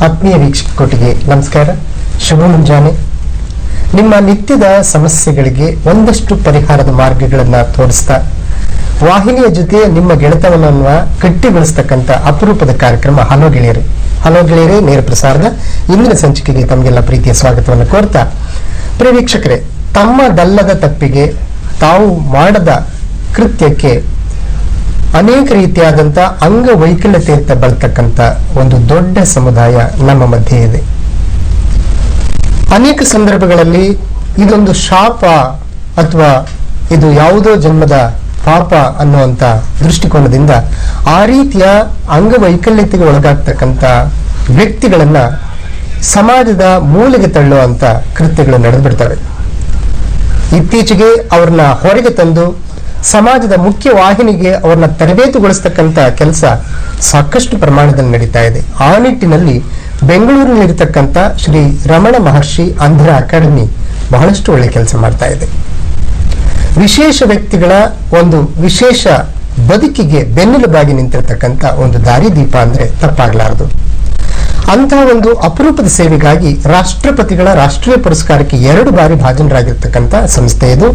ಆತ್ಮೀಯ ವೀಕ್ಷಕರಿಗೆ ನಮಸ್ಕಾರ, ಶುಭ ಮುಂಜಾನೆ. ನಿಮ್ಮ ನಿತ್ಯದ ಸಮಸ್ಯೆಗಳಿಗೆ ಒಂದಷ್ಟು ಪರಿಹಾರದ ಮಾರ್ಗಗಳನ್ನು ತೋರಿಸ್ತಾ ವಾಹಿನಿಯ ಜೊತೆ ನಿಮ್ಮ ಗೆಳೆತನವನ್ನು ಗಟ್ಟಿಗೊಳಿಸ್ತಕ್ಕಂಥ ಅಪರೂಪದ ಕಾರ್ಯಕ್ರಮ ಹಲೋ ಗೆಳೆಯರೇ. ಹಲೋ ಗೆಳೆಯರೇ ನೇರ ಪ್ರಸಾರದ ಇಂದಿನ ಸಂಚಿಕೆಗೆ ತಮಗೆಲ್ಲ ಪ್ರೀತಿಯ ಸ್ವಾಗತವನ್ನು ಕೋರ್ತಾ, ಪ್ರಿಯ ವೀಕ್ಷಕರೇ, ತಮ್ಮದಲ್ಲದ ತಪ್ಪಿಗೆ, ತಾವು ಮಾಡದ ಕೃತ್ಯಕ್ಕೆ ಅನೇಕ ರೀತಿಯಾದಂಥ ಅಂಗವೈಕಲ್ಯತೆಯಿಂದ ಬಳತಕ್ಕಂಥ ಒಂದು ದೊಡ್ಡ ಸಮುದಾಯ ನಮ್ಮ ಮಧ್ಯೆ ಇದೆ. ಅನೇಕ ಸಂದರ್ಭಗಳಲ್ಲಿ ಇದೊಂದು ಶಾಪ ಅಥವಾ ಇದು ಯಾವುದೋ ಜನ್ಮದ ಪಾಪ ಅನ್ನುವಂಥ ದೃಷ್ಟಿಕೋನದಿಂದ ಆ ರೀತಿಯ ಅಂಗವೈಕಲ್ಯತೆಗೆ ಒಳಗಾಗ್ತಕ್ಕಂಥ ವ್ಯಕ್ತಿಗಳನ್ನ ಸಮಾಜದ ಮೂಲೆಗೆ ತಳ್ಳುವಂಥ ಕೃತ್ಯಗಳು ನಡೆದುಬಿಡ್ತವೆ. ಇತ್ತೀಚೆಗೆ ಅವ್ರನ್ನ ಹೊರಗೆ ತಂದು ಸಮಾಜದ ಮುಖ್ಯ ವಾಹಿನಿಗೆ ಅವ್ರನ್ನ ತರಬೇತುಗೊಳಿಸ್ತಕ್ಕಂಥ ಕೆಲಸ ಸಾಕಷ್ಟು ಪ್ರಮಾಣದಲ್ಲಿ ನಡೀತಾ ಇದೆ. ಆ ನಿಟ್ಟಿನಲ್ಲಿ ಬೆಂಗಳೂರಿನಲ್ಲಿರತಕ್ಕಂಥ ಶ್ರೀ ರಮಣ ಮಹರ್ಷಿ ಅಂಧರ ಅಕಾಡೆಮಿ ಬಹಳಷ್ಟು ಒಳ್ಳೆ ಕೆಲಸ ಮಾಡ್ತಾ ಇದೆ. ವಿಶೇಷ ವ್ಯಕ್ತಿಗಳ ಒಂದು ವಿಶೇಷ ಬದುಕಿಗೆ ಬೆನ್ನೆಲುಬಾಗಿ ನಿಂತಿರತಕ್ಕಂಥ ಒಂದು ದಾರಿದೀಪ ಅಂದ್ರೆ ತಪ್ಪಾಗಲಾರದು. ಅಂತಹ ಒಂದು ಅಪರೂಪದ ಸೇವೆಗಾಗಿ ರಾಷ್ಟ್ರಪತಿಗಳ ರಾಷ್ಟ್ರೀಯ ಪುರಸ್ಕಾರಕ್ಕೆ 2 ಬಾರಿ ಭಾಜನರಾಗಿರ್ತಕ್ಕಂಥ ಸಂಸ್ಥೆ ಇದು.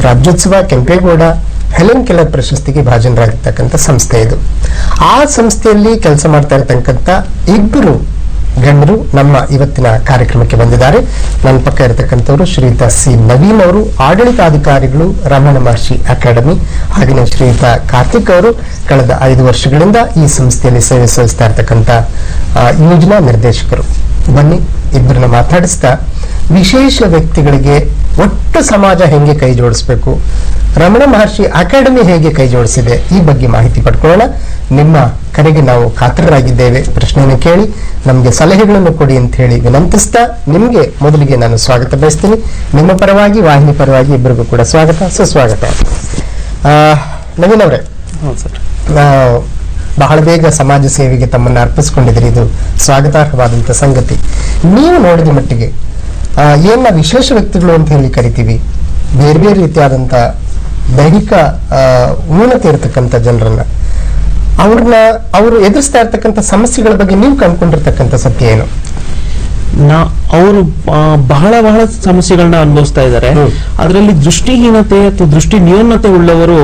ರಾಜ್ಯೋತ್ಸವ, ಕೆಂಪೇಗೌಡ, ಹೆಲೆನ್ ಕೆಲ್ಲರ್ ಪ್ರಶಸ್ತಿಗೆ ಭಾಜನರಾಗಿರ್ತಕ್ಕಂಥ ಸಂಸ್ಥೆ ಇದು. ಆ ಸಂಸ್ಥೆಯಲ್ಲಿ ಕೆಲಸ ಮಾಡ್ತಾ ಇರತಕ್ಕಂಥ 2 ಗಣ್ಯರು ನಮ್ಮ ಇವತ್ತಿನ ಕಾರ್ಯಕ್ರಮಕ್ಕೆ ಬಂದಿದ್ದಾರೆ. ನನ್ನ ಪಕ್ಕ ಇರತಕ್ಕಂಥವರು ಶ್ರೀಯುತ ಸಿ ನವೀನ್ ಅವರು, ಆಡಳಿತಾಧಿಕಾರಿಗಳು, ರಮಣ ಮಹರ್ಷಿ ಅಕಾಡೆಮಿ. ಹಾಗೆಯೇ ಶ್ರೀಯುತ ಕಾರ್ತಿಕ್ ಅವರು ಕಳೆದ 5 ವರ್ಷಗಳಿಂದ ಈ ಸಂಸ್ಥೆಯಲ್ಲಿ ಸೇವೆ ಸಲ್ಲಿಸ್ತಾ ಇರತಕ್ಕಂಥ ಯೋಜನಾ ನಿರ್ದೇಶಕರು. ಬನ್ನಿ, ಇಬ್ಬರನ್ನ ಮಾತಾಡಿಸ್ತಾ ವಿಶೇಷ ವ್ಯಕ್ತಿಗಳಿಗೆ ಒಟ್ಟು ಸಮಾಜ ಹೇಗೆ ಕೈ ಜೋಡಿಸಬೇಕು, ರಮಣ ಮಹರ್ಷಿ ಅಕಾಡೆಮಿ ಹೇಗೆ ಕೈ ಜೋಡಿಸಿದೆ, ಈ ಬಗ್ಗೆ ಮಾಹಿತಿ ಪಡ್ಕೊಳ್ಳೋಣ. ನಿಮ್ಮ ಕರೆಗೆ ನಾವು ಕಾತರರಾಗಿದ್ದೇವೆ. ಪ್ರಶ್ನೆಯನ್ನು ಕೇಳಿ ನಮಗೆ ಸಲಹೆಗಳನ್ನು ಕೊಡಿ ಅಂತ ಹೇಳಿ ವಿನಂತಿಸ್ತಾ, ನಿಮಗೆ ಮೊದಲಿಗೆ ನಾನು ಸ್ವಾಗತ ಬಯಸ್ತೀನಿ. ನಿಮ್ಮ ಪರವಾಗಿ, ವಾಹಿನಿ ಪರವಾಗಿ ಇಬ್ಬರಿಗೂ ಕೂಡ ಸ್ವಾಗತ, ಸುಸ್ವಾಗತ. ನವೀನ್ ಅವರೇ, ಬಹಳ ಬೇಗ ಸಮಾಜ ಸೇವೆಗೆ ತಮ್ಮನ್ನು ಅರ್ಪಿಸಿಕೊಂಡಿದ್ದೀರಿ, ಇದು ಸ್ವಾಗತಾರ್ಹವಾದಂಥ ಸಂಗತಿ. ನೀವು ನೋಡಿದ ಮಟ್ಟಿಗೆ ಏನ ವಿಶೇಷ ವ್ಯಕ್ತಿಗಳು ಅಂತ ಹೇಳಿ ಕರಿತೀವಿ, ಬೇರೆ ಬೇರೆ ರೀತಿಯಾದಂಥ ದೈಹಿಕ ನ್ಯೂನತೆ ಇರತಕ್ಕಂಥ ಜನರನ್ನ, ಅವರು ಎದುರಿಸ್ತಾ ಇರ್ತಕ್ಕಂಥ ಸಮಸ್ಯೆಗಳ ಬಗ್ಗೆ ನೀವು ಕಂಡುಕೊಂಡಿರ್ತಕ್ಕಂಥ ಸತ್ಯ ಏನು? ಅವರು ಬಹಳ ಸಮಸ್ಯೆಗಳನ್ನ ಅನುಭವಿಸ್ತಾ ಇದ್ದಾರೆ. ಅದರಲ್ಲಿ ದೃಷ್ಟಿಹೀನತೆ ಅಥವಾ ದೃಷ್ಟಿ ನ್ಯೂನತೆ ಉಳ್ಳವರು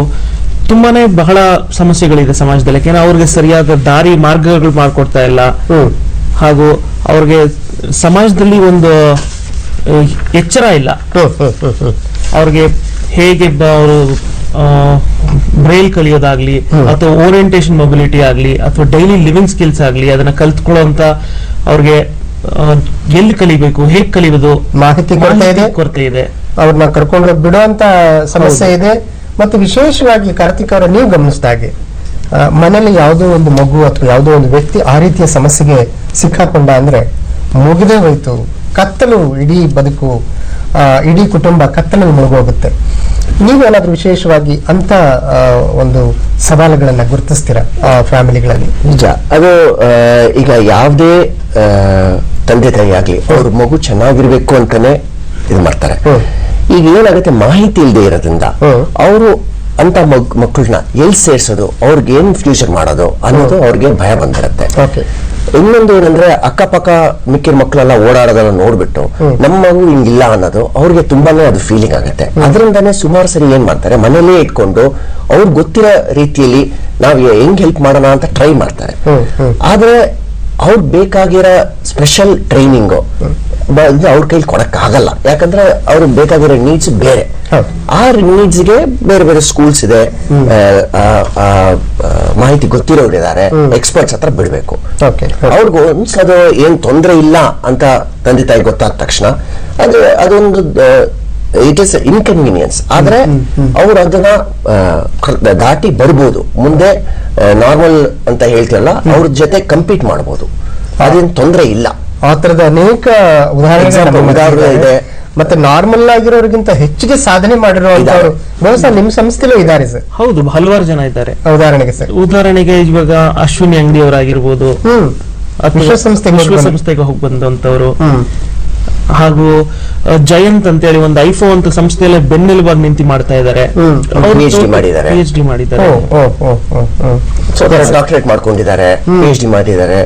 ತುಂಬಾನೇ ಬಹಳ ಸಮಸ್ಯೆಗಳಿದೆ ಸಮಾಜದಲ್ಲಿ. ಯಾಕೆಂದ್ರೆ ಅವ್ರಿಗೆ ಸರಿಯಾದ ದಾರಿ ಮಾರ್ಗಗಳು ಮಾಡ್ಕೊಡ್ತಾ ಇಲ್ಲ, ಹಾಗೂ ಅವ್ರಿಗೆ ಸಮಾಜದಲ್ಲಿ ಒಂದು ಎಚ್ಚರ ಇಲ್ಲ. ಅವ್ರಿಗೆ ಹೇಗೆ ಅವರು ಬ್ರೈಲ್ ಕಲಿಯೋದಾಗ್ಲಿ ಅಥವಾ ಓರಿಯಂಟೇಶನ್ ಮೊಬಿಲಿಟಿ ಆಗ್ಲಿ ಅಥವಾ ಡೈಲಿ ಲಿವಿಂಗ್ ಸ್ಕಿಲ್ಸ್ ಆಗ್ಲಿ ಅದನ್ನ ಕಲ್ತ್ಕೊಳ್ಳೋಂತ ಅವ್ರಿಗೆ ಎಲ್ಲಿ ಕಲಿಬೇಕು, ಹೇಗ್ ಕಲಿಯೋದು ಮಾಹಿತಿ ಕೊರತೆ ಇದೆ. ಅವ್ರನ್ನ ಕರ್ಕೊಂಡು ಬಿಡುವಂತ ಸಮಸ್ಯೆ ಇದೆ. ಮತ್ತು ವಿಶೇಷವಾಗಿ ಕಾರ್ತಿಕ್ ಅವರ ನೀವು ಗಮನಿಸಿದಾಗೆ ಮನೇಲಿ ಯಾವುದೋ ಒಂದು ಮಗು ಅಥವಾ ಯಾವುದೋ ಒಂದು ವ್ಯಕ್ತಿ ಆ ರೀತಿಯ ಸಮಸ್ಯೆಗೆ ಸಿಕ್ಕಾಕೊಂಡ ಅಂದ್ರೆ ಮುಗಿದೇ ಹೋಯ್ತು, ಕತ್ತಲು, ಇಡೀ ಬದುಕು, ಇಡೀ ಕುಟುಂಬ ಕತ್ತಲಲ್ಲಿ ಮುಳುಗೋಗುತ್ತೆ. ನೀವೇನಾದ್ರೂ ವಿಶೇಷವಾಗಿ ಅಂತ ಒಂದು ಸವಾಲುಗಳನ್ನ ಗುರುತಿಸ್ತೀರಾ ಫ್ಯಾಮಿಲಿಗಳಲ್ಲಿ? ನಿಜ, ಅದು ಈಗ ಯಾವುದೇ ತಂದೆ ತಾಯಿ ಆಗ್ಲಿ ಅವ್ರ ಮಗು ಚೆನ್ನಾಗಿರ್ಬೇಕು ಅಂತಾನೆ ಇದು ಮಾಡ್ತಾರೆ. ಈಗ ಏನಾಗುತ್ತೆ, ಮಾಹಿತಿ ಇಲ್ಲದೆ ಇರೋದ್ರಿಂದ ಅವರು ಅಂತ ಮಕ್ಕಳನ್ನ ಎಲ್ಲಿ ಸೇರ್ಸೋದು, ಅವ್ರಿಗೆ ಏನ್ ಫ್ಯೂಚರ್ ಮಾಡೋದು ಅನ್ನೋದು ಅವ್ರಿಗೆ ಭಯ ಬಂದಿರುತ್ತೆ. ಇನ್ನೊಂದು ಏನಂದ್ರೆ, ಅಕ್ಕಪಕ್ಕ ಮಿಕ್ಕಿನ ಮಕ್ಕಳೆಲ್ಲ ಓಡಾಡೋದನ್ನ ನೋಡ್ಬಿಟ್ಟು ನಮ್ಮ ಮಗು ಹಿಂಗಿಲ್ಲ ಅನ್ನೋದು ಅವ್ರಿಗೆ ತುಂಬಾನೇ ಅದು ಫೀಲಿಂಗ್ ಆಗುತ್ತೆ. ಅದರಿಂದಾನೇ ಸುಮಾರು ಸರಿ ಏನ್ ಮಾಡ್ತಾರೆ, ಮನೇಲೇ ಇಟ್ಕೊಂಡು ಅವ್ರಿಗೆ ಗೊತ್ತಿರೋ ರೀತಿಯಲ್ಲಿ ನಾವ್ ಹೆಂಗ್ ಹೆಲ್ಪ್ ಮಾಡೋಣ ಅಂತ ಟ್ರೈ ಮಾಡ್ತಾರೆ. ಆದ್ರೆ ಅವ್ರಿಗೆ ಬೇಕಾಗಿರೋ ಸ್ಪೆಷಲ್ ಟ್ರೈನಿಂಗು ಅವ್ರ ಕೈಲಿ ಕೊಡಕ್ ಆಗಲ್ಲ. ಯಾಕಂದ್ರೆ ಅವ್ರಿಗೆ ಬೇಕಾಗಿರೋ ನೀಡ್ಸ್ ಬೇರೆ. ಆ ನೀಡ್ಸ್ಗೆ ಬೇರೆ ಬೇರೆ ಸ್ಕೂಲ್ಸ್ ಇದೆ, ಮಾಹಿತಿ ಗೊತ್ತಿರೋರು ಇದ್ದಾರೆ, ಎಕ್ಸ್ಪರ್ಟ್ಸ್ ಹತ್ರ ಬಿಡ್ಬೇಕು. ಅವ್ರಿಗೂ ಅದು ಏನ್ ತೊಂದರೆ ಇಲ್ಲ ಅಂತ ತಂದೆ ತಾಯಿ ಗೊತ್ತಾದ ತಕ್ಷಣ ಅದೊಂದು ಇಟ್ ಇಸ್ ಇನ್ಕನ್ವೀನಿಯನ್ಸ್. ಆದ್ರೆ ಅವ್ರು ಅದನ್ನ ದಾಟಿ ಬರ್ಬೋದು, ಮುಂದೆ ನಾರ್ಮಲ್ ಅಂತ ಹೇಳ್ತೀವಲ್ಲ ಅವ್ರ ಜೊತೆ ಕಂಪೀಟ್ ಮಾಡ್ಬೋದು, ಅದೇನ್ ತೊಂದರೆ ಇಲ್ಲ. ಆ ತರದ ಅನೇಕ ಉದಾಹರಣೆ ಇದೆ. ಮತ್ತೆ ನಾರ್ಮಲ್ ಆಗಿರೋರಿಗಿಂತ ಹೆಚ್ಚಿಗೆ ಸಾಧನೆ ಮಾಡಿರೋ ಬಹುಶಃ ನಿಮ್ ಸಂಸ್ಥೆಲೂ ಇದ್ದಾರೆ ಸರ್? ಹೌದು, ಹಲವಾರು ಜನ ಇದ್ದಾರೆ. ಉದಾಹರಣೆಗೆ ಸರ್, ಉದಾಹರಣೆಗೆ ಇವಾಗ ಅಶ್ವಿನಿ ಅಂಗಡಿ ಅವರಾಗಿರ್ಬೋದು, ವಿಶ್ವಸಂಸ್ಥೆಗೆ ಹೋಗಿ ಬಂದಂತವ್ರು, ಹಾಗೂ ಜಯಂತ್ ಅಂತೇಳಿ ಒಂದು ಐಫೋನ್ ಅಂತ ಸಂಸ್ಥೆಯಲ್ಲೇ ಬೆನ್ನೆಲುಬಾಗಿ ನಿಂತು ಮಾಡ್ತಾ ಇದ್ದಾರೆ. PhD ಮಾಡಿದ್ದಾರೆ. PhD ಮಾಡಿದ್ದಾರೆ. ಡಾಕ್ಟರೇಟ್ ಮಾಡ್ಕೊಂಡಿದ್ದಾರೆ, PhD ಮಾಡಿದ್ದಾರೆ.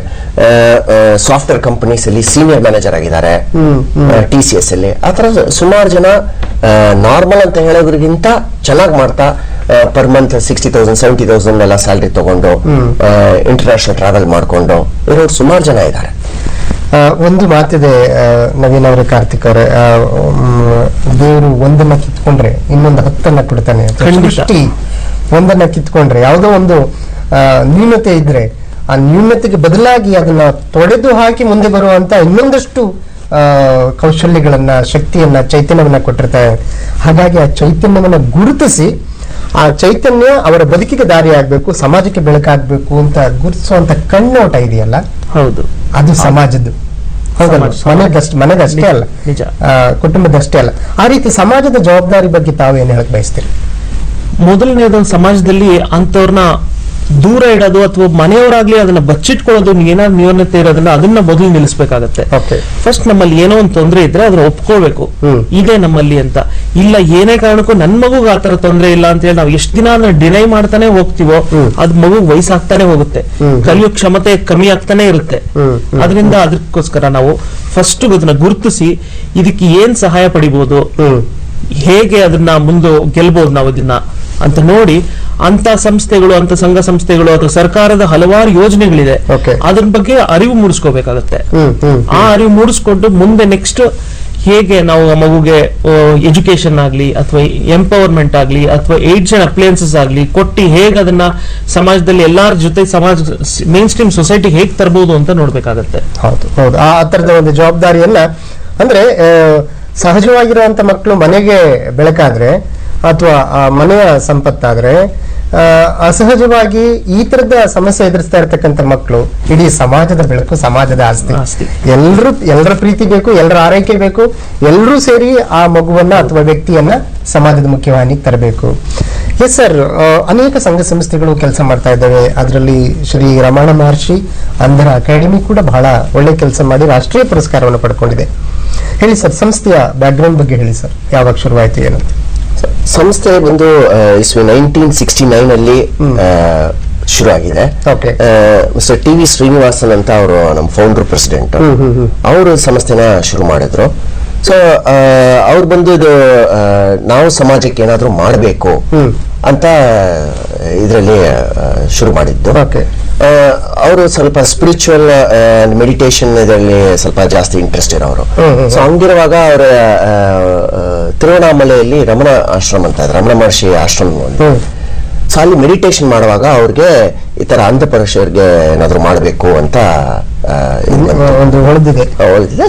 ಸಾಫ್ಟ್ವೇರ್ ಕಂಪನೀಸ್ ಅಲ್ಲಿ ಸೀನಿಯರ್ ಮ್ಯಾನೇಜರ್ ಆಗಿದ್ದಾರೆ, TCS ಅಲ್ಲಿ. ಆ ತರ ಸುಮಾರು ಜನ ನಾರ್ಮಲ್ ಅಂತ ಹೇಳೋದ್ರಿಗಿಂತ ಚೆನ್ನಾಗಿ ಮಾಡ್ತಾ ಪರ್ ಮಂತ್ 60,000 70,000 ಎಲ್ಲ ಸ್ಯಾಲ್ರಿ ತಗೊಂಡು ಇಂಟರ್ನ್ಯಾಷನಲ್ ಟ್ರಾವೆಲ್ ಮಾಡ್ಕೊಂಡು ಇರೋರು ಸುಮಾರು ಜನ ಇದ್ದಾರೆ. ಒಂದು ಮಾತಿದೆ ನವೀನ್ ಅವರೇ, ಕಾರ್ತಿಕ್ ಅವರೇ, ದೇವರು ಒಂದನ್ನ ಕಿತ್ಕೊಂಡ್ರೆ ಇನ್ನೊಂದು 10 ಕೊಡ್ತಾನೆ. ಸೃಷ್ಟಿ ಒಂದನ್ನ ಕಿತ್ಕೊಂಡ್ರೆ, ಯಾವುದೋ ಒಂದು ನ್ಯೂನತೆ ಇದ್ರೆ ಆ ನ್ಯೂನತೆಗೆ ಬದಲಾಗಿ ಅದನ್ನ ತೊಡೆದು ಹಾಕಿ ಮುಂದೆ ಬರುವಂತ ಇನ್ನೊಂದಷ್ಟು ಕೌಶಲ್ಯಗಳನ್ನ, ಶಕ್ತಿಯನ್ನ, ಚೈತನ್ಯವನ್ನ ಕೊಟ್ಟಿರ್ತಾರೆ. ಹಾಗಾಗಿ ಆ ಚೈತನ್ಯವನ್ನ ಗುರುತಿಸಿ ಆ ಚೈತನ್ಯ ಅವರ ಬದುಕಿಗೆ ದಾರಿ ಆಗ್ಬೇಕು, ಸಮಾಜಕ್ಕೆ ಬೆಳಕಾಗ್ಬೇಕು ಅಂತ ಗುರುತಿಸುವಂತ ಕಣ್ಣೋಟ ಇದೆಯಲ್ಲ, ಹೌದು, ಅದು ಸಮಾಜದ್ದು. ಮನೆಗಷ್ಟೇ ಅಲ್ಲ, ಕುಟುಂಬದಷ್ಟೇ ಅಲ್ಲ. ಆ ರೀತಿ ಸಮಾಜದ ಜವಾಬ್ದಾರಿ ಬಗ್ಗೆ ತಾವೇನು ಹೇಳಕ್ ಬಯಸ್ತೀರಿ? ಮೊದಲನೇದು, ಸಮಾಜದಲ್ಲಿ ಅಂತವ್ರನ್ನ ದೂರ ಇಡೋದು ಅಥವಾ ಮನೆಯವರಾಗ್ಲಿ ಅದನ್ನ ಬಚ್ಚಿಟ್ಕೊಳ್ಳೋದು, ಏನಾದ್ರು ನ್ಯೂನತೆ ಇರೋದನ್ನ ಅದನ್ನ ಮೊದಲು ನಿಲ್ಲಿಸಬೇಕಾಗತ್ತೆ. ಫಸ್ಟ್ ನಮ್ಮಲ್ಲಿ ಏನೋ ಒಂದು ತೊಂದರೆ ಇದ್ರೆ ಅದನ್ನ ಒಪ್ಕೊಳ್ಬೇಕು, ಇದೆ ನಮ್ಮಲ್ಲಿ ಅಂತ. ಇಲ್ಲ ಏನೇ ಕಾರಣಕ್ಕೂ ನನ್ ಮಗುಗ್ ಆತರ ತೊಂದರೆ ಇಲ್ಲ ಅಂತ ಹೇಳಿ ನಾವು ಎಷ್ಟು ದಿನ ಅದನ್ನ ಡಿನೈ ಮಾಡ್ತಾನೆ ಹೋಗ್ತೀವೋ ಅದ್ ಮಗುಗ್ ವಯಸ್ಸಾಗ್ತಾನೆ ಹೋಗುತ್ತೆ, ಕಲಿಯೋ ಕ್ಷಮತೆ ಕಮ್ಮಿ ಆಗ್ತಾನೆ ಇರುತ್ತೆ. ಅದರಿಂದ ಅದಕ್ಕೋಸ್ಕರ ನಾವು ಫಸ್ಟ್ ಅದನ್ನ ಗುರುತಿಸಿ ಇದಕ್ಕೆ ಏನ್ ಸಹಾಯ ಪಡಿಬಹುದು, ಹೇಗೆ ಅದನ್ನ ಮುಂದೆ ಗೆಲ್ಬಹುದು ನಾವು ಇದನ್ನ ಅಂತ ನೋಡಿ, ಅಂತ ಸಂಸ್ಥೆಗಳು, ಅಂತ ಸಂಘ ಸಂಸ್ಥೆಗಳು ಅಥವಾ ಸರ್ಕಾರದ ಹಲವಾರು ಯೋಜನೆಗಳಿದೆ, ಅದ್ರ ಬಗ್ಗೆ ಅರಿವು ಮೂಡಿಸ್ಕೋಬೇಕಾಗತ್ತೆ. ಆ ಅರಿವು ಮೂಡಿಸ್ಕೊಂಡು ಮುಂದೆ ನೆಕ್ಸ್ಟ್ ಹೇಗೆ ನಾವು ಆ ಮಗುಗೆ ಎಜುಕೇಶನ್ ಆಗ್ಲಿ ಅಥವಾ ಎಂಪವರ್ಮೆಂಟ್ ಆಗ್ಲಿ ಅಥವಾ ಏಡ್ಸ್ ಅಂಡ್ ಅಪ್ಲಯನ್ಸಸ್ ಆಗ್ಲಿ ಕೊಟ್ಟಿ ಹೇಗೆ ಅದನ್ನ ಸಮಾಜದಲ್ಲಿ ಎಲ್ಲಾರ ಜೊತೆ ಮೇನ್ ಸ್ಟ್ರೀಮ್ ಸೊಸೈಟಿ ಹೇಗೆ ತರಬಹುದು ಅಂತ ನೋಡ್ಬೇಕಾಗತ್ತೆ. ಹೌದು ಹೌದು, ಆ ತರದ ಒಂದು ಜವಾಬ್ದಾರಿಯನ್ನ, ಅಂದ್ರೆ ಸಹಜವಾಗಿರುವಂತ ಮಕ್ಕಳು ಮನೆಗೆ ಬೆಳಕಾದ್ರೆ ಅಥವಾ ಮನೆಯ ಸಂಪತ್ತಾದ್ರೆ, ಅಸಹಜವಾಗಿ ಈ ತರದ ಸಮಸ್ಯೆ ಎದುರಿಸ್ತಾ ಇರ್ತಕ್ಕಂಥ ಮಕ್ಕಳು ಇಡೀ ಸಮಾಜದ ಬೆಳಕು, ಸಮಾಜದ ಆಸ್ತಿ. ಎಲ್ಲರ ಪ್ರೀತಿ ಬೇಕು, ಎಲ್ಲರ ಆರೈಕೆ ಬೇಕು, ಎಲ್ಲರೂ ಸೇರಿ ಆ ಮಗುವನ್ನ ಅಥವಾ ವ್ಯಕ್ತಿಯನ್ನ ಸಮಾಜದ ಮುಖ್ಯವಾಹಿನಿಗೆ ತರಬೇಕು. ಎಸ್ ಸರ್, ಅನೇಕ ಸಂಘ ಸಂಸ್ಥೆಗಳು ಕೆಲಸ ಮಾಡ್ತಾ ಇದ್ದಾವೆ. ಅದರಲ್ಲಿ ಶ್ರೀ ರಮಣ ಮಹರ್ಷಿ ಅಂಧರ ಅಕಾಡೆಮಿ ಕೂಡ ಬಹಳ ಒಳ್ಳೆ ಕೆಲಸ ಮಾಡಿ ರಾಷ್ಟ್ರೀಯ ಪುರಸ್ಕಾರವನ್ನು ಪಡ್ಕೊಂಡಿದೆ. ಹೇಳಿ ಸರ್, ಸಂಸ್ಥೆಯ ಬ್ಯಾಕ್ಗ್ರೌಂಡ್ ಬಗ್ಗೆ ಹೇಳಿ ಸರ್, ಯಾವಾಗ ಶುರುವಾಯಿತು ಏನಂತ? ಸಂಸ್ಥೆ ಬಂದು 1969 ಅಲ್ಲಿ ಶುರು ಆಗಿದೆ. ಮಿಸ್ಟರ್ ಟಿ ವಿ ಶ್ರೀನಿವಾಸನ್ ಅಂತ ಅವರು ನಮ್ಮ ಫೌಂಡರ್ ಪ್ರೆಸಿಡೆಂಟ್, ಅವರು ಸಂಸ್ಥೆನ ಶುರು ಮಾಡಿದ್ರು. ಸೊ ಅವ್ರು ಬಂದು ಇದು ನಾವು ಸಮಾಜಕ್ಕೆ ಏನಾದ್ರು ಮಾಡಬೇಕು ಅಂತ ಇದರಲ್ಲಿ ಶುರು ಮಾಡಿದ್ದು. ಅವರು ಸ್ವಲ್ಪ ಸ್ಪಿರಿಚುವಲ್ ಮೆಡಿಟೇಷನ್ ಇದರಲ್ಲಿ ಸ್ವಲ್ಪ ಜಾಸ್ತಿ ಇಂಟ್ರೆಸ್ಟ್ ಇರೋರು. ಸೊ ಹಂಗಿರುವಾಗ ಅವರ ತಿರುವಣ್ಣಾಮಲೆಯಲ್ಲಿ ರಮಣ ಆಶ್ರಮ ಅಂತ ಇದೆ, ರಮಣ ಮಹರ್ಷಿ ಆಶ್ರಮ. ಸೊ ಅಲ್ಲಿ ಮೆಡಿಟೇಷನ್ ಮಾಡುವಾಗ ಅವ್ರಿಗೆ ಈ ತರ ಅಂಧಪುರುಷರಿಗೆ ಏನಾದ್ರು ಮಾಡಬೇಕು ಅಂತ ಒಂದು ಹೊಳೆದಿದೆ.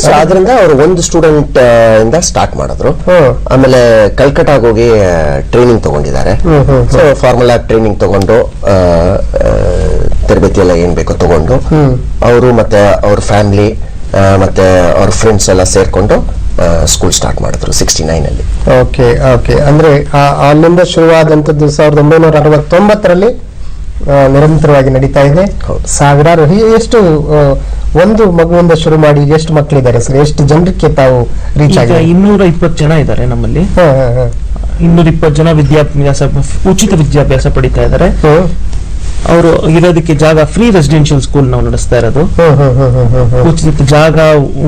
ಸೊ ಅದರಿಂದ ಅವರು ಒಂದು ಸ್ಟೂಡೆಂಟ್ ಇಂದ ಸ್ಟಾರ್ಟ್ ಮಾಡಿದ್ರು. ಆಮೇಲೆ ಕಲ್ಕಟ್ಟಾಗ ಹೋಗಿ ಟ್ರೈನಿಂಗ್ ತಗೊಂಡಿದ್ದಾರೆ. ಸೊ ಫಾರ್ಮಲ್ ಆಗಿ ಟ್ರೈನಿಂಗ್ ತಗೊಂಡು ತರಬೇತಿ ಎಲ್ಲ ಏನ್ ಬೇಕೋ ತಗೊಂಡು ಅವರು ಮತ್ತೆ ಅವ್ರ ಫ್ಯಾಮಿಲಿ ಮತ್ತೆ ಅವ್ರ ಫ್ರೆಂಡ್ಸ್ ಎಲ್ಲ ಸೇರ್ಕೊಂಡು ಸ್ಕೂಲ್ ಸ್ಟಾರ್ಟ್ ಮಾಡಿದ್ರು 69 ಅಲ್ಲಿ. ಓಕೆ ಓಕೆ, ಅಂದ್ರೆ ಅಲ್ಲಿಂದ ಶುರುವಾದಂತದ್ದು 1969ರಲ್ಲಿ ನಿರಂತರವಾಗಿ ನಡೀತಾ ಇದೆ. ಸಾವಿರಾರು, ಎಷ್ಟು ಒಂದು ಮಗುವಿಂದ ಶುರು ಮಾಡಿ ಎಷ್ಟು ಮಕ್ಕಳಿದ್ದಾರೆ ಸರ್? ಎಷ್ಟು ಜನರಿಗೆ ತಾವು ರೀಚ್ ಆಗಿದೆ? 220 ಜನ ಇದ್ದಾರೆ ನಮ್ಮಲ್ಲಿ. 220 ಜನ ಉಚಿತ ವಿದ್ಯಾಭ್ಯಾಸ ಪಡಿತಾ ಇದ್ದಾರೆ. ಅವರು ಇರೋದಕ್ಕೆ ಜಾಗ, ಫ್ರೀ ರೆಸಿಡೆನ್ಷಿಯಲ್ ಸ್ಕೂಲ್ ನಾವು ನಡೆಸ್ತಾ ಇರೋದು. ಉಚಿತ ಜಾಗ,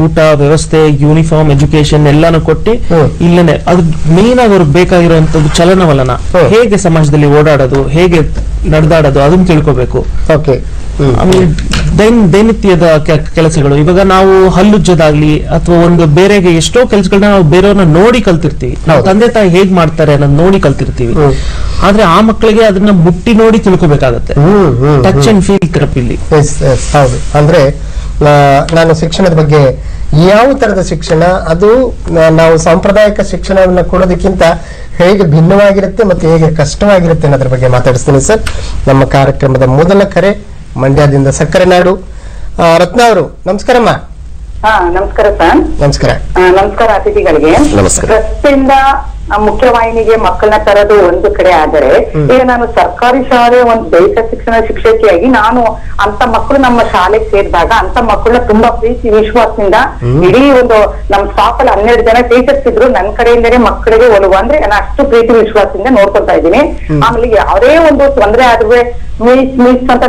ಊಟ ವ್ಯವಸ್ಥೆ, ಯೂನಿಫಾರ್ಮ್, ಎಜುಕೇಶನ್ ಎಲ್ಲಾನು ಕೊಟ್ಟು ಇಲ್ಲೇನೆ. ಅದು ಮೇನ್ ಆಗಿ ಅವ್ರಿಗೆ ಬೇಕಾಗಿರುವಂತದ್ದು ಚಲನವಲನ, ಹೇಗೆ ಸಮಾಜದಲ್ಲಿ ಓಡಾಡೋದು, ಹೇಗೆ ನಡೆದಾಡೋದು ಅದನ್ನ ತಿಳ್ಕೋಬೇಕು. ಆಮೇಲೆ ದೈನಿತ್ಯದ ಕೆಲಸಗಳು, ಇವಾಗ ನಾವು ಹಲ್ಲುಜ್ಜೋದಾಗ್ಲಿ ಅಥವಾ ಒಂದು ಬೇರೆಗೆ ಎಷ್ಟೋ ಕೆಲಸಗಳನ್ನ ನಾವು ಬೇರೆಯವ್ರನ್ನ ನೋಡಿ ಕಲ್ತಿರ್ತೀವಿ. ನಾವು ತಂದೆ ತಾಯಿ ಹೇಗ್ ಮಾಡ್ತಾರೆ ಅನ್ನೋದು ನೋಡಿ ಕಲ್ತಿರ್ತೀವಿ. ಆದ್ರೆ ಆ ಮಕ್ಕಳಿಗೆ ಅದನ್ನ ಮುಟ್ಟಿ ನೋಡಿ ತಿಳ್ಕೊಬೇಕಾಗತ್ತೆ. ಟಚ್ ಅಂಡ್ ಫೀಲ್ ಥೆರಪಿಲಿ. ಹೌದು, ಅಂದ್ರೆ ನಾನು ಶಿಕ್ಷಣದ ಬಗ್ಗೆ ಯಾವ ತರದ ಶಿಕ್ಷಣ, ಅದು ನಾವು ಸಾಂಪ್ರದಾಯಿಕ ಶಿಕ್ಷಣವನ್ನ ಕೊಡೋದಕ್ಕಿಂತ ಹೇಗೆ ಭಿನ್ನವಾಗಿರುತ್ತೆ ಮತ್ತೆ ಹೇಗೆ ಕಷ್ಟವಾಗಿರುತ್ತೆ ಅನ್ನೋದ್ರ ಬಗ್ಗೆ ಮಾತಾಡಿಸ್ತೀನಿ ಸರ್. ನಮ್ಮ ಕಾರ್ಯಕ್ರಮದ ಮೊದಲ ಕರೆ ಮಂಡ್ಯದಿಂದ ಸಕ್ಕರೆ ನಾಡು ರತ್ನ ಅವರು. ನಮಸ್ಕಾರಮ್ಮ. ನಮಸ್ಕಾರ ಸರ್. ನಮಸ್ಕಾರ. ನಮಸ್ಕಾರ ಅತಿಥಿಗಳಿಗೆ. ನಮಸ್ಕಾರ. ರಸ್ತೆಯಿಂದ ಮುಖ್ಯವಾಹಿನಿಗೆ ಮಕ್ಕಳನ್ನ ತರೋದು ಒಂದು ಕಡೆ ಆದರೆ, ಈಗ ನಾನು ಸರ್ಕಾರಿ ಶಾಲೆ ಒಂದು ದೈಹಿಕ ಶಿಕ್ಷಣ ಶಿಕ್ಷಕಿಯಾಗಿ ನಾನು ಅಂತ ಮಕ್ಕಳು ನಮ್ಮ ಶಾಲೆಗೆ ಸೇರಿದಾಗ ಅಂತ ಮಕ್ಕಳನ್ನ ತುಂಬಾ ಪ್ರೀತಿ ವಿಶ್ವಾಸದಿಂದ ಇಡೀ ಒಂದು ನಮ್ಮ ಸ್ಟಾಫ್ ಅಲ್ಲಿ 12 ಜನ ಟೀಚರ್ಸ್ ಇದ್ರು, ನನ್ನ ಕಡೆಯಿಂದಲೇ ಮಕ್ಕಳಿಗೆ ಒಲವು ಅಂದ್ರೆ ನಾನು ಅಷ್ಟು ಪ್ರೀತಿ ವಿಶ್ವಾಸದಿಂದ ನೋಡ್ಕೊತಾ ಇದ್ದೀನಿ. ಆಮೇಲೆ ಯಾವುದೇ ಒಂದು ತೊಂದರೆ ಆದ್ರೆ ಮೀಸ್ ಅಂತ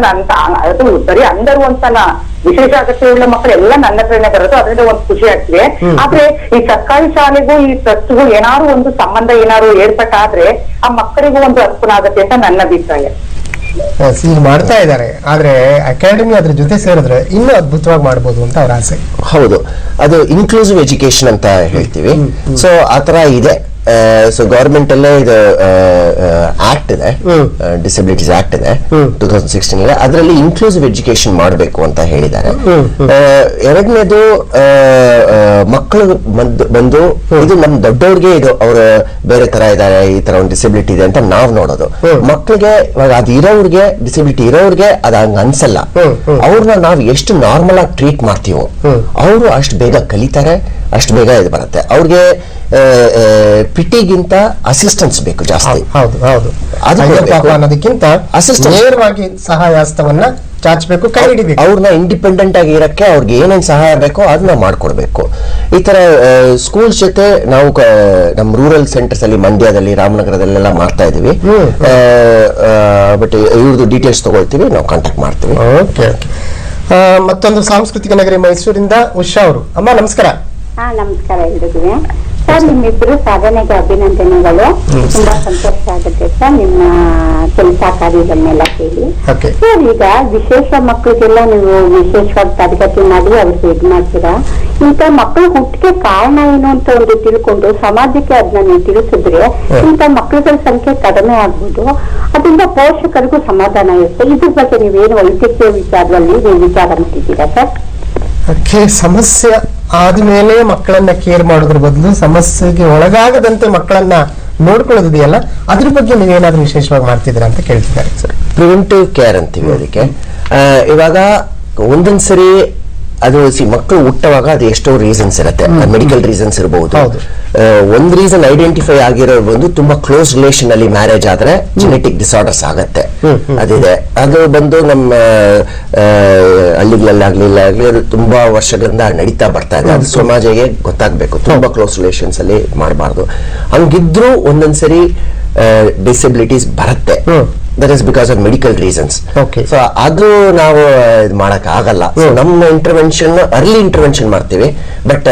ಅದು ಬರೀ ಅಂದರು ಅಂತಲ್ಲ, ವಿಶೇಷ ಅಗತ್ಯವುಳ್ಳ ಮಕ್ಕಳೆಲ್ಲ ನನ್ನ ಹತ್ರನೇ ಬರೋದು, ಅದರಿಂದ ಒಂದು ಖುಷಿ ಆಗ್ತಿದೆ. ಆದ್ರೆ ಈ ಸರ್ಕಾರಿ ಶಾಲೆಗೂ ಈ ಟ್ರಸ್ಟ್ಗೂ ಏನಾದ್ರು ಒಂದು ಸಂಬಂಧ ಏನಾದ್ರು ಏರ್ಪಟ್ಟಾದ್ರೆ ಆ ಮಕ್ಕಳಿಗೂ ಒಂದು ಅನುಕೂಲ ಆಗುತ್ತೆ ಅಂತ ನನ್ನ ಅಭಿಪ್ರಾಯ. ಈಗ ಮಾಡ್ತಾ ಇದ್ದಾರೆ, ಆದ್ರೆ ಅಕಾಡೆಮಿ ಅದ್ರ ಜೊತೆ ಸೇರಿದ್ರೆ ಇನ್ನೂ ಅದ್ಭುತವಾಗಿ ಮಾಡ್ಬೋದು ಅಂತ ಅವ್ರ ಆಸೆ. ಹೌದು, ಅದು ಇನ್ಕ್ಲೂಸಿವ್ ಎಜುಕೇಶನ್ ಅಂತ ಹೇಳ್ತೀವಿ. ಸೊ ಆತರ ಇದೆ. ಸೊ ಗವರ್ಮೆಂಟ್ ಅಲ್ಲೇ ಇದು ಆಕ್ಟ್ ಇದೆ, ಡಿಸಬಿಲಿಟೀಸ್ ಆಕ್ಟ್ ಇದೆ 2016 ಅದರಲ್ಲಿ ಇನ್ಕ್ಲೂಸಿವ್ ಎಜುಕೇಶನ್ ಮಾಡಬೇಕು ಅಂತ ಹೇಳಿದ್ದಾರೆ. ಎರಡನೇದು ಮಕ್ಕಳು ಬಂದು ಇದು ನಮ್ ದೊಡ್ಡವ್ರಿಗೆ ಇದು ಅವ್ರ ಬೇರೆ ತರ ಇದ್ದಾರೆ, ಈ ತರ ಒಂದು ಡಿಸಬಿಲಿಟಿ ಇದೆ ಅಂತ ನಾವ್ ನೋಡೋದು. ಮಕ್ಕಳಿಗೆ ಇವಾಗ ಅದು ಇರೋರ್ಗೆ, ಡಿಸಬಿಲಿಟಿ ಇರೋರ್ಗೆ ಅದ್ ಹಂಗ ಅನ್ಸಲ್ಲ. ಅವ್ರನ್ನ ನಾವ್ ಎಷ್ಟು ನಾರ್ಮಲ್ ಆಗಿ ಟ್ರೀಟ್ ಮಾಡ್ತೀವೋ ಅವರು ಅಷ್ಟು ಬೇಗ ಕಲಿತಾರೆ, ಅಷ್ಟು ಬೇಗ ಇದು ಬರುತ್ತೆ. ಅವ್ರಿಗೆ ಪಿಟಿಗಿಂತ ಅಸಿಸ್ಟೆನ್ಸ್ ಬೇಕು ಜಾಸ್ತಿ. ಹೌದು ಹೌದು, ಅನ್ನೋದಕ್ಕಿಂತ ನೇರವಾಗಿ ಸಹಾಯಹಸ್ತವನ್ನ ಚಾಚಬೇಕು, ಕೈ ಹಿಡಿಬೇಕು. ಅವ್ರನ್ನ ಇಂಡಿಪೆಂಡೆಂಟ್ ಆಗಿ ಇರಕ್ಕೆ ಅವ್ರಿಗೆ ಏನೇನ್ ಸಹಾಯ ಬೇಕೋ ಅದನ್ನ ಮಾಡ್ಕೊಡ್ಬೇಕು. ಈ ತರ ಸ್ಕೂಲ್ಸ್ ಜೊತೆ ನಾವು ನಮ್ ರೂರಲ್ ಸೆಂಟರ್ಸ್ ಅಲ್ಲಿ ಮಂಡ್ಯದಲ್ಲಿ, ರಾಮನಗರದಲ್ಲೆಲ್ಲ ಮಾಡ್ತಾ ಇದೀವಿ. ಬಟ್ ಇವ್ರದ್ದು ಡೀಟೇಲ್ಸ್ ತಗೊಳ್ತೀವಿ, ನಾವು ಕಾಂಟ್ಯಾಕ್ಟ್ ಮಾಡ್ತೀವಿ. ಓಕೆ. ಮತ್ತೊಂದು ಸಾಂಸ್ಕೃತಿಕ ನಗರಿ ಮೈಸೂರಿಂದ ಉಷಾ ಅವರು. ಅಮ್ಮ ನಮಸ್ಕಾರ. ನಮಸ್ಕಾರ ಎಲ್ರಿಗೂ. ಸರ್, ನಿಮ್ಮಿಬ್ರು ಸಾಧನೆಗೆ ಅಭಿನಂದನೆಗಳು. ತುಂಬಾ ಸಂತೋಷ ಆಗುತ್ತೆ ಸರ್ ನಿಮ್ಮ ಕೆಲಸ ಕಾರ್ಯಗಳನ್ನೆಲ್ಲ ಕೇಳಿ. ಸರ್, ಈಗ ವಿಶೇಷ ಮಕ್ಕಳಿಗೆಲ್ಲ ನೀವು ವಿಶೇಷವಾಗಿ ತರಗತಿ ಮಾಡಿ ಅವ್ರಿಗೆ ಇದು ಮಾಡ್ತೀರಾ. ಇಂಥ ಮಕ್ಕಳು ಹುಟ್ಟಿಗೆ ಕಾರಣ ಏನು ಅಂತ ಒಂದು ತಿಳ್ಕೊಂಡು ಸಮಾಜಕ್ಕೆ ಅದನ್ನ ನೀವು ತಿಳಿಸಿದ್ರೆ ಇಂಥ ಮಕ್ಕಳುಗಳ ಸಂಖ್ಯೆ ಕಡಿಮೆ ಆಗ್ಬೋದು. ಅದರಿಂದ ಪೋಷಕರಿಗೂ ಸಮಾಧಾನ ಇರುತ್ತೆ. ಇದ್ರ ಬಗ್ಗೆ ನೀವೇನು ವೈದ್ಯಕೀಯ ವಿಚಾರದಲ್ಲಿ ನೀವು ವಿಚಾರ ಮಾಡ್ತಿದ್ದೀರಾ ಸರ್? ಸಮಸ್ಯೆ ಆದ್ಮೇಲೆ ಮಕ್ಕಳನ್ನ ಕೇರ್ ಮಾಡೋದ್ರ ಬದಲು ಸಮಸ್ಯೆಗೆ ಒಳಗಾಗದಂತೆ ಮಕ್ಕಳನ್ನ ನೋಡ್ಕೊಳ್ಳೋದಿದೆಯಲ್ಲ, ಅದ್ರ ಬಗ್ಗೆ ನೀವೇನಾದ್ರೂ ವಿಶೇಷವಾಗಿ ಮಾಡ್ತಿದ್ದೀರಾ ಅಂತ ಕೇಳ್ತಿದ್ದಾರೆ ಸರ್. ಪ್ರಿವೆಂಟಿವ್ ಕೇರ್ ಅಂತೀವಿ ಅದಕ್ಕೆ. ಇವಾಗ ಒಂದೊಂದ್ಸರಿ ಅದು ಮಕ್ಕಳು ಹುಟ್ಟುವಾಗ ಅದು ಎಷ್ಟೋ ರೀಸನ್ಸ್ ಇರುತ್ತೆ, ಮೆಡಿಕಲ್ ರೀಸನ್ಸ್ ಇರಬಹುದು. ಒಂದ್ ರೀಸನ್ ಐಡೆಂಟಿಫೈ ಆಗಿರೋ ಬಂದು ತುಂಬಾ ಕ್ಲೋಸ್ ರಿಲೇಷನ್ ಅಲ್ಲಿ ಮ್ಯಾರೇಜ್ ಆದ್ರೆ ಜೆನೆಟಿಕ್ ಡಿಸಾರ್ಡರ್ಸ್ ಆಗತ್ತೆ. ಅದಿದೆ, ಅದು ಬಂದು ನಮ್ಮ ಹಳ್ಳಿಗಳಲ್ಲಾಗ್ಲಿ ಅದು ತುಂಬಾ ವರ್ಷಗಳಿಂದ ನಡೀತಾ ಬರ್ತಾ ಇದೆ. ಅದು ಸಮಾಜಕ್ಕೆ ಗೊತ್ತಾಗ್ಬೇಕು, ತುಂಬಾ ಕ್ಲೋಸ್ ರಿಲೇಷನ್ಸ್ ಅಲ್ಲಿ ಮಾಡಬಾರ್ದು. ಹಂಗಿದ್ರು ಒಂದೊಂದ್ಸರಿ ಡಿಸಬಿಲಿಟೀಸ್ ಬರುತ್ತೆ. That is because of medical reasons. So ಅದು ನಾವು ಇದು ಮಾಡಕ್ ಆಗಲ್ಲ. ನಮ್ಮ ಇಂಟರ್ವೆನ್ಷನ್ ಅರ್ಲಿ ಇಂಟರ್ವೆನ್ಷನ್ ಮಾಡ್ತೀವಿ, ಬಟ್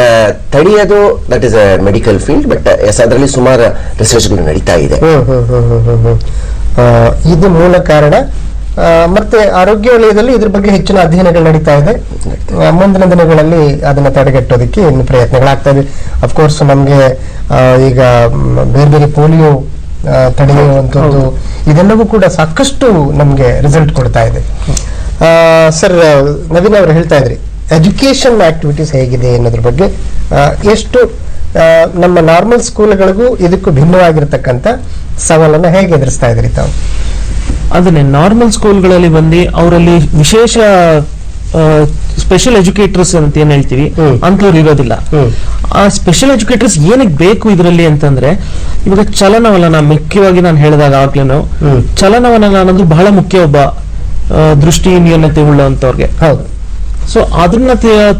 ತಡೆಯೋದು that is a medical field. But yes, ಅದರಲ್ಲಿ ಸುಮಾರು ರಿಸರ್ಚ್ಗಳು ನಡೀತಾ ಇದೆ. ಇದು ಮೂಲ ಕಾರಣ. ಮತ್ತೆ ಆರೋಗ್ಯ ವಲಯದಲ್ಲಿ ಇದ್ರ ಬಗ್ಗೆ ಹೆಚ್ಚಿನ ಅಧ್ಯಯನಗಳು ನಡೀತಾ ಇದೆ. ಮುಂದಿನ ದಿನಗಳಲ್ಲಿ ಅದನ್ನ ತಡೆಗಟ್ಟೋದಕ್ಕೆ ಇನ್ನು ಪ್ರಯತ್ನಗಳಾಗ್ತಾ ಇದೆ. ಅಫ್ಕೋರ್ಸ್ ನಮ್ಗೆ ಈಗ ಬೇರೆ ಬೇರೆ ಪೋಲಿಯೋ ತಡೆಯುವಂಥದ್ದು ಇದೆಲ್ಲವೂ ಕೂಡ ಸಾಕಷ್ಟು ನಮ್ಗೆ ರಿಸಲ್ಟ್ ಕೊಡ್ತಾ ಇದೆ. ಸರ್, ನವೀನ್ ಅವರು ಹೇಳ್ತಾ ಇದ್ರಿ ಎಜುಕೇಶನ್ ಆಕ್ಟಿವಿಟೀಸ್ ಹೇಗಿದೆ ಅನ್ನೋದ್ರ ಬಗ್ಗೆ. ಎಷ್ಟು ನಮ್ಮ ನಾರ್ಮಲ್ ಸ್ಕೂಲ್ಗಳಿಗೂ ಇದಕ್ಕೂ ಭಿನ್ನವಾಗಿರ್ತಕ್ಕಂಥ ಸವಾಲನ್ನ ಹೇಗೆ ಎದುರಿಸ್ತಾ ಇದ್ರಿ ತಾವು? ಅದನ್ನೇ ನಾರ್ಮಲ್ ಸ್ಕೂಲ್ಗಳಲ್ಲಿ ಬಂದು ಅವರಲ್ಲಿ ವಿಶೇಷ ಸ್ಪೆಷಲ್ ಎಜುಕೇಟರ್ಸ್ ಅಂತ ಏನ್ ಹೇಳ್ತೀವಿ ಅಂತವ್ರು ಇರೋದಿಲ್ಲ. ಆ ಸ್ಪೆಷಲ್ ಎಜುಕೇಟರ್ಸ್ ಏನಕ್ಕೆ ಬೇಕು ಇದರಲ್ಲಿ ಅಂತಂದ್ರೆ, ಇವಾಗ ಚಲನವಲನ ಮುಖ್ಯವಾಗಿ ನಾನು ಹೇಳಿದಾಗ ಆಗ್ಲೇನು ಚಲನವಲನ ಅನ್ನೋದು ಬಹಳ ಮುಖ್ಯ ಒಬ್ಬ ದೃಷ್ಟಿ ನ್ಯೂನತೆ ಉಳ್ಳಂತವ್ರಿಗೆ. ಹೌದು. ಸೊ ಅದನ್ನ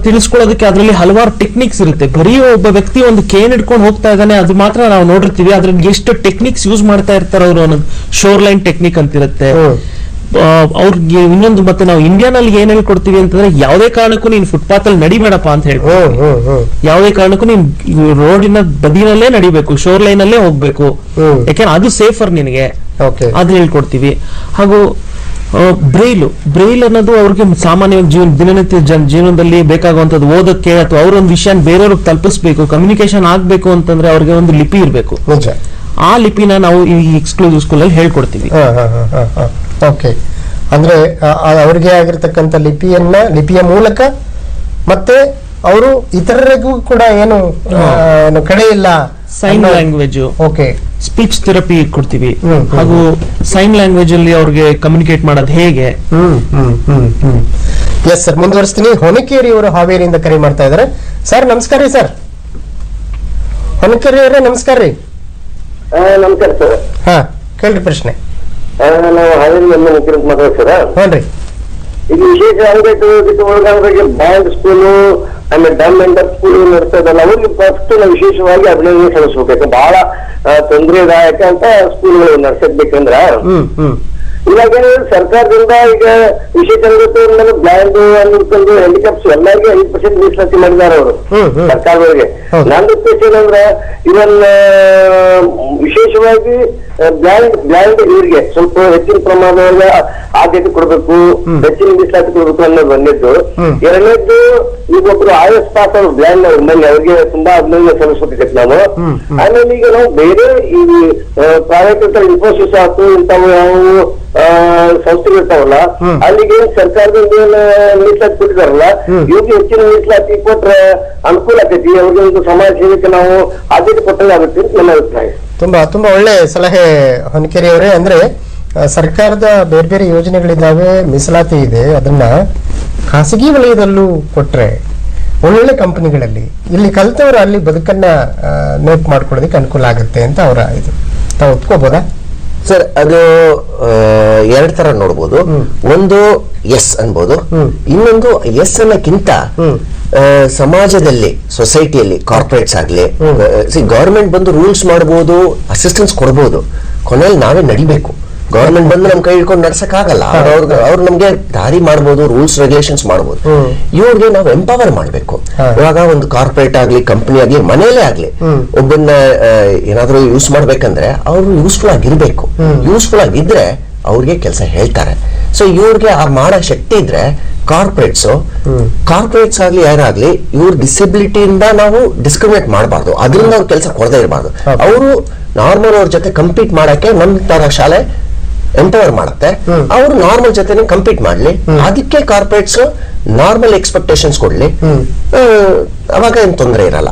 ತಿಳಿಸ್ಕೊಳ್ಳೋದಕ್ಕೆ ಅದರಲ್ಲಿ ಹಲವಾರು ಟೆಕ್ನಿಕ್ಸ್ ಇರುತ್ತೆ. ಬರೀ ಒಬ್ಬ ವ್ಯಕ್ತಿ ಒಂದು ಕೇನ್ ಹಿಡ್ಕೊಂಡು ಹೋಗ್ತಾ ಇದ್ದಾನೆ ಅದು ಮಾತ್ರ ನಾವು ನೋಡಿರ್ತೀವಿ, ಅದ್ರಲ್ಲಿ ಎಷ್ಟು ಟೆಕ್ನಿಕ್ಸ್ ಯೂಸ್ ಮಾಡ್ತಾ ಇರ್ತಾರೆ ಅವರು ಅನ್ನೋದು. ಶೋರ್ ಲೈನ್ ಟೆಕ್ನಿಕ್ ಅಂತಿರುತ್ತೆ ಅವ್ರಿಗೆ. ಇನ್ನೊಂದು ಮತ್ತೆ ನಾವು ಇಂಡಿಯಾನಲ್ಲಿ ಏನ್ ಹೇಳ್ಕೊಡ್ತೀವಿ ಅಂತಂದ್ರೆ, ಯಾವುದೇ ಕಾರಣಕ್ಕೂ ನೀನ್ ಫುಟ್ಪಾತ್ ಅಲ್ಲಿ ನಡಿಬೇಡಪ್ಪ ಅಂತ ಹೇಳ್ತೀವಿ. ಯಾವುದೇ ಕಾರಣಕ್ಕೂ ನೀನ್ ರೋಡಿನ ಬದಿನಲ್ಲೇ ನಡಿಬೇಕು, ಶೋರ್ ಲೈನ್ ಅಲ್ಲೇ ಹೋಗ್ಬೇಕು, ಯಾಕೆಂದ್ರೆ ಅದು ಸೇಫರ್ ನಿನಗೆ, ಅದು ಹೇಳ್ಕೊಡ್ತೀವಿ. ಹಾಗೂ ಬ್ರೈಲ್ ಅನ್ನೋದು ಅವ್ರಿಗೆ ಸಾಮಾನ್ಯವಾಗಿ ದಿನನಿತ್ಯ ಜೀವನದಲ್ಲಿ ಬೇಕಾಗುವಂತದ್ದು, ಓದಕ್ಕೆ ಅಥವಾ ಅವರೊಂದು ವಿಷಯ ಬೇರೆಯವ್ರಿಗೆ ತಲುಪಿಸ್ಬೇಕು, ಕಮ್ಯುನಿಕೇಶನ್ ಆಗ್ಬೇಕು ಅಂತಂದ್ರೆ ಅವ್ರಿಗೆ ಒಂದು ಲಿಪಿ ಇರಬೇಕು. ಆ ಲಿಪಿನ ನಾವು ಈ ಎಕ್ಸ್ಕ್ಲೂಸಿವ್ ಸ್ಕೂಲ್ ಅಲ್ಲಿ ಹೇಳ್ಕೊಡ್ತೀವಿ. ಓಕೆ, ಅಂದ್ರೆ ಅವ್ರಿಗೆ ಆಗಿರ್ತಕ್ಕಂಥ ಲಿಪಿಯ ಮೂಲಕ ಮತ್ತೆ ಅವರು ಇತರರಿಗೂ ಕೂಡ ಏನು ಕಡೆ ಇಲ್ಲ sign language, okay, speech therapy ಕೊಡ್ತೀವಿ. ಹಾಗೂ ಸೈನ್ ಲ್ಯಾಂಗ್ವೇಜ್ ಅಲ್ಲಿ ಅವ್ರಿಗೆ ಕಮ್ಯುನಿಕೇಟ್ ಮಾಡೋದು ಹೇಗೆ. Yes sir, ಮುಂದುವರಿಸ್ತೀನಿ. ಹೊನಕೇರಿ ಅವರು ಹಾವೇರಿಯಿಂದ ಕರೆ ಮಾಡ್ತಾ ಇದ್ದಾರೆ. ಸರ್ ನಮಸ್ಕಾರ ರೀ. ಸರ್ ಹೊನಕೇರಿ ಅವರೇ ನಮಸ್ಕಾರ ರೀ. ನಮಸ್ಕಾರ ಸರ್. ಹಾ ಕೇಳ್ರಿ ಪ್ರಶ್ನೆ. ನಾವು ಹಾವೇರಿ ಮುಖ್ಯಮಂತ್ರಿ ಮಾತಾಡ್ತೀರಾ? ಹ್ಞೂ. ಈಗ ವಿಶೇಷ ಅಂಗಡಿ ಒಳಗಾದ್ರೆ ಬ್ಯಾಂಡ್ ಸ್ಕೂಲು ಆಮೇಲೆ ಡಮ್ ಎಂಡರ್ ಸ್ಕೂಲ್ ನಡೆಸ್ತಾ ಇದ್ದಲ್ಲ, ಅವ್ರಿಗೆ ಫಸ್ಟ್ ನಾವು ವಿಶೇಷವಾಗಿ ಅಭಿನಂದನೆ ಸಲ್ಲಿಸ್ಬೇಕು. ಬಹಳ ತೊಂದರೆದಾಯಕ ಅಂತ ಸ್ಕೂಲ್ಗಳು ನಡೆಸಬೇಕಂದ್ರ ಇವಾಗ ಸರ್ಕಾರದಿಂದ ಈಗ ವಿಶೇಷ ತರಗತಿ ಬ್ಲೈಂಡ್ ಅನ್ನೋದು ಹ್ಯಾಂಡಿಕ್ಯಾಪ್ಸ್ ಎಲ್ಲರಿಗೆ 5% ಮೀಸಲಾತಿ ಮಾಡಿದ್ದಾರೆ ಅವರು ಸರ್ಕಾರದವರಿಗೆ. ನನ್ನ ಉದ್ದೇಶ ಏನಂದ್ರೆ ಇವನ್ ವಿಶೇಷವಾಗಿ ಬ್ಲೈಂಡ್ ಇವರಿಗೆ ಸ್ವಲ್ಪ ಹೆಚ್ಚಿನ ಪ್ರಮಾಣದಲ್ಲಿ ಆದ್ಯತೆ ಕೊಡಬೇಕು, ಹೆಚ್ಚಿನ ಮೀಸಲಾತಿ ಕೊಡಬೇಕು ಅನ್ನೋದು ಬಂದಿದ್ದು. ಎರಡನೇದ್ದು ಈಗ ಒಬ್ರು IAS ಪಾಸ್ ಅವರು ಬ್ಲೈಂಡ್ ಮೊನ್ನೆ ಅವ್ರಿಗೆ ತುಂಬಾ ಅಭಿನಂದನೆ ಸಲ್ಲಿಸಬೇಕೈತಿ ನಾವು. ಆಮೇಲೆ ಈಗ ನಾವು ಬೇರೆ ಈ ಪ್ರೈವೇಟ್ ಇನ್ಫೋಸಿಸ್ ಆಯ್ತು ಇಂಥವು ಯಾವ ಸಂಸ್ಥೆಗಳು ಇರ್ತಾವಲ್ಲ ಅಲ್ಲಿಗೆ ಸರ್ಕಾರದಿಂದ ಮೀಸಲಾತಿ ಕೊಟ್ಟಿದಾರಲ್ಲ, ಇವ್ರಿಗೆ ಹೆಚ್ಚಿನ ಮೀಸಲಾತಿ ಕೊಟ್ರೆ ಅನುಕೂಲ ಆಗ್ತೈತಿ. ಅವ್ರಿಗೆ ಒಂದು ಸಮಾಜ ಸೇವೆಗೆ ನಾವು ಆದ್ಯತೆ ಕೊಟ್ಟಂಗೆ ಆಗುತ್ತೆ ಅಂತ ನನ್ನ ಅಭಿಪ್ರಾಯ. ತುಂಬಾ ತುಂಬಾ ಒಳ್ಳೆ ಸಲಹೆ ಹೊನಕೆರೆ ಅವರೇ. ಅಂದ್ರೆ ಸರ್ಕಾರದ ಬೇರೆ ಬೇರೆ ಯೋಜನೆಗಳಿದ್ದಾವೆ, ಮೀಸಲಾತಿ ಇದೆ, ಅದನ್ನ ಖಾಸಗಿ ವಲಯದಲ್ಲೂ ಕೊಟ್ರೆ ಒಳ್ಳೊಳ್ಳೆ ಕಂಪನಿಗಳಲ್ಲಿ ಇಲ್ಲಿ ಕಲ್ತವರು ಅಲ್ಲಿ ಬದುಕನ್ನ ನೋಟ್ ಮಾಡ್ಕೊಳ್ಳೋದಕ್ಕೆ ಅನುಕೂಲ ಆಗುತ್ತೆ ಅಂತ ಅವರ ಇದು. ತಾವು ಒಪ್ಕೋಬೋದಾ ಸರ್? ಅದು ಎರಡ್ ತರ ನೋಡ್ಬೋದು. ಒಂದು ಎಸ್ ಅನ್ಬೋದು, ಇನ್ನೊಂದು ಎಸ್ ಅನ್ನಕ್ಕಿಂತ ಸಮಾಜದಲ್ಲಿ ಸೊಸೈಟಿಯಲ್ಲಿ ಕಾರ್ಪೊರೇಟ್ಸ್ ಆಗ್ಲಿ ಗವರ್ಮೆಂಟ್ ಬಂದು ರೂಲ್ಸ್ ಮಾಡಬಹುದು, ಅಸಿಸ್ಟೆನ್ಸ್ ಕೊಡಬಹುದು, ಕೊನೆಯಲ್ಲಿ ನಾವೇ ನಡಿಬೇಕು. ಗವರ್ಮೆಂಟ್ ಬಂದು ನಮ್ ಕೈ ಹಿಡ್ಕೊಂಡು ನಡ್ಸಕ್ ಆಗಲ್ಲ. ಅವ್ರು ನಮ್ಗೆ ದಾರಿ ಮಾಡ್ಬೋದು, ರೂಲ್ಸ್ ರೆಗ್ಯುಲೇಷನ್ಸ್ ಮಾಡ್ಬೋದು. ಇವ್ರಿಗೆ ನಾವು ಎಂಪವರ್ ಮಾಡ್ಬೇಕು. ಇವಾಗ ಒಂದು ಕಾರ್ಪೊರೇಟ್ ಆಗ್ಲಿ, ಕಂಪನಿ ಆಗ್ಲಿ, ಮನೆಯಲ್ಲೇ ಆಗ್ಲಿ ಒಬ್ಬನ್ನ ಏನಾದ್ರು ಯೂಸ್ ಮಾಡ್ಬೇಕಂದ್ರೆ ಅವ್ರು ಯೂಸ್ಫುಲ್ ಆಗಿರ್ಬೇಕು. ಯೂಸ್ಫುಲ್ ಆಗಿದ್ರೆ ಅವ್ರಿಗೆ ಕೆಲಸ ಹೇಳ್ತಾರೆ. ಸೊ ಇವ್ರಿಗೆ ಆ ಮಾಡೋ ಶಕ್ತಿ ಇದ್ರೆ ಕಾರ್ಪೊರೇಟ್ಸ್ ಆಗ್ಲಿ ಯಾರಾಗ್ಲಿ ಇವ್ರ ಡಿಸಬಿಲಿಟಿಯಿಂದ ನಾವು ಡಿಸ್ಕ್ರಿಮಿನೇಟ್ ಮಾಡಬಾರ್ದು, ಅದರಿಂದ ಅವ್ರ ಕೆಲಸ ಕೊಡದೇ ಇರಬಾರ್ದು. ಅವರು ನಾರ್ಮಲ್ ಅವ್ರ ಜೊತೆ ಕಂಪೀಟ್ ಮಾಡಕ್ಕೆ ನಮ್ ತರ ಶಾಲೆ ಎಂಪವರ್ ಮಾಡುತ್ತೆ. ಅವರು ನಾರ್ಮಲ್ ಜೊತೆ ಕಂಪೀಟ್ ಮಾಡ್ಲಿ, ಅದಕ್ಕೆ ಕಾರ್ಪೊರೇಟ್ಸ್ ನಾರ್ಮಲ್ ಎಕ್ಸ್ಪೆಕ್ಟೇಷನ್ಸ್ ಕೊಡ್ಲಿ, ಅವಾಗ ಏನ್ ತೊಂದರೆ ಇರಲ್ಲ.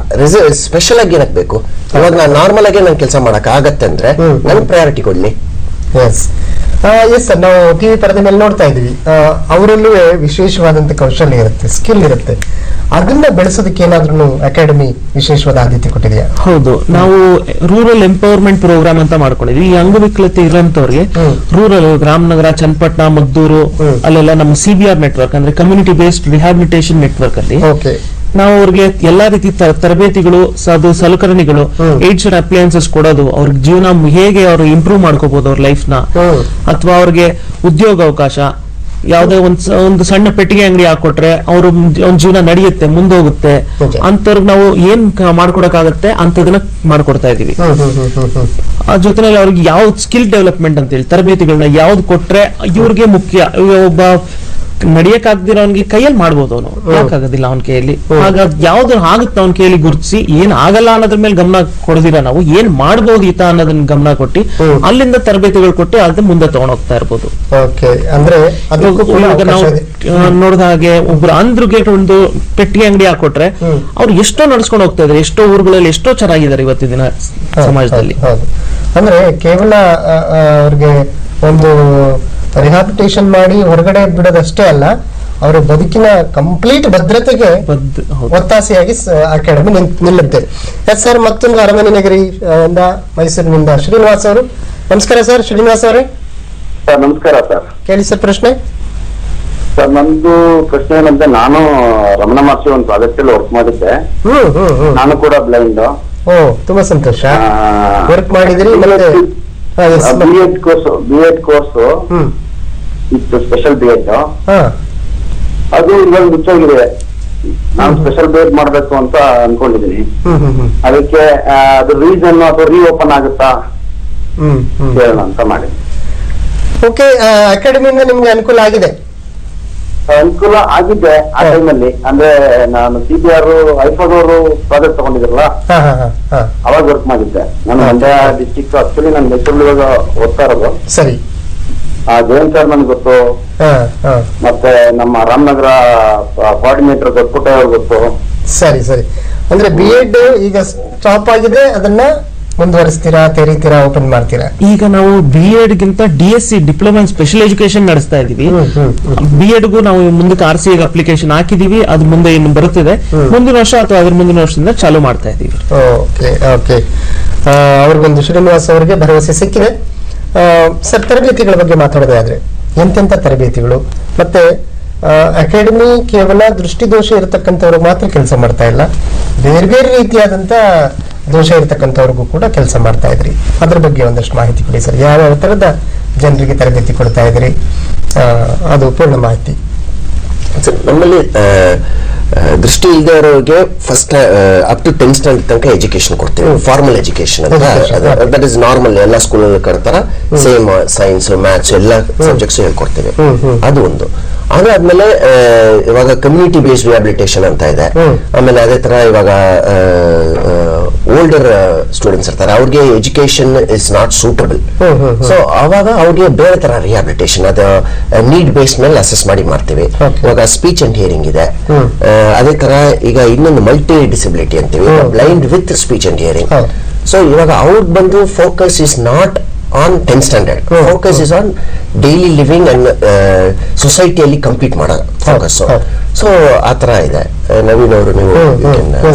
ಸ್ಪೆಷಲ್ ಆಗಿ ಏನಕ್ ಬೇಕು? ಇವಾಗ ನಾನು ನಾರ್ಮಲ್ ಆಗಿ ನನ್ ಕೆಲಸ ಮಾಡಕ್ ಆಗತ್ತೆ ಅಂದ್ರೆ ನನ್ ಪ್ರಯಾರಿಟಿ ಕೊಡ್ಲಿ. ಎಸ್ ಸರ್, ನಾವು ಟಿವಿ ಪರದೆ ಮೇಲೆ ನೋಡ್ತಾ ಇದೀವಿ, ಅವರಲ್ಲೂ ವಿಶೇಷವಾದಂತ ಕೌಶಲ್ಯ ಇರುತ್ತೆ, ಸ್ಕಿಲ್ ಇರುತ್ತೆ. ಅದನ್ನ ಬೆಳೆಸೋದಕ್ಕೆ ಏನಾದ್ರೂ ಅಕಾಡೆಮಿ ವಿಶೇಷವಾದ ಆದ್ಯತೆ ಕೊಟ್ಟಿದೆಯಾ? ಹೌದು, ನಾವು ರೂರಲ್ ಎಂಪವರ್ಮೆಂಟ್ ಪ್ರೋಗ್ರಾಮ್ ಅಂತ ಮಾಡ್ಕೊಂಡಿದ್ವಿ. ಈ ಅಂಗವಿಕಲತೆ ಇರೋಂತವ್ರಿಗೆ ರೂರಲ್ ರಾಮನಗರ, ಚನ್ನಪಟ್ಟಣ, ಮದ್ದೂರು ಅಲ್ಲೆಲ್ಲ ನಮ್ಮ CBR ನೆಟ್ವರ್ಕ್ ಅಂದ್ರೆ ಕಮ್ಯುನಿಟಿ ಬೇಸ್ಡ್ ರಿಹ್ಯಾಬಿಲಿಟೇಷನ್ ನೆಟ್ವರ್ಕ್ ಅಲ್ಲಿ ನಾವು ಅವ್ರಿಗೆ ಎಲ್ಲಾ ರೀತಿ ತರಬೇತಿಗಳು, ಸಲಕರಣೆಗಳು, ಏಡ್ಸ್ ಅಂಡ್ ಅಪ್ಲಯನ್ಸಸ್ ಕೊಡೋದು, ಅವ್ರಿಗೆ ಜೀವನ ಹೇಗೆ ಅವರು ಇಂಪ್ರೂವ್ ಮಾಡ್ಕೋಬಹುದು ಅವ್ರ ಲೈಫ್ ನ, ಅಥವಾ ಅವ್ರಿಗೆ ಉದ್ಯೋಗ ಅವಕಾಶ, ಯಾವ್ದೇ ಒಂದು ಸಣ್ಣ ಪೆಟ್ಟಿಗೆ ಅಂಗಡಿ ಹಾಕೊಟ್ರೆ ಅವ್ರ ಒಂದ್ ಜೀವನ ನಡೆಯುತ್ತೆ, ಮುಂದೋಗುತ್ತೆ ಅಂತವ್ರಿಗೆ ನಾವು ಏನ್ ಮಾಡ್ಕೊಡಕ್ಕಾಗತ್ತೆ ಅಂತದನ್ನ ಮಾಡ್ಕೊಡ್ತಾ ಇದೀವಿ. ಆ ಜೊತೆನಲ್ಲಿ ಅವ್ರಿಗೆ ಯಾವ್ದು ಸ್ಕಿಲ್ ಡೆವಲಪ್ಮೆಂಟ್ ಅಂತ ಹೇಳಿ ತರಬೇತಿಗಳನ್ನ ಯಾವ್ದು ಕೊಟ್ರೆ ಇವ್ರಿಗೆ ಮುಖ್ಯ. ಒಬ್ಬ ನಡಿಯಕ್ಕಾಗ್ದಿರೋನ್ಗೆ ಕೈಯಲ್ಲಿ ಮಾಡ್ಬೋದು, ಅವನು ಯಾಕಾಗೋದಿಲ್ಲ ಅವನ ಕೈಯಲ್ಲಿ. ಹಾಗಾಗಿ ಯಾವ್ದು ಆಗುತ್ತೆ ಅವನ ಕೈಯಲ್ಲಿ ಗುರುತಿಸಿ, ಏನ್ ಆಗಲ್ಲ ಅನ್ನೋದ್ರ ಮೇಲೆ ಗಮನ ಕೊಡದಿರ ನಾವು ಏನ್ ಮಾಡ್ಬೋದು ಈತ ಅನ್ನೋದನ್ನ ಗಮನ ಕೊಟ್ಟು ಅಲ್ಲಿಂದ ತರಬೇತಿಗಳು ಕೊಟ್ಟು ಅದ್ರ ಮುಂದೆ ತಗೊಂಡೋಗ್ತಾ ಇರ್ಬೋದು. ಅಂದ್ರೆ ನಾವು ನೋಡಿದ ಹಾಗೆ ಒಬ್ರು ಅಂದ್ರಿಗೆ ಒಂದು ಪೆಟ್ಟಿಗೆ ಅಂಗಡಿ ಹಾಕೊಟ್ರೆ ಅವ್ರು ಎಷ್ಟೋ ನಡ್ಸ್ಕೊಂಡು ಹೋಗ್ತಾ ಇದಾರೆ, ಎಷ್ಟೋ ಊರುಗಳಲ್ಲಿ ಎಷ್ಟೋ ಚೆನ್ನಾಗಿದ್ದಾರೆ ಇವತ್ತಿನ ದಿನ ಸಮಾಜದಲ್ಲಿ. ಅಂದ್ರೆ ಕೇವಲ ಅವ್ರಿಗೆ ಒಂದು ರಿಹಾಬಿಲಿಟೇಷನ್ ಮಾಡಿ ಹೊರಗಡೆ ಬಿಡೋದಷ್ಟೇ ಅಲ್ಲ, ಅವರ ಬದುಕಿನ ಕಂಪ್ಲೀಟ್ ಭದ್ರತೆಗೆ ಒತ್ತಾಸೆಯಾಗಿ ಅಕಾಡೆಮಿ ನಿಲ್ಲುತ್ತೆ. ಸರ್, ಮತ್ತೊಂದು ಅರಮನೆ ನಗರಿ ಮೈಸೂರಿನಿಂದ ಶ್ರೀನಿವಾಸ್ ಅವರು. ನಮಸ್ಕಾರ ಸರ್. ಶ್ರೀನಿವಾಸ್ ಅವರೇ ನಮಸ್ಕಾರ ಸರ್. ಕೇಳಿ ಸರ್ ಪ್ರಶ್ನೆ. ಸರ್, ನಂದು ಪ್ರಶ್ನೆ ಏನಂದ್ರೆ, ನಾನು ರಮಣ ಮಹರ್ಷಿ ಒಂದು ಪ್ರಾಜೆಕ್ಟ್ ಅಲ್ಲಿ ವರ್ಕ್ ಮಾಡಿದ್ದೆ. ನಾನು ಕೂಡ ಬ್ಲೈಂಡ್. ತುಂಬಾ ಸಂತೋಷ. ವರ್ಕ್ ಮಾಡಿದಿರಿ. B.Ed ಕೋರ್ಸ್ ಇತ್ತು, ಸ್ಪೆಷಲ್ B.Ed. ಅದು ಇವಾಗ ಮುಚ್ಚೋಗಿದೆ. ನಾನು ಸ್ಪೆಷಲ್ B.Ed ಮಾಡ್ಬೇಕು ಅಂತ ಅನ್ಕೊಂಡಿದೀನಿ. ಅದಕ್ಕೆ ಅದು ರೀಸನ್ ಅಥವಾ ರೀಓಪನ್ ಆಗುತ್ತಾ ಹೇಳೋಣ ಅಂತ ಮಾಡಿದ್ವಿ. ಓಕೆ, ಅಕಾಡೆಮಿಯಿಂದ ನಿಮ್ಗೆ ಅನುಕೂಲ ಆಗಿದೆ? ಅನುಕೂಲ ಆಗಿದೆ ಆ ಟೈಮಲ್ಲಿ. ಅಂದ್ರೆ ನಾನು CBR ಐಫೋದವರು ಪ್ರಾಜೆಕ್ಟ್ ತಗೊಂಡಿದ್ರಲ್ಲ, ಅವಾಗ ವರ್ಕ್ ಮಾಡಿದ್ದೆ. ನಾನು ಮಂಡ್ಯ ಡಿಸ್ಟಿಕ್, ಆಕ್ಚುಲಿ ನಾನು ಮೈಸೂರಲ್ಲಿ ಇವಾಗ ಓದ್ತಾ ಇರೋದು. ಸರಿ. ಜಯಂತ್ ಸರ್ ನನ್ಗೆ ಗೊತ್ತು, ಮತ್ತೆ ನಮ್ಮ ರಾಮನಗರ ಕೋಆರ್ಡಿನೇಟರ್ ಗೊತ್ತು. ಸರಿ ಸರಿ. ಅಂದ್ರೆ B.Ed ಈಗ ಸ್ಟಾಪ್ ಆಗಿದೆ, ಅದನ್ನ ಮುಂದುವರಿಸ್ತೀರಾ, ತೆರೀತೀರಾ, ಓಪನ್ ಮಾಡ್ತೀರಾ? ಈಗ ನಾವು B.Ed ಗಿಂತ DSc diploma in special education ನಡೆಸ್ತಾ ಇದೀವಿ. B.Ed ಗೂ ನಾವು ಮುಂದಕ್ಕೆ RCA ಅಪ್ಲಿಕೇಶನ್ ಹಾಕಿದೀವಿ, ಅದು ಮುಂದೆ ಇನ್ನು ಬರುತ್ತಿದೆ. ಮುಂದಿನ ವರ್ಷ ಅಥವಾ ಅದ್ರ ಮುಂದಿನ ವರ್ಷದಿಂದ ಚಾಲೂ ಮಾಡ್ತಾ ಇದೀವಿ. ಓಕೆ. ಅವ್ರಿಗೊಂದು ಶ್ರೀನಿವಾಸ್ ಅವರಿಗೆ ಭರವಸೆ ಸಿಕ್ಕಿದೆ. ಸರ್, ತರಬೇತಿಗಳ ಬಗ್ಗೆ ಮಾತಾಡೋದಾದ್ರೆ ಎಂತೆಂತ ತರಬೇತಿಗಳು? ಮತ್ತೆ ಅಕಾಡೆಮಿ ಕೇವಲ ದೃಷ್ಟಿದೋಷ ಇರತಕ್ಕಂಥವ್ರಿಗೆ ಮಾತ್ರ ಕೆಲಸ ಮಾಡ್ತಾ ಇಲ್ಲ, ಬೇರೆ ಬೇರೆ ರೀತಿಯಾದಂತ ದೋಷ ಇರತಕ್ಕಂಥವ್ರಿಗೂ ಕೂಡ ಕೆಲಸ ಮಾಡ್ತಾ ಇದ್ರಿ. ಅದ್ರ ಬಗ್ಗೆ ಒಂದಷ್ಟು ಮಾಹಿತಿ ಕೊಡಿ ಸರ್. ಯಾವ ತರದ ಜನರಿಗೆ ತರಬೇತಿ ಕೊಡ್ತಾ ಇದ್ರಿ, ಅದು ಪೂರ್ಣ ಮಾಹಿತಿ. ನಮ್ಮಲ್ಲಿ ದೃಷ್ಟಿ ಇಲ್ಲದೆ ಇರೋರಿಗೆ first up to 10th standard ತನಕ ಎಜುಕೇಶನ್ ಕೊಡ್ತೀವಿ. ಫಾರ್ಮಲ್ ಎಜುಕೇಶನ್ ಅಂತ, ದಟ್ ಇಸ್ ನಾರ್ಮಲ್, ಎಲ್ಲ ಸ್ಕೂಲಲ್ಲಿ ಕರ್ತಾರ ಸೇಮ್ ಸೈನ್ಸ್, ಮ್ಯಾಥ್ಸ್ ಎಲ್ಲ ಸಬ್ಜೆಕ್ಟ್ಸ್ ಹೇಳ್ಕೊಡ್ತೇವೆ. ಅದು ಒಂದು. ಅದಾದ್ಮೇಲೆ ಇವಾಗ ಕಮ್ಯುನಿಟಿ ಬೇಸ್ಡ್ ರಿಹಾಬಿಲಿಟೇಷನ್ ಅಂತ ಇದೆ. ಆಮೇಲೆ ಅದೇ ತರ ಇವಾಗ ಓಲ್ಡರ್ ಸ್ಟೂಡೆಂಟ್ಸ್ ಇರ್ತಾರೆ, ಅವ್ರಿಗೆ education is not suitable. So ಅವಾಗ ಅವ್ರಿಗೆ ಬೇರೆ ತರ ರಿಹಾಬಿಲಿಟೇಷನ್, ಅದು ನೀಡ್ ಬೇಸ್ಡ್ ಮೇಲೆ ಅಸೆಸ್ ಮಾಡಿ ಮಾಡ್ತೀವಿ. ಇವಾಗ ಸ್ಪೀಚ್ ಅಂಡ್ ಹಿಯರಿಂಗ್ ಇದೆ. ಅದೇ ತರ ಈಗ ಇನ್ನೊಂದು ಮಲ್ಟಿ ಡಿಸಬಿಲಿಟಿ ಅಂತೀವಿ, blind with speech and hearing. So ಇವಾಗ ಅವ್ರಿಗೆ ಬಂದು focus is not on 10th standard, focus is on daily living and ಸೊಸೈಟಿಯಲ್ಲಿ ಕಂಪೀಟ್ ಮಾಡೋ ಫೋಕಸ್. ಸೊ ಆ ತರ ಇದೆ. ನವೀನ್ ಅವರು, ನೀವು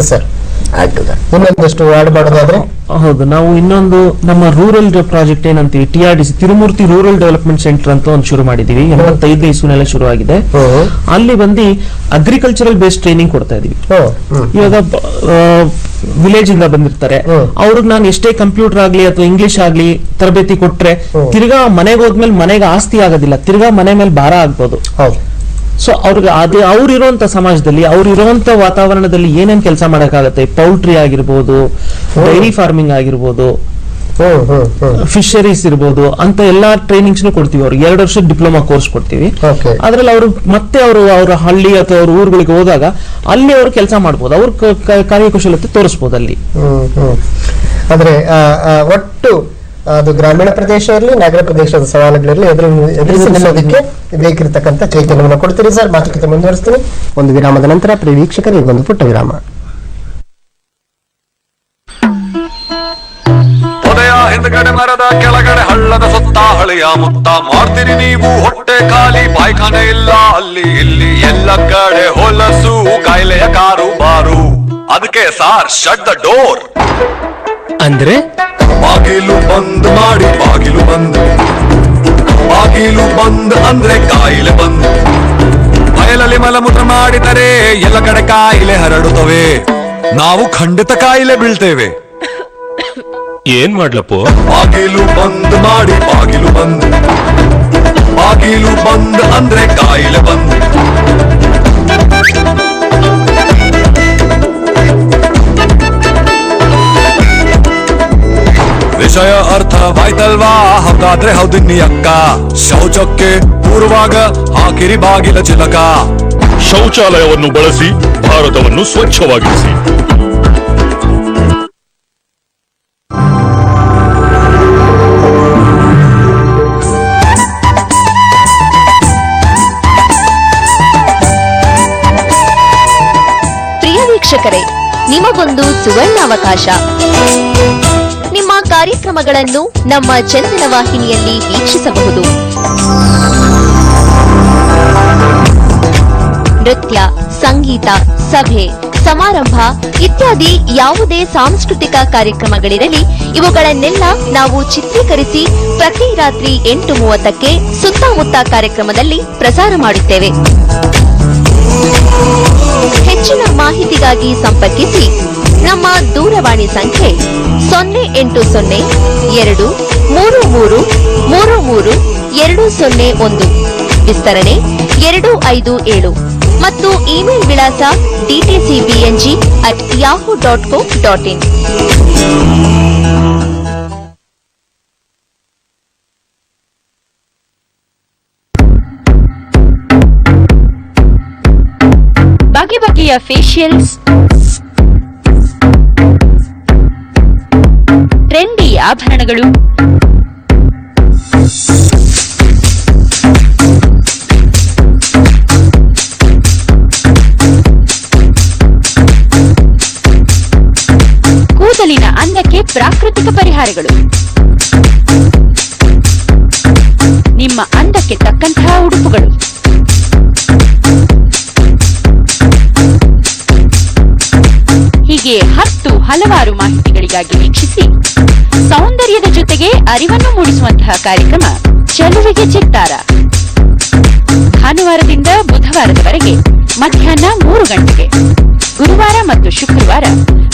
ಆಡ್ ಟು ದಟ್ ಇನ್ನೊಂದಷ್ಟು ಆಡ್ ಮಾಡೋದಾದ್ರೆ? ಹೌದು, ನಾವು ಇನ್ನೊಂದು ನಮ್ಮ ರೂರಲ್ ಪ್ರಾಜೆಕ್ಟ್ ಏನಂತೀವಿ, TRDC Tirumurthy rural development centre ಅಂತ ಒಂದು ಶುರು ಮಾಡಿದೀವಿ. 85ನೇ ಇಸ್ವಿನೆಲ್ಲ ಶುರು ಆಗಿದೆ. ಅಲ್ಲಿ ಬಂದು ಅಗ್ರಿಕಲ್ಚರಲ್ ಬೇಸ್ಡ್ ಟ್ರೈನಿಂಗ್ ಕೊಡ್ತಾ ಇದೀವಿ. ಇವಾಗ ವಿಲೇಜ್ ಇಂದ ಬಂದಿರ್ತಾರೆ, ಅವ್ರಿಗೆ ನಾನು ಎಷ್ಟೇ ಕಂಪ್ಯೂಟರ್ ಆಗ್ಲಿ ಅಥವಾ ಇಂಗ್ಲಿಷ್ ಆಗ್ಲಿ ತರಬೇತಿ ಕೊಟ್ರೆ ತಿರ್ಗಾ ಮನೆಗೆ ಹೋದ್ಮೇಲೆ ಮನೆಗೆ ಆಸ್ತಿ ಆಗೋದಿಲ್ಲ, ತಿರ್ಗಾ ಮನೆ ಮೇಲೆ ಭಾರ ಆಗ್ಬೋದು. ಸೊ ಅವ್ರಿಗೆ ಅದೇ ಅವ್ರಿರುವಂತ ಸಮಾಜದಲ್ಲಿ, ಅವ್ರಿರುವಂತ ವಾತಾವರಣದಲ್ಲಿ ಏನೇನ್ ಕೆಲಸ ಮಾಡಕ್ಕಾಗತ್ತೆ, ಪೌಲ್ಟ್ರಿ ಆಗಿರ್ಬೋದು, ಡೈರಿ ಫಾರ್ಮಿಂಗ್ ಆಗಿರ್ಬೋದು, ಫಿಶರೀಸ್ ಇರ್ಬೋದು ಅಂತ ಎಲ್ಲಾ ಟ್ರೈನಿಂಗ್ಸ್ ಕೊಡ್ತೀವಿ. ಅವ್ರಿಗೆ 2 ವರ್ಷದ ಡಿಪ್ಲೊಮಾ ಕೋರ್ಸ್ ಕೊಡ್ತೀವಿ. ಅದ್ರಲ್ಲಿ ಅವರು ಮತ್ತೆ ಅವ್ರ ಹಳ್ಳಿ ಅಥವಾ ಅವ್ರ ಊರುಗಳಿಗೆ ಹೋದಾಗ ಅಲ್ಲಿ ಅವರು ಕೆಲಸ ಮಾಡ್ಬೋದು, ಅವ್ರ ಕಾರ್ಯಕುಶಲತೆ ತೋರಿಸಬಹುದು ಅಲ್ಲಿ. ಅಂದ್ರೆ ಒಟ್ಟು ಅದು ಗ್ರಾಮೀಣ ಪ್ರದೇಶ ಇರಲಿ, ನಗರ ಪ್ರದೇಶದ ಸವಾಲುಗಳಿರಲಿ, ಎದುರಿಸಿ ನಿಲ್ಲೋದಕ್ಕೆ ಬೇಕಿರತಕ್ಕಂಥ ಚೈತನ್ಯವನ್ನು ಕೊಡ್ತೀರಿ ಸರ್. ಮಾತುಕತೆ ಮುಂದುವರಿಸ್ತೀನಿ ಒಂದು ವಿರಾಮದ ನಂತರ. ಪ್ರಿಯ ವೀಕ್ಷಕರಿಗೆ ಒಂದು ಪುಟ್ಟ ವಿರಾಮ. ಹಿಂದ್ಗಡೆ ಮರದ ಕೆಳಗಡೆ ಹಳ್ಳದ ಸುತ್ತ ಹಳೆಯ ಮುತ್ತ ಮಾಡ್ತೀರಿ ನೀವು ಹೊಟ್ಟೆ ಖಾಲಿ, ಪಾಯ್ಖಾನೆ ಇಲ್ಲ ಅಲ್ಲಿ ಇಲ್ಲಿ ಎಲ್ಲ ಕಡೆ ಹೊಲಸು ಕಾಯಿಲೆಯ ಕಾರು ಬಾರು. ಅದಕ್ಕೆ ಸಾರ್ ಶಟ್ ದ ಡೋರ್ ಅಂದ್ರೆ ಬಾಗಿಲು ಬಂದ್ ಮಾಡಿ, ಬಾಗಿಲು ಬಂದ್, ಬಾಗಿಲು ಬಂದ್ ಅಂದ್ರೆ ಕಾಯಿಲೆ ಬಂದ್. ಬಯಲಲ್ಲಿ ಮಲಮೂತ್ರ ಮಾಡಿದರೆ ಎಲ್ಲ ಕಡೆ ಕಾಯಿಲೆ ಹರಡುತ್ತವೆ, ನಾವು ಖಂಡಿತ ಕಾಯಿಲೆ ಬೀಳ್ತೇವೆ. ಏನ್ ಮಾಡ್ಲಪ್ಪ? ಬಾಗಿಲು ಬಂದ್ ಮಾಡಿ, ಬಾಗಿಲು ಬಂದ್, ಬಾಗಿಲು ಬಂದ್ ಅಂದ್ರೆ ಕಾಯಿಲೆ ಬಂದ್. ವಿಷಯ ಅರ್ಥವಾಯ್ತಲ್ವಾ? ಹೌದಾದ್ರೆ ಹೌದಿನ್ನಿ ಅಕ್ಕ. ಶೌಚಕ್ಕೆ ಕೂರುವಾಗ ಹಾಕಿರಿ ಬಾಗಿಲ ಚಿಲಕ. ಶೌಚಾಲಯವನ್ನು ಬಳಸಿ ಭಾರತವನ್ನು ಸ್ವಚ್ಛವಾಗಿರಿಸಿ. ಪ್ರಿಯ ವೀಕ್ಷಕರೇ, ನಿಮಗೊಂದು ಸುವರ್ಣಾವಕಾಶ. ನಿಮ್ಮ ಕಾರ್ಯಕ್ರಮಗಳನ್ನು ನಮ್ಮ ಚಂದನ ವಾಹಿನಿಯಲ್ಲಿ ವೀಕ್ಷಿಸಬಹುದು. ನೃತ್ಯ, ಸಂಗೀತ, ಸಭೆ, ಸಮಾರಂಭ ಇತ್ಯಾದಿ ಯಾವುದೇ ಸಾಂಸ್ಕೃತಿಕ ಕಾರ್ಯಕ್ರಮಗಳಿರಲಿ, ಇವುಗಳನ್ನೆಲ್ಲ ನಾವು ಚಿತ್ರೀಕರಿಸಿ ಪ್ರತಿ ರಾತ್ರಿ 8:30ಕ್ಕೆ ಸುತ್ತಮುತ್ತ ಕಾರ್ಯಕ್ರಮದಲ್ಲಿ ಪ್ರಸಾರ ಮಾಡುತ್ತೇವೆ. ಹೆಚ್ಚಿನ ಮಾಹಿತಿಗಾಗಿ ಸಂಪರ್ಕಿಸಿ ನಮ್ಮ ದೂರವಾಣಿ ಸಂಖ್ಯೆ 0802033333201, ವಿಸ್ತರಣೆ 257 ಮತ್ತು ಇಮೇಲ್ ವಿಳಾಸ dtcbng@yahoo.co.in. ಬಗೆ ಬಗೆಯ ಫೇಶಿಯಲ್ಸ್, ಟ್ರೆಂಡಿ ಆಭರಣಗಳು, ಕೂದಲಿನ ಅಂದಕ್ಕೆ ಪ್ರಾಕೃತಿಕ ಪರಿಹಾರಗಳು, ನಿಮ್ಮ ಅಂದಕ್ಕೆ ತಕ್ಕಂತಹ ಉಡುಪುಗಳು, ಹೀಗೆ ಹಲವಾರು ಮಾಹಿತಿಗಳಿಗಾಗಿ ವೀಕ್ಷಿಸಿ. ಸೌಂದರ್ಯದ ಜೊತೆಗೆ ಅರಿವನ್ನು ಮೂಡಿಸುವಂತಹ ಕಾರ್ಯಕ್ರಮ ಚೆಲುವಿಗೆ ಚಿತ್ತಾರ. ಭಾನುವಾರದಿಂದ ಬುಧವಾರದವರೆಗೆ ಮಧ್ಯಾಹ್ನ 3 ಗಂಟೆಗೆ, ಗುರುವಾರ ಮತ್ತು ಶುಕ್ರವಾರ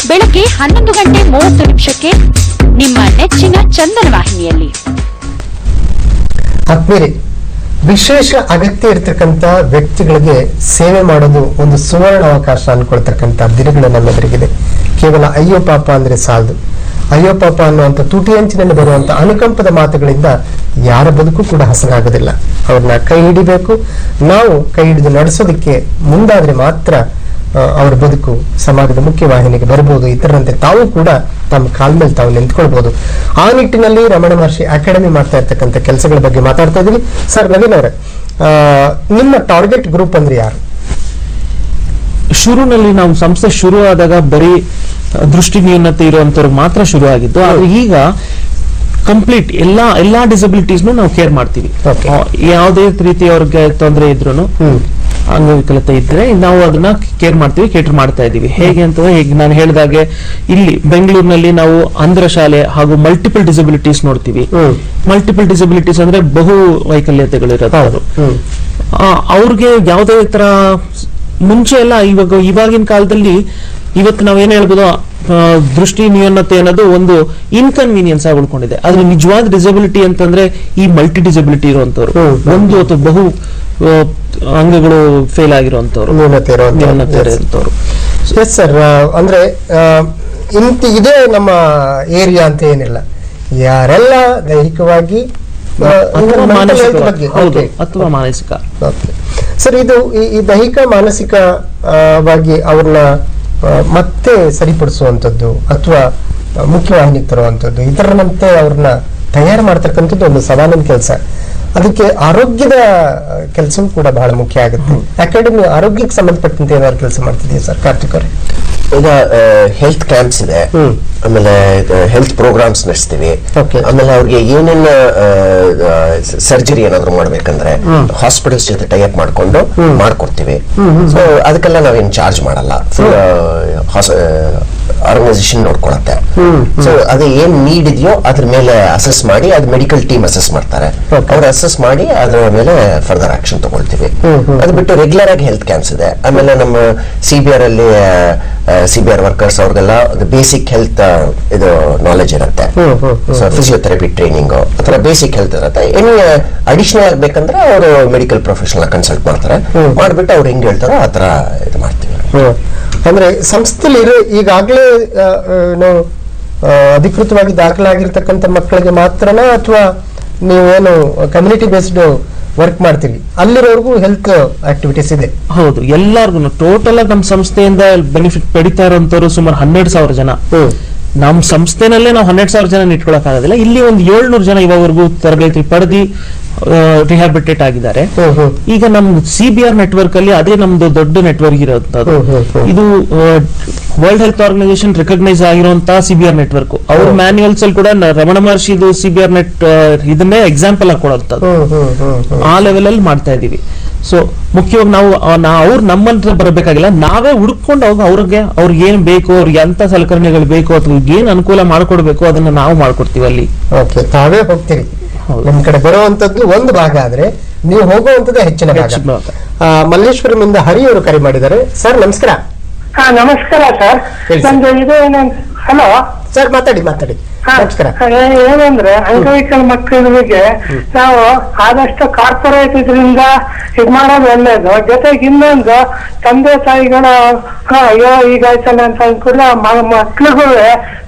ಬೆಳಗ್ಗೆ 11:30 ನಿಮ್ಮ ನೆಚ್ಚಿನ ಚಂದನ ವಾಹಿನಿಯಲ್ಲಿ. ಆತ್ಮೀಯರೇ, ವಿಶೇಷ ಅಗತ್ಯ ಇರತಕ್ಕಂತ ವ್ಯಕ್ತಿಗಳಿಗೆ ಸೇವೆ ಮಾಡೋದು ಒಂದು ಸುವರ್ಣ ಅವಕಾಶ ಅನ್ಕೊಳ್ತಕ್ಕಂಥ ದಿನಗಳು ನಮ್ಮೆದುರಿಗಿದೆ. ಕೇವಲ ಅಯ್ಯೋ ಪಾಪ ಅಂದ್ರೆ ಸಾಲದು. ಅಯ್ಯೋ ಪಾಪ ಅನ್ನುವಂಥ ತುಟಿ ಅಂಚಿನಲ್ಲಿ ಬರುವಂತ ಅನುಕಂಪದ ಮಾತುಗಳಿಂದ ಯಾರ ಬದುಕು ಕೂಡ ಹಸನಾಗೋದಿಲ್ಲ. ಅವ್ರನ್ನ ಕೈ ಹಿಡಿಬೇಕು. ನಾವು ಕೈ ಹಿಡಿದು ನಡೆಸೋದಕ್ಕೆ ಮುಂದಾದ್ರೆ ಮಾತ್ರ ಅವರ ಬದುಕು ಸಮಾಜದ ಮುಖ್ಯವಾಹಿನಿಗೆ ಬರಬಹುದು. ಇತರರಂತೆ ತಾವು ಕೂಡ ತಮ್ಮ ಕಾಲ ಮೇಲೆ ತಾವು ನಿಂತ್ಕೊಳ್ಬಹುದು. ಆ ನಿಟ್ಟಿನಲ್ಲಿ ರಮಣ ಮಹರ್ಷಿ ಅಕಾಡೆಮಿ ಮಾಡ್ತಾ ಇರ್ತಕ್ಕಂಥ ಕೆಲಸಗಳ ಬಗ್ಗೆ ಮಾತಾಡ್ತಾ ಇದೀವಿ. ಸರ್ ನವೀನ್ ಅವರೇ, ನಿಮ್ಮ ಟಾರ್ಗೆಟ್ ಗ್ರೂಪ್ ಅಂದ್ರೆ ಯಾರು? ಶುರುನಲ್ಲಿ ನಾವು ಸಂಸ್ಥೆ ಶುರು ಆದಾಗ ಬರೀ ದೃಷ್ಟಿ ನ್ಯೂನತೆ ಇರುವಂತವ್ರು ಮಾತ್ರ ಶುರು ಆಗಿದ್ದು. ಆದ್ರೆ ಈಗ ಕಂಪ್ಲೀಟ್ ಎಲ್ಲಾ ಡಿಸಬಿಲಿಟೀಸ್ ನಾವು ಕೇರ್ ಮಾಡ್ತೀವಿ. ಯಾವುದೇ ರೀತಿ ಅವ್ರಿಗೆ ತೊಂದರೆ ಇದ್ರು, ಅಂಗವಿಕಲತೆ ಇದ್ರೆ ನಾವು ಅದನ್ನ ಕೇರ್ ಮಾಡ್ತೀವಿ, ಕೇಟರ್ ಮಾಡ್ತಾ ಇದೀವಿ. ಹೇಗೆ ಅಂತಂದ್ರೆ, ಹೇಗೆ ನಾನು ಹೇಳಿದಾಗೆ ಇಲ್ಲಿ ಬೆಂಗಳೂರಿನಲ್ಲಿ ನಾವು ಅಂಧ ಶಾಲೆ ಹಾಗೂ ಮಲ್ಟಿಪಲ್ ಡಿಸಬಿಲಿಟೀಸ್ ನೋಡ್ತೀವಿ. ಮಲ್ಟಿಪಲ್ ಡಿಸಬಿಲಿಟೀಸ್ ಅಂದ್ರೆ ಬಹು ವೈಕಲ್ಯತೆಗಳಿರೋದು. ಅವ್ರಿಗೆ ಯಾವುದೇ ತರ ಮುಂಚೆ ಎಲ್ಲ ಇವಾಗಿನ ಕಾಲದಲ್ಲಿ ಇವತ್ತು ನಾವೇನ್ ಹೇಳ್ಬೋದು, ದೃಷ್ಟಿ ನ್ಯೂನತೆ ಅನ್ನೋದು ಒಂದು ಇನ್ಕನ್ವೀನಿಯನ್ಸ್ ಆಗಿ ಉಳ್ಕೊಂಡಿದೆ. ಆದ್ರೆ ನಿಜವಾದ ಡಿಸಬಿಲಿಟಿ ಅಂತಂದ್ರೆ ಈ ಮಲ್ಟಿ ಡಿಸಬಿಲಿಟಿ ಇರುವಂತವ್ರು, ಒಂದು ಅಥವಾ ಬಹು ಅಂಗಗಳು ಫೇಲ್ ಆಗಿರುವಂತವ್ರು, ನ್ಯೂನತೆ ಇರುವಂತವ್ರು. ಎಸ್ ಸರ್, ಅಂದ್ರೆ ಇದೇ ನಮ್ಮ ಏರಿಯಾ ಅಂತ ಏನಿಲ್ಲ, ಯಾರೆಲ್ಲ ದೈಹಿಕವಾಗಿ ಅಥವಾ ಮಾನಸಿಕ. ಸರ್, ಇದು ಈ ದೈಹಿಕ ಮಾನಸಿಕವಾಗಿ ಅವ್ರನ್ನ ಮತ್ತೆ ಸರಿಪಡಿಸುವಂಥದ್ದು ಅಥವಾ ಮುಖ್ಯವಾಹಿನಿಗೆ ತರುವಂಥದ್ದು, ಇದರಂತೆ ಅವ್ರನ್ನ ತಯಾರು ಮಾಡ್ತಕ್ಕಂಥದ್ದು ಒಂದು ಸವಾಲಿನ ಕೆಲಸ. ಅದಕ್ಕೆ ಆರೋಗ್ಯದ ಕೆಲಸವೂ ಕೂಡ ಬಹಳ ಮುಖ್ಯ ಆಗುತ್ತೆ. ಅಕಾಡೆಮಿ ಆರೋಗ್ಯಕ್ಕೆ ಸಂಬಂಧಪಟ್ಟಂತೆ ಏನಾದ್ರು ಕೆಲಸ ಮಾಡ್ತಿದೆಯಾ ಸರ್? ಕಾರ್ತಿಕ್ ಅವರೇ, ಈಗ ಹೆಲ್ತ್ ಕ್ಯಾಂಪ್ಸ್ ಇದೆ, ಆಮೇಲೆ ಹೆಲ್ತ್ ಪ್ರೋಗ್ರಾಮ್ಸ್ ನಡೆಸ್ತೀವಿ. ಆಮೇಲೆ ಅವ್ರಿಗೆ ಏನೇನು ಸರ್ಜರಿ ಏನಾದ್ರು ಮಾಡ್ಬೇಕಂದ್ರೆ ಹಾಸ್ಪಿಟಲ್ಸ್ ಜೊತೆ ಟೈಅಪ್ ಮಾಡ್ಕೊಂಡು ಮಾಡ್ಕೊಡ್ತೀವಿ. ಸೊ ಅದಕ್ಕೆಲ್ಲ ನಾವೇನು ಚಾರ್ಜ್ ಮಾಡಲ್ಲ, ಫುಲ್ ಆರ್ಗನೈಸೇಷನ್ ನೋಡ್ಕೊಳತ್ತೆ. ಸೊ ಅದು ಏನ್ ನೀಡ್ ಇದೆಯೋ ಅದ್ರ ಮೇಲೆ ಅಸೆಸ್ ಮಾಡಿ, ಅದು ಮೆಡಿಕಲ್ ಟೀಮ್ ಅಸೆಸ್ ಮಾಡ್ತಾರೆ. ಅವ್ರು ಅಸೆಸ್ ಮಾಡಿ ಅದ್ರ ಮೇಲೆ ಫರ್ದರ್ ಆಕ್ಷನ್ ತಗೊಳ್ತೀವಿ. ಅದು ಬಿಟ್ಟು ರೆಗ್ಯುಲರ್ ಆಗಿ ಹೆಲ್ತ್ ಕ್ಯಾಂಪ್ಸ್ ಇದೆ. ಆಮೇಲೆ ನಮ್ಮ CBR ಅಲ್ಲಿ CBR ವರ್ಕರ್ಸ್ ಅವ್ರಿಗೆಲ್ಲ ಬೇಸಿಕ್ ಹೆಲ್ತ್ ಇದು ನಾಲೆಜ್ ಇರುತ್ತೆ. ಸೊ ಫಿಸಿಯೋಥೆರಪಿ ಟ್ರೈನಿಂಗ್ ಅಥವಾ ಬೇಸಿಕ್ ಹೆಲ್ತ್ ಇರುತ್ತೆ. ಏನು ಅಡಿಷನಲ್ ಆಗ್ಬೇಕಂದ್ರೆ ಅವರು ಮೆಡಿಕಲ್ ಪ್ರೊಫೆಷನಲ್ ಕನ್ಸಲ್ಟ್ ಮಾಡ್ತಾರೆ. ಮಾಡ್ಬಿಟ್ಟು ಅವ್ರು ಹೆಂಗ್ ಹೇಳ್ತಾರೋ ಆ ತರ ಇದು ಮಾಡ್ತೀವಿ. ಅಂದ್ರೆ ಸಂಸ್ಥೆಯಲ್ಲಿ ಈಗಾಗಲೇ ಅಧಿಕೃತವಾಗಿ ದಾಖಲಾಗಿರ್ತಕ್ಕಂಥ ಮಕ್ಕಳಿಗೆ ಮಾತ್ರನಾ ಅಥವಾ ನೀವೇನು ಕಮ್ಯುನಿಟಿ ಬೇಸ್ಡ್ ವರ್ಕ್ ಮಾಡ್ತೀವಿ ಅಲ್ಲಿರೋರ್ಗೂ ಹೆಲ್ತ್ ಆಕ್ಟಿವಿಟೀಸ್ ಇದೆ? ಹೌದು, ಎಲ್ಲಾರ್ಗು ಟೋಟಲ್ ಆಗಿ ನಮ್ಮ ಸಂಸ್ಥೆಯಿಂದ ಬೆನಿಫಿಟ್ ಪಡಿತಾ ಇರೋಂಥವ್ರು ಸುಮಾರು 12,000 ಜನ. ನಮ್ಮ ಸಂಸ್ಥೆನಲ್ಲೇ ನಾವು 12,000 ಜನ ಇಟ್ಕೊಳಕ್ ಆಗೋದಿಲ್ಲ. ಇಲ್ಲಿ ಒಂದು 700 ಜನ ಇವಾಗವರೆಗೂ ತರಬೇತಿ ಪಡೆದಿ ರಿಹ್ಯಾಬಿಲಿಟೇಟ್ ಆಗಿದ್ದಾರೆ. ಈಗ ನಮ್ CBR ನೆಟ್ವರ್ಕ್ ಅಲ್ಲಿ ಅದೇ ನಮ್ದು ದೊಡ್ಡ ನೆಟ್ವರ್ಕ್ ಇರೋದು. ಇದು ವರ್ಲ್ಡ್ ಹೆಲ್ತ್ ಆರ್ಗನೈಸೇಷನ್ ರಿಕಗ್ನೈಸ್ ಆಗಿರುವಂತಹ CBR ನೆಟ್ವರ್ಕ್. ಅವ್ರ ಮ್ಯಾನ್ಯುಯಲ್ಸ್ ಅಲ್ಲಿ ಕೂಡ ರಮಣ ಮಹರ್ಷಿದು CBR ನೆಟ್ ಇದನ್ನೇ ಎಕ್ಸಾಂಪಲ್ ಆಗಿ ಕೊಡುವಂತದ್ದು. ಆ ಲೆವೆಲ್ ಅಲ್ಲಿ ಮಾಡ್ತಾ ಇದೀವಿ. ಸೊ ಮುಖ್ಯವಾಗಿ ನಾವು ಅವ್ರು ನಮ್ಮಂತ ಬರಬೇಕಾಗಿಲ್ಲ, ನಾವೇ ಹುಡ್ಕೊಂಡು ಅವ್ರಿಗೆ ಏನ್ ಬೇಕು, ಅವ್ರಿಗೆ ಎಂತ ಸಲಕರಣೆಗಳು ಬೇಕು ಅಥವಾ ಏನ್ ಅನುಕೂಲ ಮಾಡ್ಕೊಡ್ಬೇಕು ಅದನ್ನ ನಾವು ಮಾಡ್ಕೊಡ್ತೀವಿ ಅಲ್ಲಿ. ಓಕೆ, ತಾವೇ ಹೋಗ್ತೀರಿ. ನಿಮ್ ಕಡೆ ಬರುವಂತದ್ದು ಒಂದು ಭಾಗ ಆದ್ರೆ ನೀವು ಹೋಗುವಂತದ್ದು ಹೆಚ್ಚಿನ ಭಾಗ. ಮಲ್ಲೇಶ್ವರಮಿಂದ ಹರಿಯವರು ಕರೆ ಮಾಡಿದ್ದಾರೆ. ಸರ್ ನಮಸ್ಕಾರ. ನಮಸ್ಕಾರ ಸರ್. ನಂದು ಇದು ಹಲೋ ಸರ್, ಮಾತಾಡಿ. ನಮಸ್ಕಾರ. ಏನಂದ್ರೆ ಅಂಗವಿಕಲ ಮಕ್ಕಳಿಗೆ ನಾವು ಆದಷ್ಟು ಕಾರ್ಪೊರೇಟ್ ಇದರಿಂದ ಇದ್ ಮಾಡೋದು ಒಳ್ಳೇದು. ಜೊತೆಗೆ ಇನ್ನೊಂದು ತಂದೆ ತಾಯಿಗಳು ಅಯ್ಯೋ ಈಗಾಯ್ತಲ್ಲ ಅಂತ ಅನ್ಕೂಲ ಮಕ್ಳಿಗೂ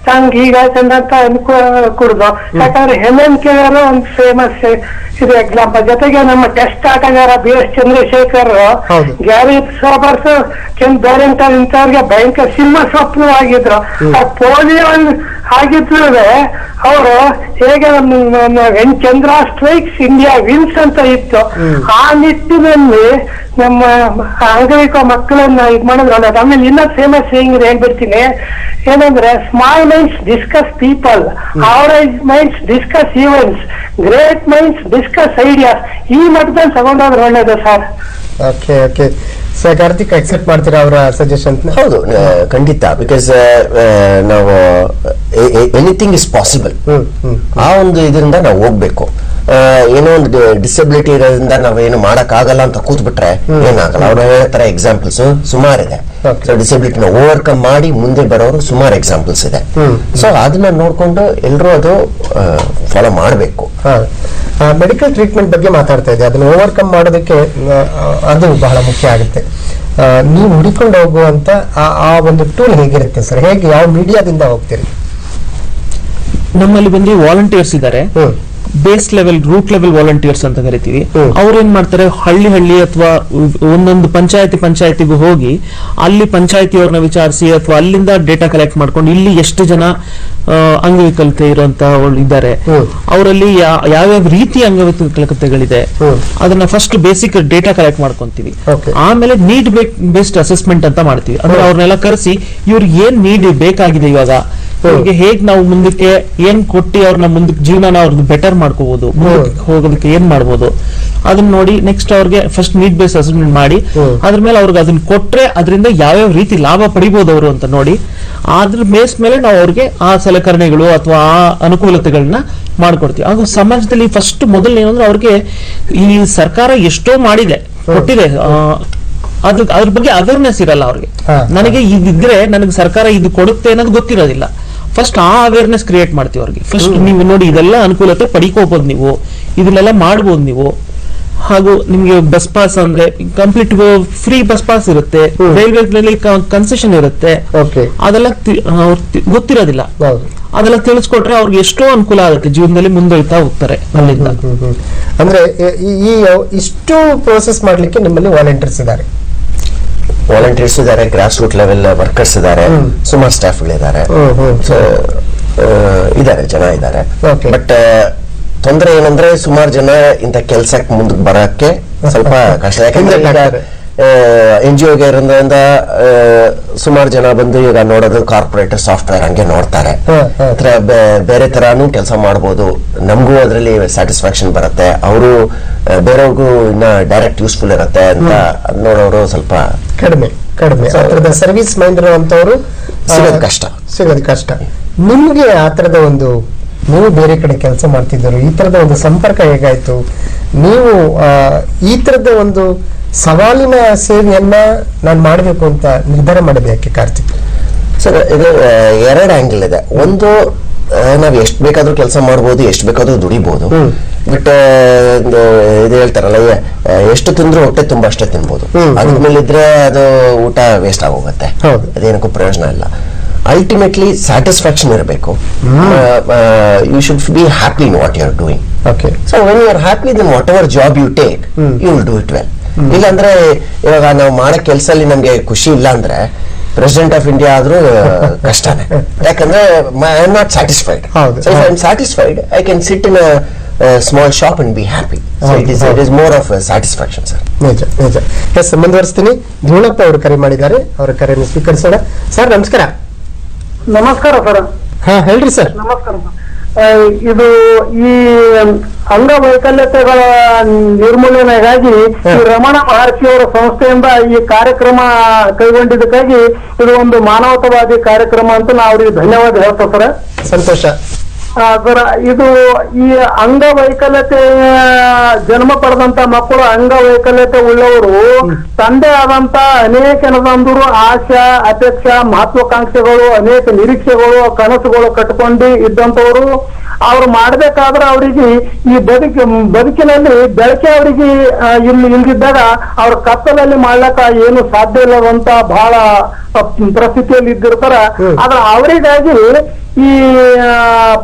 ತಂಗ್ ಈಗಾಯ್ತಲ್ಲ ಅಂತ ಅನ್ಕೂಡ್ದು. ಯಾಕಂದ್ರೆ ಹೆಮ್ಮೆನ್ಕೆಯವರು ಒಂದು ಫೇಮಸ್ ಇದು ಎಕ್ಸಾಂಪಲ್. ಜೊತೆಗೆ ನಮ್ಮ ಟೆಸ್ಟ್ ಆಟಗಾರ BS ಚಂದ್ರಶೇಖರ್, ಗ್ಯಾರಿ ಸೋಬರ್ಸ್, ಬೇರೆ ಇಂಥವ್ರಿಗೆ ಭಯಂಕರ ಸಿಂಹ ಸ್ವಪ್ನವಾಗಿದ್ರು. ಪೋಲಿಯೋ ಆಗಿದ್ರು ಅವರು ಹೇಗೆ when Chandra strikes India wins ಅಂತ ಇತ್ತು, ಆ ನಿಟ್ಟಿನಲ್ಲಿ ನಮ್ಮ ಅಂಗವಿಕ ಮಕ್ಕಳನ್ನ ಇದ್ ಮಾಡಿದ್ರಲ್ಲ. ಆಮೇಲೆ ಇನ್ನೊಂದು ಫೇಮಸ್ ಸೇಯಿಂಗ್ ಹೇಳ್ಬಿಡ್ತೀನಿ, ಏನಂದ್ರೆ small minds discuss people, average minds discuss events, great minds discuss ideas. ಈ ಮಟ್ಟದಲ್ಲಿ ತಗೊಂಡೋದ್ರೆ ಒಳ್ಳೇದು sir. Okay okay sir, Karthik accept ಮಾಡ್ತೀರಾ ಅವರ ಸಜೆಷನ್? ಹೌದು, ಖಂಡಿತ. ಬಿಕಾಸ್ ನಾವು ಎನಿಥಿಂಗ್ ಇಸ್ ಪಾಸಿಬಲ್, ಆ ಒಂದು ಇದರಿಂದ ನಾವು ಹೋಗ್ಬೇಕು. ಏನೋ ಒಂದು ಡಿಸಬಿಲಿಟಿ ಇರೋದ್ರಿಂದ ನಾವೇನು ಮಾಡಕ್ ಆಗಲ್ಲ ಅಂತ ಕೂತ್ಬಿಟ್ರೆ ಏನಾಗಲ್ಲ. ಅವ್ರು ಹೇಳ್ತಾರೆ ಎಕ್ಸಾಂಪಲ್ಸ್ ಸುಮಾರಿದೆ. ಸೊ ಡಿಸಬಿಲಿಟಿನ ಓವರ್ಕಮ್ ಮಾಡಿ ಮುಂದೆ ಬರೋರು ಸುಮಾರು ಎಕ್ಸಾಂಪಲ್ಸ್ ಇದೆ. ಸೊ ಅದನ್ನ ನೋಡ್ಕೊಂಡು ಎಲ್ಲರೂ ಅದು ಫಾಲೋ ಮಾಡಬೇಕು. ಮೆಡಿಕಲ್ ಟ್ರೀಟ್ಮೆಂಟ್ ಬಗ್ಗೆ ಮಾತಾಡ್ತಾ ಇದ್ದೆ, ಅದನ್ನ ಓವರ್ಕಮ್ ಮಾಡೋದಕ್ಕೆ ಅದು ಬಹಳ ಮುಖ್ಯ ಆಗುತ್ತೆ. ನೀವು ಹುಡುಕೊಂಡು ಹೋಗುವಂತ ಆ ಒಂದು ಟೂಲ್ ಹೇಗಿರುತ್ತೆ ಸರ್? ಹೇಗೆ, ಯಾವ ಮೀಡಿಯಾದಿಂದ ಹೋಗ್ತೀರಿ? ನಮ್ಮಲ್ಲಿ ಬಂದು ವಾಲಂಟಿಯರ್ಸ್ ಇದ್ದಾರೆ, base level, root level volunteers ಅಂತ ಕರಿತೀವಿ. ಅವ್ರು ಏನ್ ಮಾಡ್ತಾರೆ, ಹಳ್ಳಿ ಅಥವಾ ಒಂದೊಂದು ಪಂಚಾಯತಿಗೂ ಹೋಗಿ ಅಲ್ಲಿ ಪಂಚಾಯತಿಯವ್ರನ್ನ ವಿಚಾರಿಸಿ ಅಥವಾ ಅಲ್ಲಿಂದ ಡೇಟಾ ಕಲೆಕ್ಟ್ ಮಾಡ್ಕೊಂಡು ಇಲ್ಲಿ ಎಷ್ಟು ಜನ ಅಂಗವಿಕಲತೆ ಇರುವಂತ ಇದ್ದಾರೆ, ಅವರಲ್ಲಿ ಯಾವ್ಯಾವ ರೀತಿಯ ಅಂಗವಿಕಲತೆಗಳಿದೆ ಅದನ್ನ ಫಸ್ಟ್ ಬೇಸಿಕ್ ಡೇಟಾ ಕಲೆಕ್ಟ್ ಮಾಡ್ಕೊಂತೀವಿ. ಆಮೇಲೆ ನೀಡ್ ಬೇಸ್ಡ್ ಅಸೆಸ್ಮೆಂಟ್ ಅಂತ ಮಾಡ್ತೀವಿ. ಅಂದ್ರೆ ಅವ್ರನ್ನೆಲ್ಲ ಕರೆಸಿ ಇವ್ರಿಗೆ ಏನ್ ನೀಡ್ ಬೇಕಾಗಿದೆ, ಇವಾಗ ಅವ್ರಿಗೆ ಹೇಗ್ ನಾವು ಮುಂದಕ್ಕೆ ಏನ್ ಕೊಟ್ಟಿ ಅವ್ರನ್ನ ಮುಂದಕ್ಕೆ ಜೀವನ ಅವ್ರದ್ದು ಬೆಟರ್ ಮಾಡ್ಕೋಬಹುದು, ಮುಂದಕ್ಕೆ ಹೋಗೋದಕ್ಕೆ ಏನ್ ಮಾಡ್ಬೋದು ಅದನ್ನ ನೋಡಿ ನೆಕ್ಸ್ಟ್ ಅವ್ರಿಗೆ ಫಸ್ಟ್ ನೀಡ್ ಬೇಸ್ ಅಸೆಸ್ಮೆಂಟ್ ಮಾಡಿ ಅದ್ರ ಮೇಲೆ ಅವ್ರಿಗೆ ಅದನ್ನ ಕೊಟ್ರೆ ಅದರಿಂದ ಯಾವ್ಯಾವ ರೀತಿ ಲಾಭ ಪಡಿಬಹುದು ಅವರು ಅಂತ ನೋಡಿ ಅದ್ರ ಬೇಸ್ ಮೇಲೆ ನಾವು ಅವ್ರಿಗೆ ಆ ಸಲಕರಣೆಗಳು ಅಥವಾ ಆ ಅನುಕೂಲತೆಗಳನ್ನ ಮಾಡ್ಕೊಡ್ತೀವಿ. ಆಗ ಸಮಾಜದಲ್ಲಿ ಫಸ್ಟ್ ಮೊದಲು ಏನಂದ್ರೆ ಅವ್ರಿಗೆ ಈ ಸರ್ಕಾರ ಎಷ್ಟೋ ಮಾಡಿದೆ, ಕೊಟ್ಟಿದೆ, ಅದ್ರ ಬಗ್ಗೆ ಅವೇರ್ನೆಸ್ ಇರಲ್ಲ ಅವ್ರಿಗೆ. ನನಗೆ ಇದಿದ್ರೆ ನನಗೆ ಸರ್ಕಾರ ಇದು ಕೊಡುತ್ತೆ ಅನ್ನೋದು ಗೊತ್ತಿರೋದಿಲ್ಲ. ಫಸ್ಟ್ ಆ ಅವೇರ್ನೆಸ್ ಕ್ರಿಯೇಟ್ ಮಾಡ್ತೀವಿ ಅವ್ರಿಗೆ. ಫಸ್ಟ್ ನೀವು ನೋಡಿ ಇದೆಲ್ಲ ಅನುಕೂಲತೆ ಪಡಿಕೋಬಹುದು, ನೀವು ಇದನ್ನೆಲ್ಲ ಮಾಡ್ಬೋದು ನೀವು. ಹಾಗೂ ನಿಮ್ಗೆ ಬಸ್ ಪಾಸ್ ಅಂದ್ರೆ ಕಂಪ್ಲೀಟ್ ಫ್ರೀ ಬಸ್ ಪಾಸ್ ಇರುತ್ತೆ, ರೈಲ್ವೆ ಕನ್ಸೆಷನ್ ಇರುತ್ತೆ, ಅದೆಲ್ಲ ಗೊತ್ತಿರೋದಿಲ್ಲ. ಅದೆಲ್ಲ ತಿಳಿಸ್ಕೊಟ್ರೆ ಅವ್ರಿಗೆ ಎಷ್ಟೋ ಅನುಕೂಲ ಆಗುತ್ತೆ, ಜೀವನದಲ್ಲಿ ಮುಂದೊಯ್ತಾ ಹೋಗ್ತಾರೆ ಅಲ್ಲಿಂದ. ಅಂದ್ರೆ ಈ ಇಷ್ಟು ಪ್ರೋಸೆಸ್ ಮಾಡ್ಲಿಕ್ಕೆ ನಿಮ್ಮಲ್ಲಿ ವಾಲಂಟಿಯರ್ಸ್ ಇದ್ದಾರೆ, ಗ್ರಾಸ್ ರೂಟ್ ಲೆವೆಲ್ ವರ್ಕರ್ಸ್ ಇದ್ದಾರೆ, ಸುಮಾರು ಸ್ಟಾಫ್ಗಳಿದ್ದಾರೆ, ಇದ್ದಾರೆ, ಜನ ಇದ್ದಾರೆ. ಬಟ್ ತೊಂದರೆ ಏನಂದ್ರೆ ಸುಮಾರು ಜನ ಇಂಥ ಕೆಲ್ಸಕ್ಕೆ ಮುಂದಕ್ಕೆ ಬರಕ್ಕೆ ಸ್ವಲ್ಪ ಕಷ್ಟ. ಯಾಕಂದ್ರೆ NGO ಇರೋದ್ರಿಂದ ಸುಮಾರು ಜನ ಬಂದು ಈಗ ನೋಡೋದು ಕಾರ್ಪೊರೇಟ್ ಸಾಫ್ಟ್ವೇರ್ ಹಂಗೆ ನೋಡ್ತಾರೆ. ಬೇರೆ ತರಾನು ಕೆಲಸ ಮಾಡ್ಬೋದು, ನಮಗೂ ಅದರಲ್ಲಿ ಸ್ಯಾಟಿಸ್ಫ್ಯಾಕ್ಷನ್ ಬರುತ್ತೆ, ಅವರು ಬೇರೆಯವ್ರಿಗೂ ಇನ್ನ ಡೈರೆಕ್ಟ್ ಯೂಸ್ಫುಲ್ ಇರುತ್ತೆ ಅಂತ ನೋಡೋರು ಸ್ವಲ್ಪ ಕಡಿಮೆ. ಆ ಸರ್ವಿಸ್ ಮೈಂಡ್ ಇರುವಂತವ್ರು ಸಿಗೋದು ಕಷ್ಟ. ನಿಮ್ಗೆ ಆ ತರದ ಒಂದು, ನೀವು ಬೇರೆ ಕಡೆ ಕೆಲಸ ಮಾಡ್ತಿದ್ದರು, ಈ ತರದ ಒಂದು ಸಂಪರ್ಕ ಹೇಗಾಯ್ತು? ನೀವು ಈ ತರದ ಒಂದು ಸವಾಲಿನ ಸೇವೆಯನ್ನ ನಾನು ಮಾಡಬೇಕು ಅಂತ ನಿರ್ಧಾರ ಮಾಡಬೇಕು ಕಾರ್ತಿಕ್? ಸರ್, ಇದು ಎರಡು ಆಂಗಲ್ ಇದೆ. ಒಂದು, ನಾವ್ ಎಷ್ಟು ಬೇಕಾದ್ರೂ ಕೆಲಸ ಮಾಡ್ಬೋದು, ಎಷ್ಟು ಬೇಕಾದ್ರೂ ದುಡಿಬಹುದು. ಬಟ್ ಇದು ಹೇಳ್ತಾರಲ್ಲ, ಎಷ್ಟು ತಿಂದ್ರು ಹೊಟ್ಟೆ ತುಂಬಾ ಅಷ್ಟೇ ತಿನ್ಬೋದು. ಅದ್ಮೇಲೆ ಇದ್ರೆ ಅದು ಊಟ ವೇಸ್ಟ್ ಆಗೋಗುತ್ತೆ, ಅದೇನಕ್ಕೂ ಪ್ರಯೋಜನ ಇಲ್ಲ. ಅಲ್ಟಿಮೇಟ್ಲಿ ಸ್ಯಾಟಿಸ್ಫ್ಯಾಕ್ಷನ್ ಇರಬೇಕು. You should be happy in what you are doing. So when you are happy, then whatever job you take you will do it well. ಇಲ್ಲಾಂದ್ರೆ ಇವಾಗ ನಾವು ಮಾಡೋ ಕೆಲಸದಲ್ಲಿ ನಮ್ಗೆ ಖುಷಿ ಇಲ್ಲ ಅಂದ್ರೆ ಪ್ರೆಸಿಡೆಂಟ್ ಆಫ್ ಇಂಡಿಯಾ ಆದ್ರೂ ಕಷ್ಟನೇ. ಯಾಕಂದ್ರೆ I am not satisfied. So if I am satisfied, I can sit in small shop and be happy. So it is more of satisfaction sir. ನಿಜ. ಎಸ್, ಮುಂದುವರಿಸ್ತೀನಿ. ಧೂಳಪ್ಪ ಅವರು ಕರೆ ಮಾಡಿದ್ದಾರೆ, ಅವರ ಕರೆಯನ್ನು ಸ್ವೀಕರಿಸೋಣ. ಸರ್ ನಮಸ್ಕಾರ. ನಮಸ್ಕಾರ ಸರ್. ಹೇಳ್ರಿ ಸರ್. ನಮಸ್ಕಾರ. ಇದು ಈ ಅಂಗವೈಕಲ್ಯತೆಗಳ ನಿರ್ಮೂಲನೆಗಾಗಿ ಈ ರಮಣ ಮಹರ್ಷಿಯವರ ಸಂಸ್ಥೆಯಿಂದ ಈ ಕಾರ್ಯಕ್ರಮ ಕೈಗೊಂಡಿದ್ದಕ್ಕಾಗಿ ಇದು ಒಂದು ಮಾನವತಾವಾದಿ ಕಾರ್ಯಕ್ರಮ ಅಂತ ನಾವು ಅವರಿಗೆ ಧನ್ಯವಾದ ಹೇಳ್ತೇವೆ ಸರ್. ಸಂತೋಷ ಸರ್. ಇದು ಈ ಅಂಗವೈಕಲ್ಯತೆ ಜನ್ಮ ಪಡೆದಂತ ಮಕ್ಕಳು, ಅಂಗವೈಕಲ್ಯತೆ ಉಳ್ಳವರು ತಂದೆ ಆದಂತ ಅನೇಕ ಏನದಂದ್ರು ಆಶಾ, ಅಪೇಕ್ಷ, ಮಹತ್ವಾಕಾಂಕ್ಷೆಗಳು, ಅನೇಕ ನಿರೀಕ್ಷೆಗಳು, ಕನಸುಗಳು ಕಟ್ಕೊಂಡು ಇದ್ದಂತವ್ರು. ಅವ್ರು ಮಾಡ್ಬೇಕಾದ್ರೆ ಅವರಿಗೆ ಈ ಬದುಕಿನಲ್ಲಿ ಬೆಳಕೆ ಅವರಿಗೆ ಇಲ್ದಿದ್ದಾಗ ಅವ್ರ ಕತ್ತಲಲ್ಲಿ ಮಾಡ್ಲಕ್ಕ ಏನು ಸಾಧ್ಯ ಇಲ್ಲದಂತ ಬಹಳ ಪರಿಸ್ಥಿತಿಯಲ್ಲಿ ಇದ್ದಿರ್ತಾರ. ಆದ್ರೆ ಅವರಿಗಾಗಿ ಈ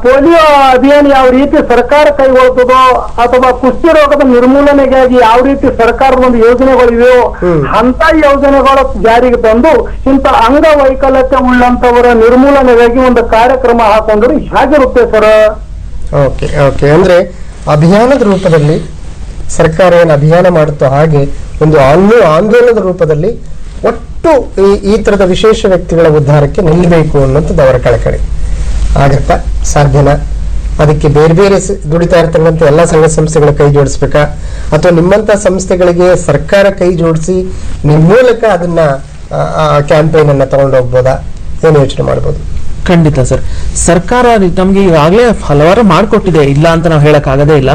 ಪೋಲಿಯೋ ಅಭಿಯಾನ ಯಾವ ರೀತಿ ಸರ್ಕಾರ ಕೈಗೊಳ್ತದೋ ಅಥವಾ ಕುಷ್ಠ ರೋಗದ ನಿರ್ಮೂಲನೆಗಾಗಿ ಯಾವ ರೀತಿ ಸರ್ಕಾರದ ಒಂದು ಯೋಜನೆಗಳಿವೆಯೋ ಅಂತ ಯೋಜನೆಗಳು ಜಾರಿಗೆ ತಂದು ಇಂಥ ಅಂಗವೈಕಲ್ಯತೆ ಉಳ್ಳಂತವರ ನಿರ್ಮೂಲನೆಗಾಗಿ ಒಂದು ಕಾರ್ಯಕ್ರಮ ಹಾಕೊಂಡ್ರೆ ಹೇಗಿರುತ್ತೆ ಸರ್? ಓಕೆ ಓಕೆ, ಅಂದ್ರೆ ಅಭಿಯಾನದ ರೂಪದಲ್ಲಿ ಸರ್ಕಾರ ಏನು ಅಭಿಯಾನ ಮಾಡುತ್ತೋ ಹಾಗೆ ಒಂದು ಆಂದೋಲನದ ರೂಪದಲ್ಲಿ ಒಟ್ಟು ಈ ತರದ ವಿಶೇಷ ವ್ಯಕ್ತಿಗಳ ಉದ್ಧಾರಕ್ಕೆ ನಿಲ್ಲಬೇಕು ಅನ್ನೋಂಥದ್ದು ಅವರ ಕಳಕಳಿ. ಆಗತ್ತಾ? ಸಾಧ್ಯನಾ? ಅದಕ್ಕೆ ಬೇರೆ ಬೇರೆ ದುಡಿತಾ ಇರ್ತಕ್ಕಂಥ ಎಲ್ಲ ಸಂಘ ಸಂಸ್ಥೆಗಳ ಕೈ ಜೋಡಿಸ್ಬೇಕಾ, ಅಥವಾ ನಿಮ್ಮಂತ ಸಂಸ್ಥೆಗಳಿಗೆ ಸರ್ಕಾರ ಕೈ ಜೋಡಿಸಿ ನಿಮ್ಮ ಮೂಲಕ ಅದನ್ನ ಕ್ಯಾಂಪೇನ್ ಅನ್ನ ತಗೊಂಡು ಹೋಗ್ಬೋದಾ? ಏನು ಯೋಚನೆ ಮಾಡ್ಬೋದು? ಖಂಡಿತ ಸರ್, ಸರ್ಕಾರ ನಮ್ಗೆ ಈಗಾಗಲೇ ಹಲವಾರು ಮಾಡಿಕೊಟ್ಟಿದೆ, ಇಲ್ಲ ಅಂತ ನಾವು ಹೇಳಕ್ ಆಗದೇ ಇಲ್ಲ.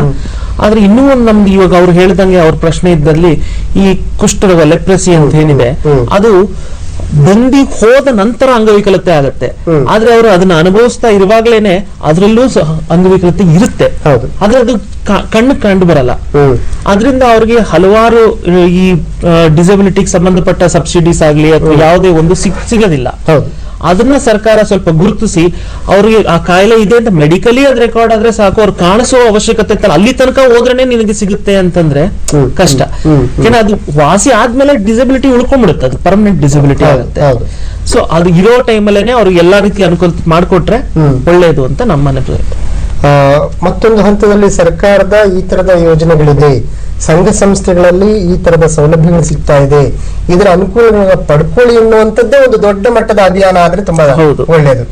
ಆದ್ರೆ ಇನ್ನೂ ಒಂದು ನಮ್ಗೆ ಇವಾಗ ಅವ್ರು ಹೇಳ್ದಂಗೆ ಅವ್ರ ಪ್ರಶ್ನೆ ಇದ್ದಲ್ಲಿ ಈ ಕುಷ್ಠರೋಗ ಲೆಪ್ರಸಿ ಅಂತ ಏನಿದೆ ಅದು ಬಂದಿ ಹೋದ ನಂತರ ಅಂಗವಿಕಲತೆ ಆಗತ್ತೆ. ಆದ್ರೆ ಅವರು ಅದನ್ನ ಅನುಭವಿಸ್ತಾ ಇರುವಾಗ್ಲೇನೆ ಅದರಲ್ಲೂ ಅಂಗವಿಕಲತೆ ಇರುತ್ತೆ, ಆದ್ರೆ ಅದು ಕಣ್ಣು ಕಂಡು ಬರಲ್ಲ. ಅದರಿಂದ ಅವ್ರಿಗೆ ಹಲವಾರು ಈ ಡಿಸಬಿಲಿಟಿಗೆ ಸಂಬಂಧಪಟ್ಟ ಸಬ್ಸಿಡೀಸ್ ಆಗ್ಲಿ ಅಥವಾ ಯಾವುದೇ ಒಂದು ಸಿಗೋದಿಲ್ಲ. ಅದನ್ನ ಸರ್ಕಾರ ಸ್ವಲ್ಪ ಗುರುತಿಸಿ ಅವ್ರಿಗೆ ಆ ಕಾಯಿಲೆ ಇದೆ ಅಂತ ಮೆಡಿಕಲಿ ಅದ್ ರೆಕಾರ್ಡ್ ಆದ್ರೆ ಸಾಕು, ಅವ್ರು ಕಾಣಿಸೋ ಅವಶ್ಯಕತೆ ಅಲ್ಲಿ ತನಕ ಹೋದ್ರೇನೆ ನಿನಗೆ ಸಿಗುತ್ತೆ ಅಂತಂದ್ರೆ ಕಷ್ಟ. ಯಾಕಂದ್ರೆ ಅದು ವಾಸಿ ಆದ್ಮೇಲೆ ಡಿಸಬಿಲಿಟಿ ಉಳ್ಕೊಂಡ್ಬಿಡುತ್ತೆ, ಅದು ಪರ್ಮನೆಂಟ್ ಡಿಸಬಿಲಿಟಿ ಆಗುತ್ತೆ. ಸೊ ಅದು ಇರೋ ಟೈಮಲ್ಲೇನೆ ಅವ್ರಿಗೆ ಎಲ್ಲಾ ರೀತಿ ಅನುಕೂಲ ಮಾಡ್ಕೊಟ್ರೆ ಒಳ್ಳೇದು ಅಂತ ನಮ್ಮ ಅನಿಸಿಕೆ. ಮತ್ತೊಂದು ಹಂತದಲ್ಲಿ ಸರ್ಕಾರದ ಈ ತರದ ಯೋಜನೆಗಳಿದೆ, ಸಂಘ ಸಂಸ್ಥೆಗಳಲ್ಲಿ ಈ ತರದ ಸೌಲಭ್ಯಗಳು ಸಿಗ್ತಾ ಇದೆ, ಇದರ ಅನುಕೂಲ ಪಡ್ಕೊಳ್ಳಿ ಎನ್ನುವಂಥದ್ದೇ ಒಂದು ದೊಡ್ಡ ಮಟ್ಟದ ಅಭಿಯಾನ ಆದ್ರೆ ತುಂಬಾ ಒಳ್ಳೆಯದು.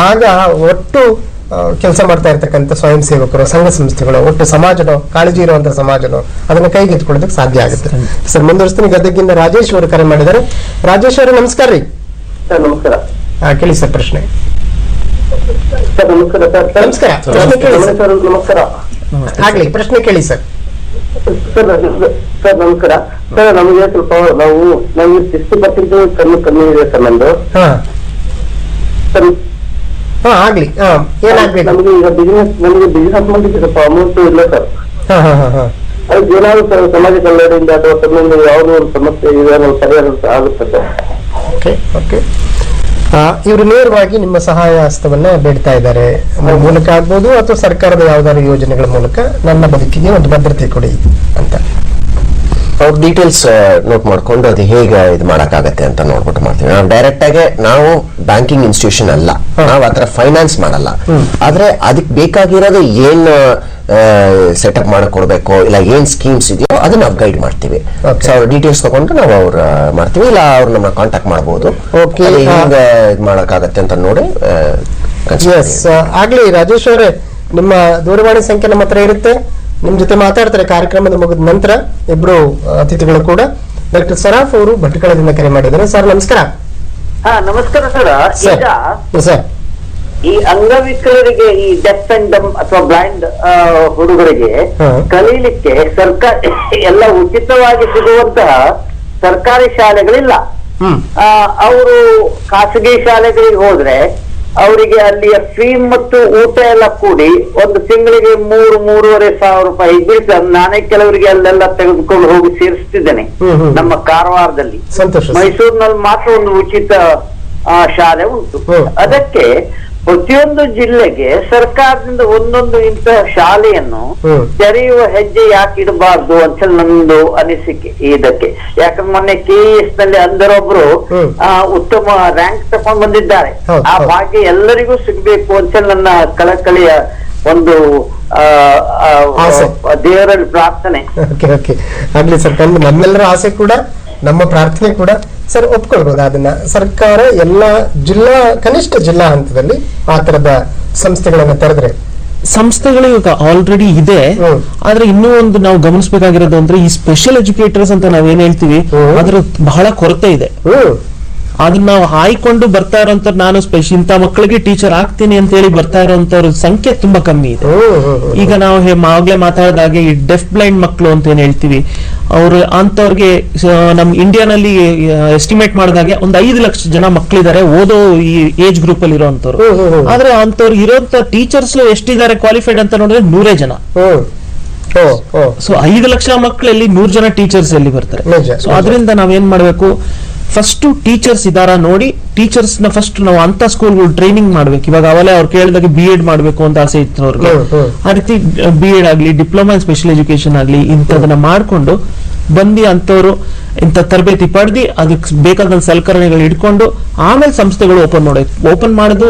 ಆಗ ಒಟ್ಟು ಕೆಲಸ ಮಾಡ್ತಾ ಇರ್ತಕ್ಕಂಥ ಸ್ವಯಂ ಸೇವಕರು, ಸಂಘ ಸಂಸ್ಥೆಗಳು, ಒಟ್ಟು ಸಮಾಜನೋ, ಕಾಳಜಿ ಇರುವಂತಹ ಸಮಾಜನೋ ಅದನ್ನ ಕೈಗೆತ್ಕೊಳ್ಳೋದಕ್ಕೆ ಸಾಧ್ಯ ಆಗುತ್ತೆ. ಸರ್, ಮುಂದುವರಿಸ್ತೀನಿ. ಗದಗಿಂದ ರಾಜೇಶ್ ಅವರು ಕರೆ ಮಾಡಿದ್ದಾರೆ. ರಾಜೇಶ್ ಅವರು ನಮಸ್ಕಾರ ರೀ. ಸರ್ ನಮಸ್ಕಾರ. ಕೇಳಿ ಸರ್ ಪ್ರಶ್ನೆ. ಸರ್ ನಮಸ್ಕಾರ. ನಮಸ್ಕಾರ. ನಮಸ್ಕಾರ. ಆಗ್ಲಿ, ಪ್ರಶ್ನೆ ಕೇಳಿ ಸರ್. ಸರ್ ನಮಸ್ಕಾರ. ಸರ್ ನಮಗೆ ಸ್ವಲ್ಪ ನಮಗೆ 60% ಕಮ್ಮಿ ಇದೆ ಸರ್ ನಮ್ದು. ಸರ್ ಆಗ್ಲಿ, ಏನಾಗ್ಬೇಕು? ನಮಗೆ ಈಗ ಬಿಸಿನೆಸ್ ಮಾಡ್ಲಿಕ್ಕೆ ಸ್ವಲ್ಪ ಅಮೌಂಟ್ ಇಲ್ಲ ಸರ್. ಅದಕ್ಕೆ ಏನಾದ್ರು ಸರ್ ಸಮಾಜ ಕಲ್ಯಾಣದಿಂದ ಅಥವಾ ತಮ್ಮಿಂದ ಯಾವುದೋ ಒಂದು ಸಮಸ್ಯೆ ಇದೆ ಪರಿಹಾರ ಆಗುತ್ತೆ ಸರ್. Okay okay. ಇವರು ನೇರವಾಗಿ ನಿಮ್ಮ ಸಹಾಯ ಹಸ್ತವನ್ನ ಬೇಡ್ತಾ ಇದ್ದಾರೆ. ಮೂಲಕ ಆಗ್ಬೋದು ಅಥವಾ ಸರ್ಕಾರದ ಯಾವ್ದಾದ್ರು ಯೋಜನೆಗಳ ಮೂಲಕ ನನ್ನ ಬದುಕಿಗೆ ಒಂದು ಭದ್ರತೆ ಕೊಡಿ ಅಂತ. ಅವ್ರ ಡೀಟೇಲ್ಸ್ ನೋಟ್ ಮಾಡ್ಕೊಂಡು ಅದು ಹೇಗೆ ಇದು ಮಾಡಕ್ಕಾಗತ್ತೆ ಅಂತ ನೋಡ್ಬಿಟ್ಟು ಮಾಡ್ತೀವಿ. ನಾವು ಡೈರೆಕ್ಟ್ ಆಗಿ ನಾವು ಬ್ಯಾಂಕಿಂಗ್ ಇನ್ಸ್ಟಿಟ್ಯೂಷನ್ ಅಲ್ಲ, ನಾವು ಆತರ ಫೈನಾನ್ಸ್ ಮಾಡಲ್ಲ. ಆದ್ರೆ ಅದಕ್ಕೆ ಬೇಕಾಗಿರೋದು ಏನ್ ಸೆಟಪ್ ಮಾಡಕ್ ಕೊಡ್ಬೇಕು, ಇಲ್ಲ ಏನ್ ಸ್ಕೀಮ್ಸ್ ಇದೆಯೋ ಅದನ್ನ ನಾವು ಗೈಡ್ ಮಾಡ್ತೀವಿ. ಸೊ ಅವ್ರ ಡೀಟೇಲ್ಸ್ ತಗೊಂಡು ನಾವು ಅವ್ರ ಮಾಡ್ತೀವಿ, ಇಲ್ಲ ಅವ್ರು ನಮ್ಮ ಕಾಂಟ್ಯಾಕ್ಟ್ ಮಾಡಬಹುದು. ಹೇಗೆ ಇದು ಮಾಡಕ್ಕಾಗತ್ತೆ ಅಂತ ನೋಡಿ. ಆಗ್ಲಿ ರಾಜೇಶ್ ಅವರೇ, ನಿಮ್ಮ ದೂರವಾಣಿ ಸಂಖ್ಯೆ ನಮ್ಮ ಹತ್ರ ಇರುತ್ತೆ, ನಿಮ್ ಜೊತೆ ಮಾತಾಡ್ತಾರೆ ಕಾರ್ಯಕ್ರಮದ ಮುಗಿದ ನಂತರ. ಇಬ್ರು ಅತಿಥಿಗಳು ಕೂಡ ಡಾಕ್ಟರ್ ಸರಾಫ್ ಅವರು ಭಟ್ಕಳದಿಂದ ಕರೆ ಮಾಡಿದ್ದಾರೆ. ಸರ್ ನಮಸ್ಕಾರ. ನಮಸ್ಕಾರ ಸರ್. ಈಗ ಸರ್, ಈ ಅಂಗವಿಕಲರಿಗೆ, ಈ ಡೆಫ್ ಅಂಡ್ ಡಮ್ ಅಥವಾ ಬ್ಲೈಂಡ್ ಹುಡುಗರಿಗೆ ಕಲೀಲಿಕ್ಕೆ ಸರ್ಕಾರ ಎಲ್ಲ ಉಚಿತವಾಗಿ ಸಿಗುವಂತಹ ಸರ್ಕಾರಿ ಶಾಲೆಗಳಿಲ್ಲ. ಅವರು ಖಾಸಗಿ ಶಾಲೆಗಳಿಗೆ ಹೋದ್ರೆ ಅವರಿಗೆ ಅಲ್ಲಿಯ ಫೀ ಮತ್ತು ಊಟ ಎಲ್ಲ ಕೂಡಿ ಒಂದು ತಿಂಗಳಿಗೆ 3,500 ರೂಪಾಯಿ ಬೀಳ್ತ. ನಾನೇ ಕೆಲವರಿಗೆ ಅಲ್ಲೆಲ್ಲ ತೆಗೆದುಕೊಂಡು ಹೋಗಿ ಸೇರಿಸ್ತಿದ್ದೇನೆ ನಮ್ಮ ಕಾರವಾರದಲ್ಲಿ. ಮೈಸೂರಿನಲ್ಲಿ ಮಾತ್ರ ಒಂದು ಉಚಿತ ಶಾಲೆ ಉಂಟು. ಅದಕ್ಕೆ ಪ್ರತಿಯೊಂದು ಜಿಲ್ಲೆಗೆ ಸರ್ಕಾರದಿಂದ ಒಂದೊಂದು ಇಂತಹ ಶಾಲೆಯನ್ನು ತೆರೆಯುವ ಹೆಜ್ಜೆ ಯಾಕೆ ಇಡಬಾರ್ದು ಅಂತ ಹೇಳಿ ನಂದು ಅನಿಸಿಕೆ ಇದಕ್ಕೆ. ಯಾಕಂದ್ರೆ ಮೊನ್ನೆ KES ನಲ್ಲಿ ಅಂದರೊಬ್ರು ಉತ್ತಮ ರ್ಯಾಂಕ್ ತಗೊಂಡು ಬಂದಿದ್ದಾರೆ. ಆ ಭಾಗ್ಯ ಎಲ್ಲರಿಗೂ ಸಿಗ್ಬೇಕು ಅಂತ ಹೇಳಿ ನನ್ನ ಕಳಕಳಿಯ ಒಂದು ದೇವರಲ್ಲಿ ಪ್ರಾರ್ಥನೆ. ಆಗ್ಲಿ ಸರ್, ನಮ್ಮೆಲ್ಲರ ಆಸೆ ಕೂಡ ನಮ್ಮ ಪ್ರಾರ್ಥನೆ ಕೂಡ. ಸರ್ ಒಪ್ಕೊಳ್ಬಹುದು ಅದನ್ನ? ಸರ್ಕಾರ ಎಲ್ಲ ಜಿಲ್ಲಾ, ಕನಿಷ್ಠ ಜಿಲ್ಲಾ ಹಂತದಲ್ಲಿ ಆ ತರದ ಸಂಸ್ಥೆಗಳನ್ನ ತೆರೆದ್ರೆ. ಸಂಸ್ಥೆಗಳು ಇವಾಗ ಆಲ್ರೆಡಿ ಇದೆ, ಆದ್ರೆ ಇನ್ನೂ ಒಂದು ನಾವು ಗಮನಿಸಬೇಕಾಗಿರೋದು ಅಂದ್ರೆ ಈ ಸ್ಪೆಷಲ್ ಎಜುಕೇಟರ್ಸ್ ಅಂತ ನಾವೇನ್ ಹೇಳ್ತೀವಿ ಅದ್ರ ಬಹಳ ಕೊರತೆ ಇದೆ. ಅದನ್ನ ನಾವು ಆಯ್ಕೊಂಡು ಬರ್ತಾ ಇರೋಂತ, ನಾನು ಇಂಥ ಮಕ್ಕಳಿಗೆ ಟೀಚರ್ ಆಗ್ತೀನಿ ಅಂತ ಹೇಳಿ ಬರ್ತಾ ಇರೋಂತವ್ರ ಸಂಖ್ಯೆ ತುಂಬಾ ಕಮ್ಮಿ ಇದೆ. ಈಗ ನಾವು ಆಗ್ಲೇ ಮಾತಾಡಿದಾಗೆ ಈ ಡೆಫ್ ಬ್ಲೈಂಡ್ ಮಕ್ಕಳು ಅಂತ ಏನ್ ಹೇಳ್ತೀವಿ, ಅವ್ರು ಅಂತವ್ರಿಗೆ ನಮ್ ಇಂಡಿಯಾನಲ್ಲಿ ಎಸ್ಟಿಮೇಟ್ ಮಾಡಿದಾಗೆ ಒಂದು 5 ಲಕ್ಷ ಜನ ಮಕ್ಕಳಿದ್ದಾರೆ ಓದೋ ಈ ಏಜ್ ಗ್ರೂಪ್ ಅಲ್ಲಿ ಇರೋಂಥವ್ರು. ಆದ್ರೆ ಅಂತವ್ರು ಇರೋಂತ ಟೀಚರ್ಸ್ ಎಷ್ಟಿದ್ದಾರೆ ಕ್ವಾಲಿಫೈಡ್ ಅಂತ ನೋಡಿದ್ರೆ 100 ಜನ. ಸೊ 5 ಲಕ್ಷ ಮಕ್ಕಳಲ್ಲಿ 100 ಜನ ಟೀಚರ್ಸ್ ಎಲ್ಲಿ ಬರ್ತಾರೆ? ಸೊ ಅದರಿಂದ ನಾವೇನ್ ಮಾಡ್ಬೇಕು, ಫಸ್ಟ್ ಟೀಚರ್ಸ್ ಇದಾರ ನೋಡಿ, ಟೀಚರ್ಸ್ ನ ಫಸ್ಟ್ ನಾವು ಅಂತ ಸ್ಕೂಲ್ಗಳು ಟ್ರೈನಿಂಗ್ ಮಾಡ್ಬೇಕು. ಇವಾಗ ಅವಲೇ ಅವ್ರು ಕೇಳಿದಾಗ BEd ಮಾಡ್ಬೇಕು ಅಂತ ಆಸೆ ಇತ್ತು ಅವ್ರಿಗೆ, ಆ ರೀತಿ BEd ಆಗ್ಲಿ, ಡಿಪ್ಲೊಮಾ ಇನ್ ಸ್ಪೆಷಲ್ ಎಜುಕೇಶನ್ ಆಗ್ಲಿ, ಇಂಥದನ್ನ ಮಾಡ್ಕೊಂಡು ಬಂದು ಅಂತವ್ರು ಇಂಥ ತರಬೇತಿ ಪಡೆದು ಅದಕ್ಕೆ ಬೇಕಾದ ಸಲಕರಣೆಗಳು ಇಟ್ಕೊಂಡು ಆಮೇಲೆ ಸಂಸ್ಥೆಗಳು ಓಪನ್ ಮಾಡೋದು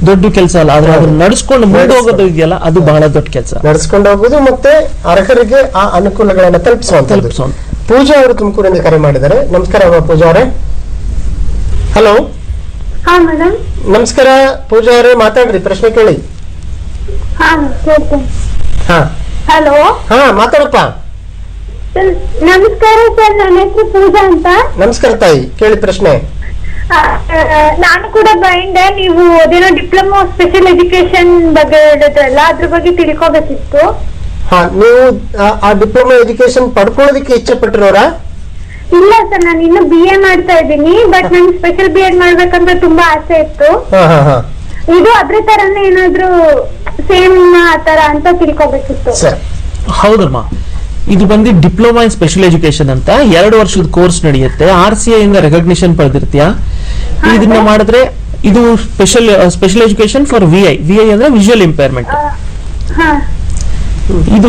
ದೊಡ್ಡ ಕೆಲಸ ಅಲ್ಲ, ಆದ್ರೆ ಅದನ್ನ ನಡೆಸ್ಕೊಂಡು ಮುಂದೆ ಹೋಗೋದು ಇದೆಯಲ್ಲ, ಅದು ಬಹಳ ದೊಡ್ಡ ಕೆಲಸ. ನಡೆಸ್ಕೊಂಡು ಹೋಗೋದು ಮತ್ತೆ ಅರ್ಹರಿಗೆ ಆ ಅನುಕೂಲಗಳನ್ನ ತಲುಪಿಸುವಂತ. ಪೂಜಾ ಅವರು ತುಮಕೂರಿಂದ ಕರೆ ಮಾಡಿದ್ದಾರೆ. ನಮಸ್ಕಾರ ಪೂಜಾ ಅವರೇ. ಹಲೋ. ಹಾ ಮೇಡಮ್. ನಮಸ್ಕಾರ ಪೂಜಾ ಅವರೇ, ಮಾತಾಡ್ರಿ, ಪ್ರಶ್ನೆ ಕೇಳಿ. ಹಲೋ. ಹಾ ಮಾತಾಡಪ್ಪ. ನಮಸ್ಕಾರ ಸರ್, ನನ್ನ ಹೆಸರು ಪೂಜಾ ಅಂತ. ನಮಸ್ಕಾರ ತಾಯಿ, ಕೇಳಿ ಪ್ರಶ್ನೆ. ನಾನು ಕೂಡ ಬೈಂಡೆ, ನೀವು ಅದೇನೋ ಡಿಪ್ಲೊಮಾ ಸ್ಪೆಷಲ್ ಎಜುಕೇಶನ್ ಬಗ್ಗೆ ಹೇಳಿದ್ರಲ್ಲ, ಅದ್ರ ಬಗ್ಗೆ ತಿಳ್ಕೊಬೇಕಿತ್ತು. ಹಾ, ನೀವು ಆ ಡಿಪ್ಲೊಮಾ ಎಜುಕೇಶನ್ ಪಡ್ಕೊಳ್ಳೋದಕ್ಕೆ ಇಚ್ಛೆ ಪಟ್ಟಿರೋರಾ? ಇಲ್ಲ ಸರ್, ನಾನು ಇನ್ನು BA ಮಾಡ್ತಾ ಇದ್ದೀನಿ, ಬಟ್ ನನ್ಗೆ ಸ್ಪೆಷಲ್ BEd ಮಾಡ್ಬೇಕಂತ ತುಂಬಾ ಆಸೆ ಇತ್ತು. ಇದು ಅದ್ರ ತರನೇ ಏನಾದ್ರು ಸೇಮ್ ಆತರ ಅಂತ ತಿಳ್ಕೊಬೇಕಿತ್ತು. ಹೌದಮ್ಮ, ಇದು ಬಂದು ಡಿಪ್ಲೊಮಾ ಇನ್ ಸ್ಪೆಷಲ್ ಎಜುಕೇಶನ್ ಅಂತ 2 ವರ್ಷದ ಕೋರ್ಸ್ ನಡೆಯುತ್ತೆ. RCA ಇಂದ ರೆಕಗ್ನಿಷನ್ ಪಡೆದಿರ್ತೀಯ. ಇದನ್ನ ಮಾಡಿದ್ರೆ ಇದು ಸ್ಪೆಷಲ್ ಎಜುಕೇಶನ್ ಫಾರ್ VI ಅಂದ್ರೆ ವಿಜುವಲ್ ಇಂಪೇರ್ಮೆಂಟ್. ಇದು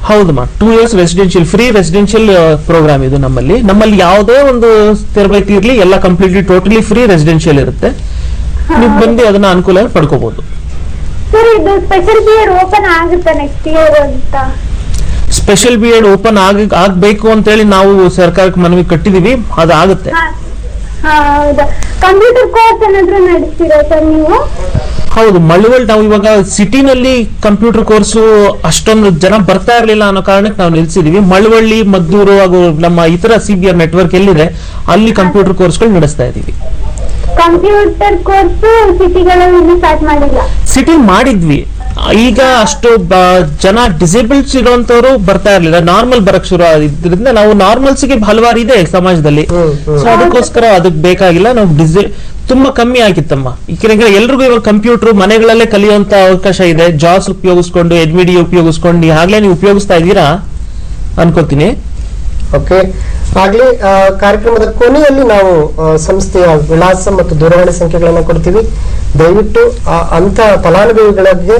ಹೌದಮ್ಮ, 2 years residential, free residential programme ಇದು. ನಮ್ಮಲ್ಲಿ ಯಾವುದೇ ಒಂದು ತರಬೇತಿ ಇರ್ಲಿ, ಎಲ್ಲ ಕಂಪ್ಲೀಟ್ಲಿ ಟೋಟಲಿ ಫ್ರೀ ರೆಸಿಡೆನ್ಷಿಯಲ್ ಇರುತ್ತೆ. ನೀವು ಬಂದು ಅದನ್ನ ಅನುಕೂಲ ಪಡ್ಕೋಬಹುದು. ಸ್ಪೆಷಲ್ BEd ಓಪನ್ ಆಗುತ್ತೆ ನೆಕ್ಸ್ಟ್ ಇಯರ್ ಅಂತ. ಸ್ಪೆಷಲ್ BEd ಓಪನ್ ಆಗ್ಬೇಕು ಅಂತ ಹೇಳಿ ನಾವು ಸರ್ಕಾರಕ್ಕೆ ಮನವಿ ಕಟ್ಟಿದೀವಿ, ಅದು ಆಗುತ್ತೆ. ಕಂಪ್ಯೂಟರ್ ಕೋರ್ಸ್ ಏನಾದ್ರು ನಡೆಸ್ತೀರಾ ಸರ್ ನೀವು? ಹೌದು, ಮಳವಳ್ಳಿ ನಾವು ಇವಾಗ ಸಿಟಿನಲ್ಲಿ ಕಂಪ್ಯೂಟರ್ ಕೋರ್ಸ್ ಅಷ್ಟೊಂದು ಜನ ಬರ್ತಾ ಇರ್ಲಿಲ್ಲ ಅನ್ನೋ ಕಾರಣಕ್ಕೆ ನಾವು ನಿಲ್ಸಿದೀವಿ. ಮಳವಳ್ಳಿ, ಮದ್ದೂರು ಹಾಗೂ ನಮ್ಮ ಇತರ CBR ನೆಟ್ವರ್ಕ್ ಎಲ್ಲಿದೆ ಅಲ್ಲಿ ಕಂಪ್ಯೂಟರ್ ಕೋರ್ಸ್ಗಳು ನಡೆಸ್ತಾ ಇದೀವಿ. ಕಂಪ್ಯೂಟರ್ ಕೋರ್ಸ್ ಸಿಟಿಗಳಲ್ಲಿ ಸ್ಟಾರ್ಟ್ ಮಾಡಿಲ್ಲ. ಸಿಟಿ ಮಾಡಿದ್ವಿ, ಈಗ ಅಷ್ಟು ಜನ ಡಿಸೇಬಲ್ಸ್ ಇರುವಂತವ್ರು ಬರ್ತಾ ಇರ್ಲಿಲ್ಲ, ನಾರ್ಮಲ್ ಬರಕ್ ಶುರು ಆಗಿದ್ರಿಂದ ನಾವು ನಾರ್ಮಲ್ಸ್ಗೆ ಹಲವಾರು ಇದೆ ಸಮಾಜದಲ್ಲಿ, ಸೊ ಅದಕ್ಕೋಸ್ಕರ ಅದಕ್ಕೆ ಬೇಕಾಗಿಲ್ಲ. ನಾವು ತುಂಬಾ ಕಮ್ಮಿ ಆಗಿತ್ತಮ್ಮ. ಯಾಕಂದ್ರೆ ಎಲ್ರಿಗೂ ಇವಾಗ ಕಂಪ್ಯೂಟರ್ ಮನೆಗಳಲ್ಲೇ ಕಲಿಯುವಂತ ಅವಕಾಶ ಇದೆ. ಜಾಸ್ ಉಪಯೋಗಿಸ್ಕೊಂಡು, ಎಡ್ಮಿಡಿ ಉಪಯೋಗಿಸ್ಕೊಂಡು ಈಗಾಗಲೇ ನೀವು ಉಪಯೋಗಿಸ್ತಾ ಇದ್ದೀರಾ ಅನ್ಕೋತೀನಿ. ಓಕೆ, ಆಗ್ಲಿ ಕಾರ್ಯಕ್ರಮದ ಕೊನೆಯಲ್ಲಿ ನಾವು ಸಂಸ್ಥೆಯ ವಿಳಾಸ ಮತ್ತು ದೂರವಾಣಿ ಸಂಖ್ಯೆಗಳನ್ನು ಕೊಡ್ತೀವಿ. ದಯವಿಟ್ಟು ಅಂತ ಫಲಾನುಭವಿಗಳಿಗೆ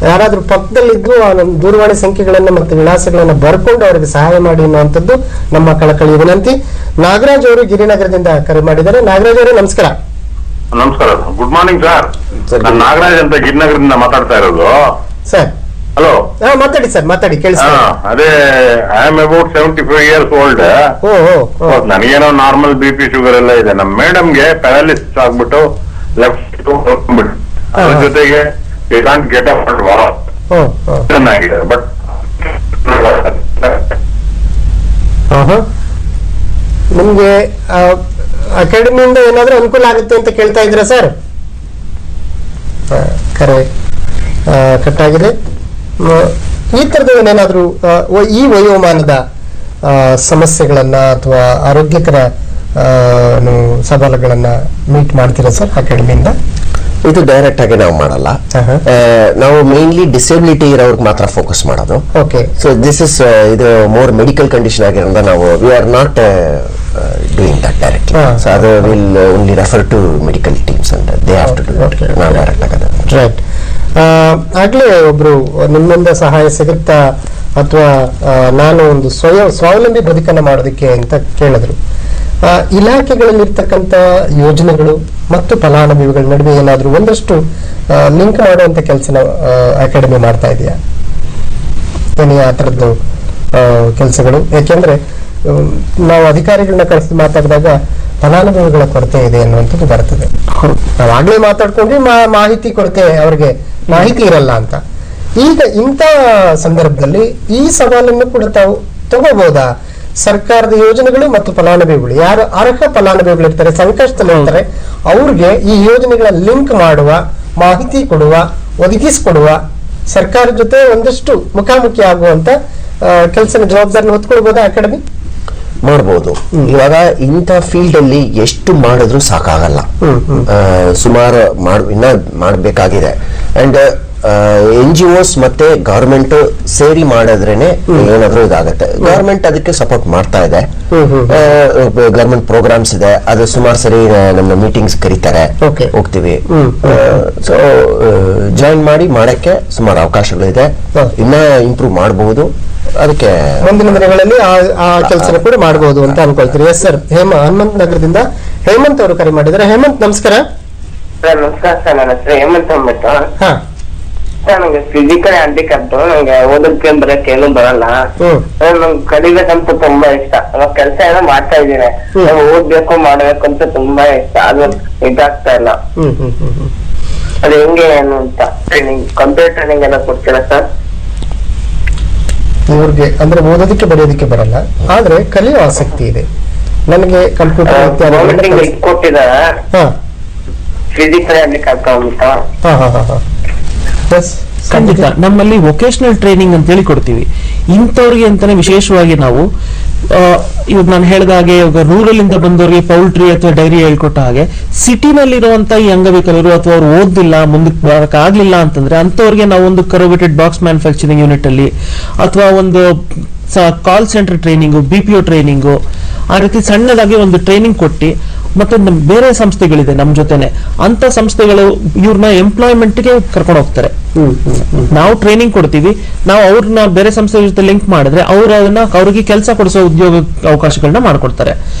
ಯಾರಾದ್ರೂ ಪಕ್ಕದಲ್ಲಿದ್ದು ಆ ದೂರವಾಣಿ ಸಂಖ್ಯೆಗಳನ್ನ ಮತ್ತು ವಿಳಾಸಗಳನ್ನ ಬರ್ಕೊಂಡು ಅವರಿಗೆ ಸಹಾಯ ಮಾಡಿ ಅನ್ನುವಂಥದ್ದು ನಮ್ಮ ಕಳಕಳಿ ವಿನಂತಿ. ನಾಗರಾಜ್ ಅವರು ಗಿರಿನಗರದಿಂದ ಕರೆ ಮಾಡಿದ್ದಾರೆ. ನಾಗರಾಜ್ ಅವರೇ ನಮಸ್ಕಾರ. ನಮಸ್ಕಾರ, ಗುಡ್ ಮಾರ್ನಿಂಗ್ ಸರ್. ನಾನು ನಾಗರಾಜ್ ಅಂತ ಗಿರಿನಗರದಿಂದ ಮಾತಾಡ್ತಾ ಇರೋದು ಸರ್. ಹಲೋ. ಮಾತಾಡಿ ಸರ್, ಮಾತಾಡಿ, ಕೇಳಿಸ. ಅದೇ I am about 75 years old. ನನಗೇನೋ ನಾರ್ಮಲ್ BP ಶುಗರ್ ಎಲ್ಲ ಇದೆ. ನಮ್ಮ ಮೇಡಮ್ಗೆ ಪ್ಯಾರಾಲಿಸಿಸ್ ಆಗ್ಬಿಟ್ಟು ಲೆಫ್ಟ್ ಅದ್ರ ಜೊತೆಗೆ ಗೆಟ್ ಅಪ್ ಚೆನ್ನಾಗಿದೆ. ಬಟ್ ನಿಮ್ಗೆ ಅಕಾಡೆಮಿಯಿಂದ ಏನಾದ್ರೂ ಅನುಕೂಲ ಆಗುತ್ತೆ ಅಂತ ಕೇಳ್ತಾ ಇದ್ದೀರಾ ಸರ್? ಕರೆ ಕಟ್ಟಾಗಿದೆ. ಈ ತರದ ಏನೇನಾದ್ರೂ ಈ ವಯೋಮಾನದ ಸಮಸ್ಯೆಗಳನ್ನ ಅಥವಾ ಆರೋಗ್ಯಕರ ಸವಾಲುಗಳನ್ನ ಮೀಟ್ ಮಾಡ್ತೀರಾ ಸರ್ ಅಕಾಡೆಮಿಯಿಂದ? ಇದು ಡೈರೆಕ್ಟ್ ಆಗಿ ನಾವು ಮಾಡಲ್ಲ. ನಾವು ಮೇನ್ಲಿ ಡಿಸೇಬಿಲಿಟಿ ಇರೋರ್ಗೆ ಮಾತ್ರ ಫೋಕಸ್ ಮಾಡೋದು. ಓಕೆ, ಸೊ ದಿಸ್ ಇಸ್ ಇದು ಮೋರ್ ಮೆಡಿಕಲ್ ಕಂಡೀಷನ್ ಆಗಿರೋದ್ರಿಂದ ನಾವು we are not doing that direct. So ಅದು will only refer to medical teams and they have to do it. ನಾವು ಡೈರೆಕ್ಟ್ ಆಗೋದು. ರೈಟ್. ಆಗ್ಲೇ ಒಬ್ರು ನಿಮ್ಮಿಂದ ಸಹಾಯ ಸಿಗುತ್ತಾ ಅಥವಾ ನಾನು ಒಂದು ಸ್ವಾವಲಂಬಿ ಬದುಕನ್ನ ಮಾಡೋದಕ್ಕೆ ಅಂತ ಕೇಳಿದ್ರು. ಇಲಾಖೆಗಳಲ್ಲಿರ್ತಕ್ಕಂಥ ಯೋಜನೆಗಳು ಮತ್ತು ಫಲಾನುಭವಿಗಳ ನಡುವೆ ಏನಾದ್ರೂ ಒಂದಷ್ಟು ಲಿಂಕ್ ಮಾಡುವಂತ ಕೆಲಸನ ಅಕಾಡೆಮಿ ಮಾಡ್ತಾ ಇದೆಯಾ? ಏನೇ ಆ ಥರದ್ದು ಕೆಲಸಗಳು? ಯಾಕೆಂದ್ರೆ ನಾವು ಅಧಿಕಾರಿಗಳನ್ನ ಕಳಿಸಿ ಮಾತಾಡಿದಾಗ ಫಲಾನುಭವಿಗಳ ಕೊರತೆ ಇದೆ ಅನ್ನುವಂಥದ್ದು ಬರ್ತದೆ. ನಾವು ಆಗ್ಲೇ ಮಾತಾಡ್ಕೊಂಡ್ವಿ, ಮಾಹಿತಿ ಕೊರತೆ, ಅವ್ರಿಗೆ ಮಾಹಿತಿ ಇರಲ್ಲ ಅಂತ. ಈಗ ಇಂಥ ಸಂದರ್ಭದಲ್ಲಿ ಈ ಸವಾಲನ್ನು ಕೂಡ ತಾವು ತಗೋಬಹುದಾ? ಸರ್ಕಾರದ ಯೋಜನೆಗಳು ಮತ್ತು ಫಲಾನುಭವಿಗಳು, ಯಾರು ಅರ್ಹ ಫಲಾನುಭವಿಗಳು ಇರ್ತಾರೆ, ಸಂಕಷ್ಟದಲ್ಲಿರ್ತಾರೆ, ಅವ್ರಿಗೆ ಈ ಯೋಜನೆಗಳ ಲಿಂಕ್ ಮಾಡುವ, ಮಾಹಿತಿ ಕೊಡುವ, ಒದಗಿಸಿಕೊಡುವ, ಸರ್ಕಾರದ ಜೊತೆ ಒಂದಷ್ಟು ಮುಖಾಮುಖಿ ಆಗುವಂತ ಕೆಲಸದ ಜವಾಬ್ದಾರಿನ ಹೊತ್ಕೊಳ್ಬೋದಾ ಅಕಾಡೆಮಿ? ಮಾಡಬಹುದು. ಇವಾಗ ಇಂಥ ಫೀಲ್ಡ್ ಅಲ್ಲಿ ಎಷ್ಟು ಮಾಡಿದ್ರು ಸಾಕಾಗಲ್ಲ, ಸುಮಾರು ಇನ್ನ ಮಾಡಬೇಕಾಗಿದೆ. ಅಂಡ್ NGOs ಮತ್ತೆ ಗವರ್ಮೆಂಟ್ ಸೇರಿ ಮಾಡಿದ್ರೇನೆ ಏನಾದ್ರೂ ಇದಾಗತ್ತೆ. ಗವರ್ಮೆಂಟ್ ಅದಕ್ಕೆ ಸಪೋರ್ಟ್ ಮಾಡ್ತಾ ಇದೆ. ಗವರ್ಮೆಂಟ್ ಪ್ರೋಗ್ರಾಮ್ಸ್ ಇದೆ, ಅದು ಸುಮಾರು ಸರಿ ನಮ್ಮ ಮೀಟಿಂಗ್ಸ್ ಕರೀತಾರೆ, ಹೋಗ್ತೀವಿ. ಸೊ ಜಾಯಿನ್ ಮಾಡಕ್ಕೆ ಸುಮಾರು ಅವಕಾಶಗಳಿದೆ, ಇನ್ನ ಇಂಪ್ರೂವ್ ಮಾಡಬಹುದು. ಅದಕ್ಕೆ ಮುಂದಿನ ದಿನಗಳಲ್ಲಿ ಆ ಕೆಲಸ ಕೂಡ ಮಾಡಬಹುದು ಅಂತ ಅನ್ಕೊಳ್ತೀರಿ. ಎಸ್ ಸರ್, ಹನುಮಂತ ನಗರದಿಂದ ಹೇಮಂತ್ ಅವರು ಕರೆ ಮಾಡಿದ್ದಾರೆ. ಹೇಮಂತ್ ನಮಸ್ಕಾರ. ಸರ್ ನಮಸ್ಕಾರ ಸರ್, ನನ್ನ ಹೆಸರು ಹೇಮಂತ್ ಅಂದ್ಬಿಟ್ಟು. ಸರ್ ನಂಗೆ ಫಿಸಿಕಲ್ ಹ್ಯಾಂಡಿಕ್ಯಾಪ್ಟ್, ನಂಗೆ ಓದಕ್ಕೆ ಬರಕ್ಕೆ ಏನು ಬರಲ್ಲ. ನಂಗೆ ಕಲಿಬೇಕಂತ ತುಂಬಾ ಇಷ್ಟ. ಅವಾಗ ಕೆಲಸ ಏನೋ ಮಾಡ್ತಾ ಇದ್ದೀನಿ, ಓದ್ಬೇಕು ಮಾಡ್ಬೇಕು ಅಂತ ತುಂಬಾ ಇಷ್ಟ. ಅದು ಇದಾಗ್ತಾ ಇಲ್ಲ. ಅದು ಹೆಂಗೆ ಏನು ಅಂತ ಟ್ರೈನಿಂಗ್, ಕಂಪ್ಯೂಟರ್ ಟ್ರೈನಿಂಗ್ ಎಲ್ಲ ಕೊಡ್ತೀರಾ ಸರ್? ಇವ್ರಿಗೆ ಅಂದ್ರೆ ಓದೋದಕ್ಕೆ ಬರೆಯೋದಕ್ಕೆ ಬರಲ್ಲ, ಆದ್ರೆ ಕಲಿಯೋ ಆಸಕ್ತಿ ಇದೆ. ನನಗೆ ಕಂಪ್ಯೂಟರ್ ಕೊಟ್ಟಿದ್ದಾರೆ ಫಿಸಿಕಲ್ ಹ್ಯಾಂಡಿಕ್ಯಾಪ್ಟ್ ಅಂತ. ಖಂಡಿತ ನಮ್ಮಲ್ಲಿ ವೊಕೇಶನಲ್ ಟ್ರೈನಿಂಗ್ ಅಂತ ಹೇಳಿ ಕೊಡ್ತೀವಿ. ಇಂಥವ್ರಿಗೆ ಅಂತಾನೆ ವಿಶೇಷವಾಗಿ ನಾವು ಇವಾಗ ನಾನು ಹೇಳಿದ ಹಾಗೆ ಇವಾಗ ರೂರಲ್ ಇಂದ ಬಂದವರಿಗೆ ಪೌಲ್ಟ್ರಿ ಅಥವಾ ಡೈರಿ ಹೇಳ್ಕೊಟ್ಟ ಹಾಗೆ, ಸಿಟಿನಲ್ಲಿರುವಂತ ಈ ಅಂಗವಿಕಲರು ಅಥವಾ ಅವ್ರು ಓದಿಲ್ಲ, ಮುಂದಕ್ಕೆ ಬರಕ್ ಆಗ್ಲಿಲ್ಲ ಅಂತಂದ್ರೆ ಅಂತವ್ರಿಗೆ ನಾವು ಒಂದು ಕರೋಗೇಟೆಡ್ ಬಾಕ್ಸ್ ಮ್ಯಾನುಫ್ಯಾಕ್ಚರಿಂಗ್ ಯೂನಿಟ್ ಅಲ್ಲಿ ಅಥವಾ ಒಂದು call centre training, BPO training, ಆ ರೀತಿ ಸಣ್ಣದಾಗಿ ಒಂದು ಟ್ರೈನಿಂಗ್ ಕೊಟ್ಟು, ಮತ್ತೆ ಬೇರೆ ಸಂಸ್ಥೆಗಳಿದೆ ನಮ್ಮ ಜೊತೆನೆ, ಅಂತ ಸಂಸ್ಥೆಗಳು ಇವ್ರನ್ನ ಎಂಪ್ಲಾಯ್ಮೆಂಟ್ಗೆ ಕರ್ಕೊಂಡು ಹೋಗ್ತಾರೆ. ನಾವು ಟ್ರೈನಿಂಗ್ ಕೊಡ್ತೀವಿ, ನಾವು ಅವ್ರನ್ನ ಬೇರೆ ಸಂಸ್ಥೆ ಜೊತೆ ಲಿಂಕ್ ಮಾಡಿದ್ರೆ ಅವ್ರಿಗೆ ಕೆಲಸ ಕೊಡಿಸೋ ಉದ್ಯೋಗ ಅವಕಾಶಗಳನ್ನ ಮಾಡ್ಕೊಡ್ತಾರೆ.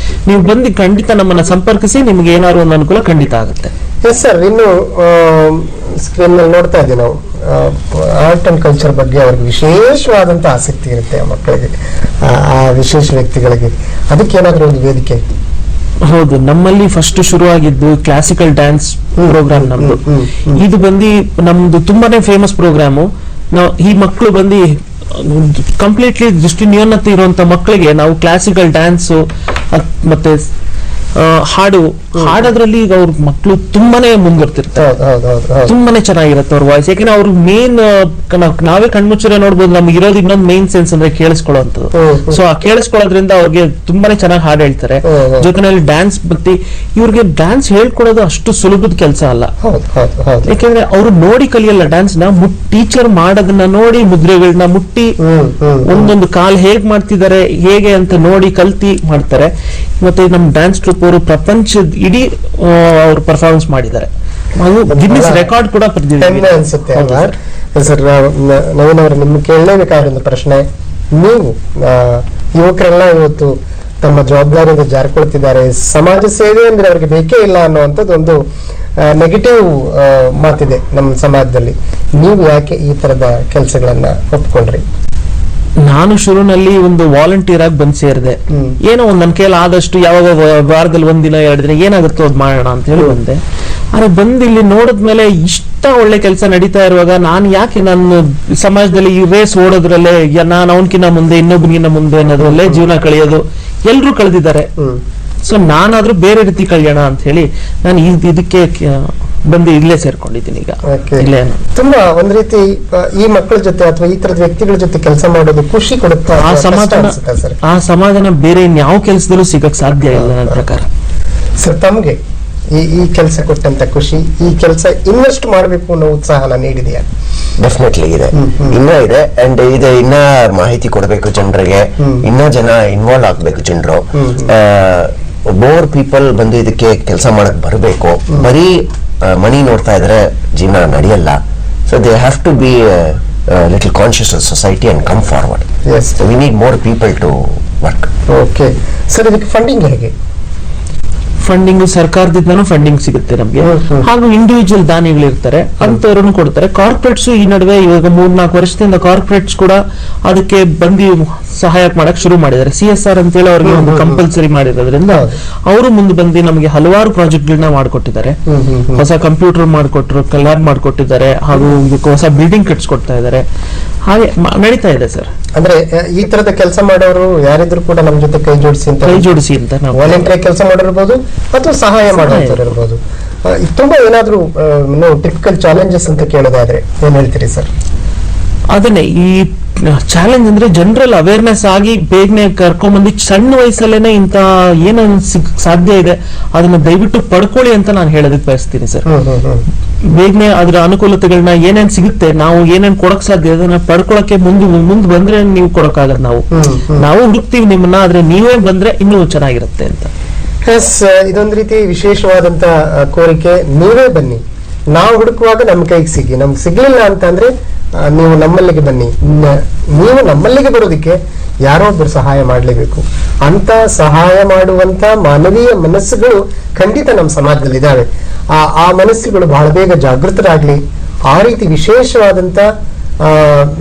ನೀವು ಬಂದು ಖಂಡಿತ ನಮ್ಮನ್ನ ಸಂಪರ್ಕಿಸಿ, ನಿಮ್ಗೆ ಏನಾದ್ರು ಒಂದು ಅನುಕೂಲ ಖಂಡಿತ ಆಗುತ್ತೆ. ಎಸ್ ಸರ್, ಇನ್ನು ಸ್ಕ್ರೀನ್ ನಲ್ಲಿ ನೋಡ್ತಾ ಇದ್ದೀವಿ ನಾವು ಆರ್ಟ್ ಅಂಡ್ ಕಲ್ಚರ್ ಬಗ್ಗೆ ಅವ್ರಿಗೆ ವಿಶೇಷವಾದಂತ ಆಸಕ್ತಿ ಇರುತ್ತೆ ಆ ಮಕ್ಕಳಿಗೆ, ಆ ವಿಶೇಷ ವ್ಯಕ್ತಿಗಳಿಗೆ. ಅದಕ್ಕೆ ಏನಾದ್ರೂ ಒಂದು ವೇದಿಕೆ? ಹೌದು, ನಮ್ಮಲ್ಲಿ ಫಸ್ಟ್ ಶುರುವಾಗಿದ್ದು ಕ್ಲಾಸಿಕಲ್ ಡ್ಯಾನ್ಸ್ ಪ್ರೋಗ್ರಾಮ್ ನಮ್ದು. ಇದು ಬಂದು ನಮ್ದು ತುಂಬಾನೇ ಫೇಮಸ್ ಪ್ರೋಗ್ರಾಮು. ನಾವು ಈ ಮಕ್ಕಳು ಬಂದು ಕಂಪ್ಲೀಟ್ಲಿ ದೃಷ್ಟಿ ನ್ಯೂನತೆ ಇರುವಂತ ಮಕ್ಕಳಿಗೆ ನಾವು ಕ್ಲಾಸಿಕಲ್ ಡ್ಯಾನ್ಸ್ ಮತ್ತೆ ಹಾಡೋದ್ರಲ್ಲಿ ಈಗ ಅವ್ರ ಮಕ್ಕಳು ತುಂಬಾನೇ ಮುಂದುವರ್ತಿರ್ತಾರೆ, ತುಂಬಾನೇ ಚೆನ್ನಾಗಿರುತ್ತೆ ಅವ್ರ ವಾಯ್ಸ್. ಯಾಕಂದ್ರೆ ಅವ್ರ ಮೇನ್ ನಾವೇ ಕಣ್ಮುಚ್ಚರೆ ನೋಡ್ಬೋದು, ನಮ್ಗೆ ಇರೋದು ಇನ್ನೊಂದು ಮೇನ್ ಸೆನ್ಸ್ ಅಂದ್ರೆ ಕೇಳಿಸ್ಕೊಳ್ಳೋಂಥದ್ದು. ಸೊ ಆ ಕೇಳಿಸ್ಕೊಳ್ಳೋದ್ರಿಂದ ಅವ್ರಿಗೆ ತುಂಬಾನೇ ಚೆನ್ನಾಗಿ ಹಾಡು ಹೇಳ್ತಾರೆ. ಜೊತೆನಲ್ಲಿ ಡ್ಯಾನ್ಸ್ ಬತ್ತಿ ಇವ್ರಿಗೆ ಡ್ಯಾನ್ಸ್ ಹೇಳ್ಕೊಡೋದು ಅಷ್ಟು ಸುಲಭದ ಕೆಲಸ ಅಲ್ಲ. ಯಾಕೆಂದ್ರೆ ಅವ್ರು ನೋಡಿ ಕಲಿಯಲ್ಲ ಡ್ಯಾನ್ಸ್ ನ, ಟೀಚರ್ ಮಾಡೋದನ್ನ ನೋಡಿ ಮುದ್ರೆಗಳನ್ನ ಮುಟ್ಟಿ ಒಂದೊಂದು ಕಾಲ್ ಹೇಗ್ ಮಾಡ್ತಿದ್ದಾರೆ ಹೇಗೆ ಅಂತ ನೋಡಿ ಕಲ್ತಿ ಮಾಡ್ತಾರೆ. ಮತ್ತೆ ನಮ್ ಡ್ಯಾನ್ಸ್ ಟ್ರೂಪ್ ಅವರು ಪ್ರಪಂಚದ ಇಡೀ ಅವರು ಪರ್ಫಾರ್ಮೆನ್ಸ್ ಮಾಡಿದ್ದಾರೆ, ಗಿನ್ನಿಸ್ ರೆಕಾರ್ಡ್ ಕೂಡ ಅನ್ಸುತ್ತೆ ಅಲ್ವಾ ಸರ್? ನವೀನ್ ಅವರು ನಿಮ್ಗೆ ಕೇಳಲೇಬೇಕಾದ ಒಂದು ಪ್ರಶ್ನೆ, ನೀವು ಯುವಕರೆಲ್ಲ ಇವತ್ತು ತಮ್ಮ ಜವಾಬ್ದಾರಿಯಿಂದ ಜಾರಿಕೊಳ್ತಿದ್ದಾರೆ, ಸಮಾಜ ಸೇವೆ ಅಂದ್ರೆ ಅವ್ರಿಗೆ ಬೇಕೇ ಇಲ್ಲ ಅನ್ನುವಂಥದ್ದು ಒಂದು ನೆಗೆಟಿವ್ ಮಾತಿದೆ ನಮ್ಮ ಸಮಾಜದಲ್ಲಿ. ನೀವು ಯಾಕೆ ಈ ತರದ ಕೆಲಸಗಳನ್ನ ಒಪ್ಕೊಂಡ್ರಿ? ನಾನು ಶುರುನಲ್ಲಿ ಒಂದು ವಾಲಂಟಿಯರ್ ಆಗಿ ಬಂದು ಸೇರಿದೆ. ಏನೋ ಒಂದು ನನ್ನ ಕೈಯಲ್ಲಿ ಆದಷ್ಟು ಯಾವಾಗ ವಾರದಲ್ಲಿ ಒಂದಿನ 2 ದಿನ ಏನಾಗುತ್ತೋ ಅದು ಮಾಡೋಣ ಅಂತ ಹೇಳಿ ಬಂದೆ. ಆದ್ರೆ ಬಂದು ಇಲ್ಲಿ ನೋಡಿದ್ಮೇಲೆ ಇಷ್ಟ ಒಳ್ಳೆ ಕೆಲಸ ನಡೀತಾ ಇರುವಾಗ ನಾನು ಯಾಕೆ ನನ್ನ ಸಮಾಜದಲ್ಲಿ ಈ ರೇಸ್ ಓಡೋದ್ರಲ್ಲೇ ನಾನು ಅವನಕಿನ್ನ ಮುಂದೆ ಇನ್ನೊಬ್ಬನಿಗಿನ್ನ ಮುಂದೆ ಅನ್ನೋದ್ರಲ್ಲೇ ಜೀವನ ಕಳೆಯೋದು ಎಲ್ಲರೂ ಕಳೆದಿದ್ದಾರೆ. ಸೊ ನಾನಾದ್ರೂ ಬೇರೆ ರೀತಿ ಕಳಿಯೋಣ ಅಂತ ಹೇಳಿ ನಾನು ಇದಕ್ಕೆ ಬಂದು ಇಲ್ಲೇ ಸೇರ್ಕೊಂಡಿದ್ದೀನಿ. ಈಗ ಇಲ್ಲೇ ತುಂಬಾ ಒಂದ್ ರೀತಿ ಈ ಮಕ್ಕಳ ಜೊತೆ ಅಥವಾ ಈ ತರದ ವ್ಯಕ್ತಿಗಳ ಜೊತೆ ಕೆಲಸ ಮಾಡೋದು ಖುಷಿ ಕೊಡುತ್ತೆ. ಆ ಸಮಾಧಾನ ಬೇರೆ ಇನ್ಯಾವ ಕೆಲಸದಲ್ಲೂ ಸಿಗಕ್ ಸಾಧ್ಯ ಇಲ್ಲ ನನ್ನ ಪ್ರಕಾರ. ಸರ್, ತಮ್ಗೆ ಈ ಕೆಲಸ ಕೊಟ್ಟಂತ ಖುಷಿ, ಈ ಕೆಲಸ ಇನ್ನಷ್ಟು ಮಾಡ್ಬೇಕು ಅನ್ನೋ ಉತ್ಸಾಹನ ನೀಡಿದೆಯಾ? ಡೆಫಿನೆಟ್ಲಿ ಇದೆ, ಇನ್ನ ಇದೆ. ಅಂಡ್ ಇದೆ, ಇನ್ನ ಮಾಹಿತಿ ಕೊಡಬೇಕು ಜನರಿಗೆ, ಇನ್ನ ಜನ ಇನ್ವಾಲ್ವ್ ಆಗ್ಬೇಕು ಜನರು. ಮೋರ್ ಪೀಪಲ್ ಬಂದು ಇದಕ್ಕೆ ಕೆಲಸ ಮಾಡಕ್ ಬರಬೇಕು. ಬರೀ ಮನಿ ನೋಡ್ತಾ ಇದ್ರೆ ಜೀವನ ನಡೆಯಲ್ಲ. So they have to be little conscious of society and come forward. We need more people to work. Okay sir, ಇದಕ್ಕೆ ಫಂಡಿಂಗ್ ಹೇಗೆ? ಫಂಡಿಂಗ್ ಸರ್ಕಾರದಿಂದನೂ ಫಂಡಿಂಗ್ ಸಿಗುತ್ತೆ ನಮ್ಗೆ, ಹಾಗೂ ಇಂಡಿವಿಜುವಲ್ ದಾನಿಗಳಿರ್ತಾರೆ ಅಂತವ್ರನ್ನು ಕೊಡ್ತಾರೆ. ಕಾರ್ಪೊರೇಟ್ಸ್ ಈ ನಡುವೆ ಇವಾಗ 3-4 ವರ್ಷದಿಂದ ಕಾರ್ಪೊರೇಟ್ಸ್ ಕೂಡ ಅದಕ್ಕೆ ಬಂದು ಸಹಾಯ ಮಾಡಕ್ ಶುರು ಮಾಡಿದ್ದಾರೆ. CSR ಅಂತೇಳಿ ಅವ್ರಿಗೆ ಒಂದು ಕಂಪಲ್ಸರಿ ಮಾಡಿರೋದ್ರಿಂದ ಅವರು ಮುಂದೆ ಬಂದು ನಮಗೆ ಹಲವಾರು ಪ್ರಾಜೆಕ್ಟ್ಗಳನ್ನ ಮಾಡಿಕೊಟ್ಟಿದ್ದಾರೆ. ಹೊಸ ಕಂಪ್ಯೂಟರ್ ಮಾಡಿಕೊಟ್ರು, ಲ್ಯಾಬ್ ಮಾಡಿಕೊಟ್ಟಿದ್ದಾರೆ, ಹಾಗೂ ಹೊಸ ಬಿಲ್ಡಿಂಗ್ ಕಟ್ಸ್ಕೊಡ್ತಾ ಇದ್ದಾರೆ. ಹಾಗೆ ನಡೀತಾ ಇದೆ ಸರ್. ಅಂದ್ರೆ ಈ ತರದ ಕೆಲಸ ಮಾಡೋರು ಯಾರಿದ್ರು ಕೂಡ ನಮ್ ಜೊತೆ ಕೈ ಜೋಡಿಸಿ ಅಂತ ನಾವು ವಾಲಂಟಿಯರ್ ಕೆಲಸ ಮಾಡಿರ್ಬೋದು ಅಥವಾ ಸಹಾಯ ಮಾಡೋದಿರ್ಬೋದು. ತುಂಬಾ ಏನಾದ್ರು ಟಿಪಿಕಲ್ ಚಾಲೆಂಜಸ್ ಅಂತ ಕೇಳೋದಾದ್ರೆ ಏನ್ ಹೇಳ್ತೀರಿ ಸರ್? ಅದನ್ನೇ ಈ ಚಾಲೆಂಜ್ ಅಂದ್ರೆ ಜನರಲ್ ಅವೇರ್ನೆಸ್ ಆಗಿ ಬೇಗನೆ ಕರ್ಕೊಂಡ್ಬಂದು ಸಣ್ಣ ವಯಸ್ಸಲ್ಲೇನೆ ಇಂತ ಏನೇನು ಸಾಧ್ಯ ಇದೆ ಅದನ್ನ ದಯವಿಟ್ಟು ಪಡ್ಕೊಳ್ಳಿ ಅಂತ ನಾನು ಹೇಳೋದಕ್ಕೆ ಬಯಸ್ತೀನಿ ಸರ್. ಬೇಗನೆ ಅದ್ರ ಅನುಕೂಲತೆಗಳನ್ನ ಏನೇನ್ ಸಿಗುತ್ತೆ, ನಾವು ಏನೇನ್ ಕೊಡಕ್ ಸಾಧ್ಯ ಅದನ್ನ ಪಡ್ಕೊಳಕ್ಕೆ ಮುಂದ್ ಬಂದ್ರೆ ನೀವು ಕೊಡಕ್ಕಾಗಲ್ಲ. ನಾವು ಹುಡುಕ್ತಿವಿ ನಿಮ್ಮನ್ನ, ಆದ್ರೆ ನೀವೇ ಬಂದ್ರೆ ಇನ್ನೂ ಚೆನ್ನಾಗಿರುತ್ತೆ ಅಂತ. ಎಸ್, ಇದೊಂದು ರೀತಿ ವಿಶೇಷವಾದಂತ ಕೋರಿಕೆ. ನೀವೇ ಬನ್ನಿ, ನಾವು ಹುಡುಕುವಾಗ ನಮ್ಮ ಕೈಗೆ ಸಿಗಿ, ನಮ್ಗೆ ಸಿಗ್ಲಿಲ್ಲ ಅಂತ ಅಂದ್ರೆ ನೀವು ನಮ್ಮಲ್ಲಿಗೆ ಬನ್ನಿ. ನೀವು ನಮ್ಮಲ್ಲಿಗೆ ಬರೋದಕ್ಕೆ ಯಾರೋ ಒಬ್ಬರು ಸಹಾಯ ಮಾಡಲೇಬೇಕು. ಅಂತ ಸಹಾಯ ಮಾಡುವಂತ ಮಾನವೀಯ ಮನಸ್ಸುಗಳು ಖಂಡಿತ ನಮ್ಮ ಸಮಾಜದಲ್ಲಿ ಇದಾವೆ. ಆ ಮನಸ್ಸುಗಳು ಬಹಳ ಬೇಗ ಜಾಗೃತರಾಗ್ಲಿ. ಆ ರೀತಿ ವಿಶೇಷವಾದಂತ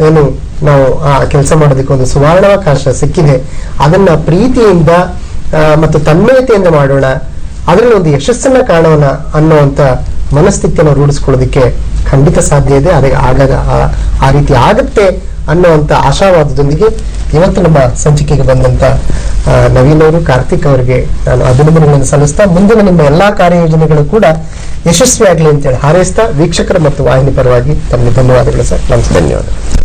ಏನು ನಾವು ಆ ಕೆಲಸ ಮಾಡೋದಕ್ಕೆ ಒಂದು ಸುವರ್ಣಾವಕಾಶ ಸಿಕ್ಕಿದೆ. ಅದನ್ನ ಪ್ರೀತಿಯಿಂದ ಮತ್ತು ತನ್ಮಯತೆಯಿಂದ ಮಾಡೋಣ, ಅದರಲ್ಲಿ ಒಂದು ಯಶಸ್ಸನ್ನ ಕಾಣೋಣ ಅನ್ನುವಂತ ಮನಸ್ಥಿತಿಯನ್ನು ರೂಢಿಸ್ಕೊಳ್ಳೋದಕ್ಕೆ ಖಂಡಿತ ಸಾಧ್ಯ ಇದೆ. ಅದೇ ಆಗಾಗ ಆ ರೀತಿ ಆಗತ್ತೆ ಅನ್ನುವಂತ ಆಶಾವಾದದೊಂದಿಗೆ ಇವತ್ತು ನಮ್ಮ ಸಂಚಿಕೆಗೆ ಬಂದಂತ ನವೀನ್ ಅವರು, ಕಾರ್ತಿಕ್ ಅವರಿಗೆ ನಾನು ಅಭಿನಂದನೆಗಳನ್ನು ಸಲ್ಲಿಸ್ತಾ ಮುಂದಿನ ನಿಮ್ಮ ಎಲ್ಲಾ ಕಾರ್ಯಯೋಜನೆಗಳು ಕೂಡ ಯಶಸ್ವಿಯಾಗಲಿ ಅಂತೇಳಿ ಹಾರೈಸ್ತಾ ವೀಕ್ಷಕರ ಮತ್ತು ವಾಹಿನಿ ಪರವಾಗಿ ತಮಗೆ ಧನ್ಯವಾದಗಳು ಸರ್. ನಮಸ್ಕಾರ. ಧನ್ಯವಾದ.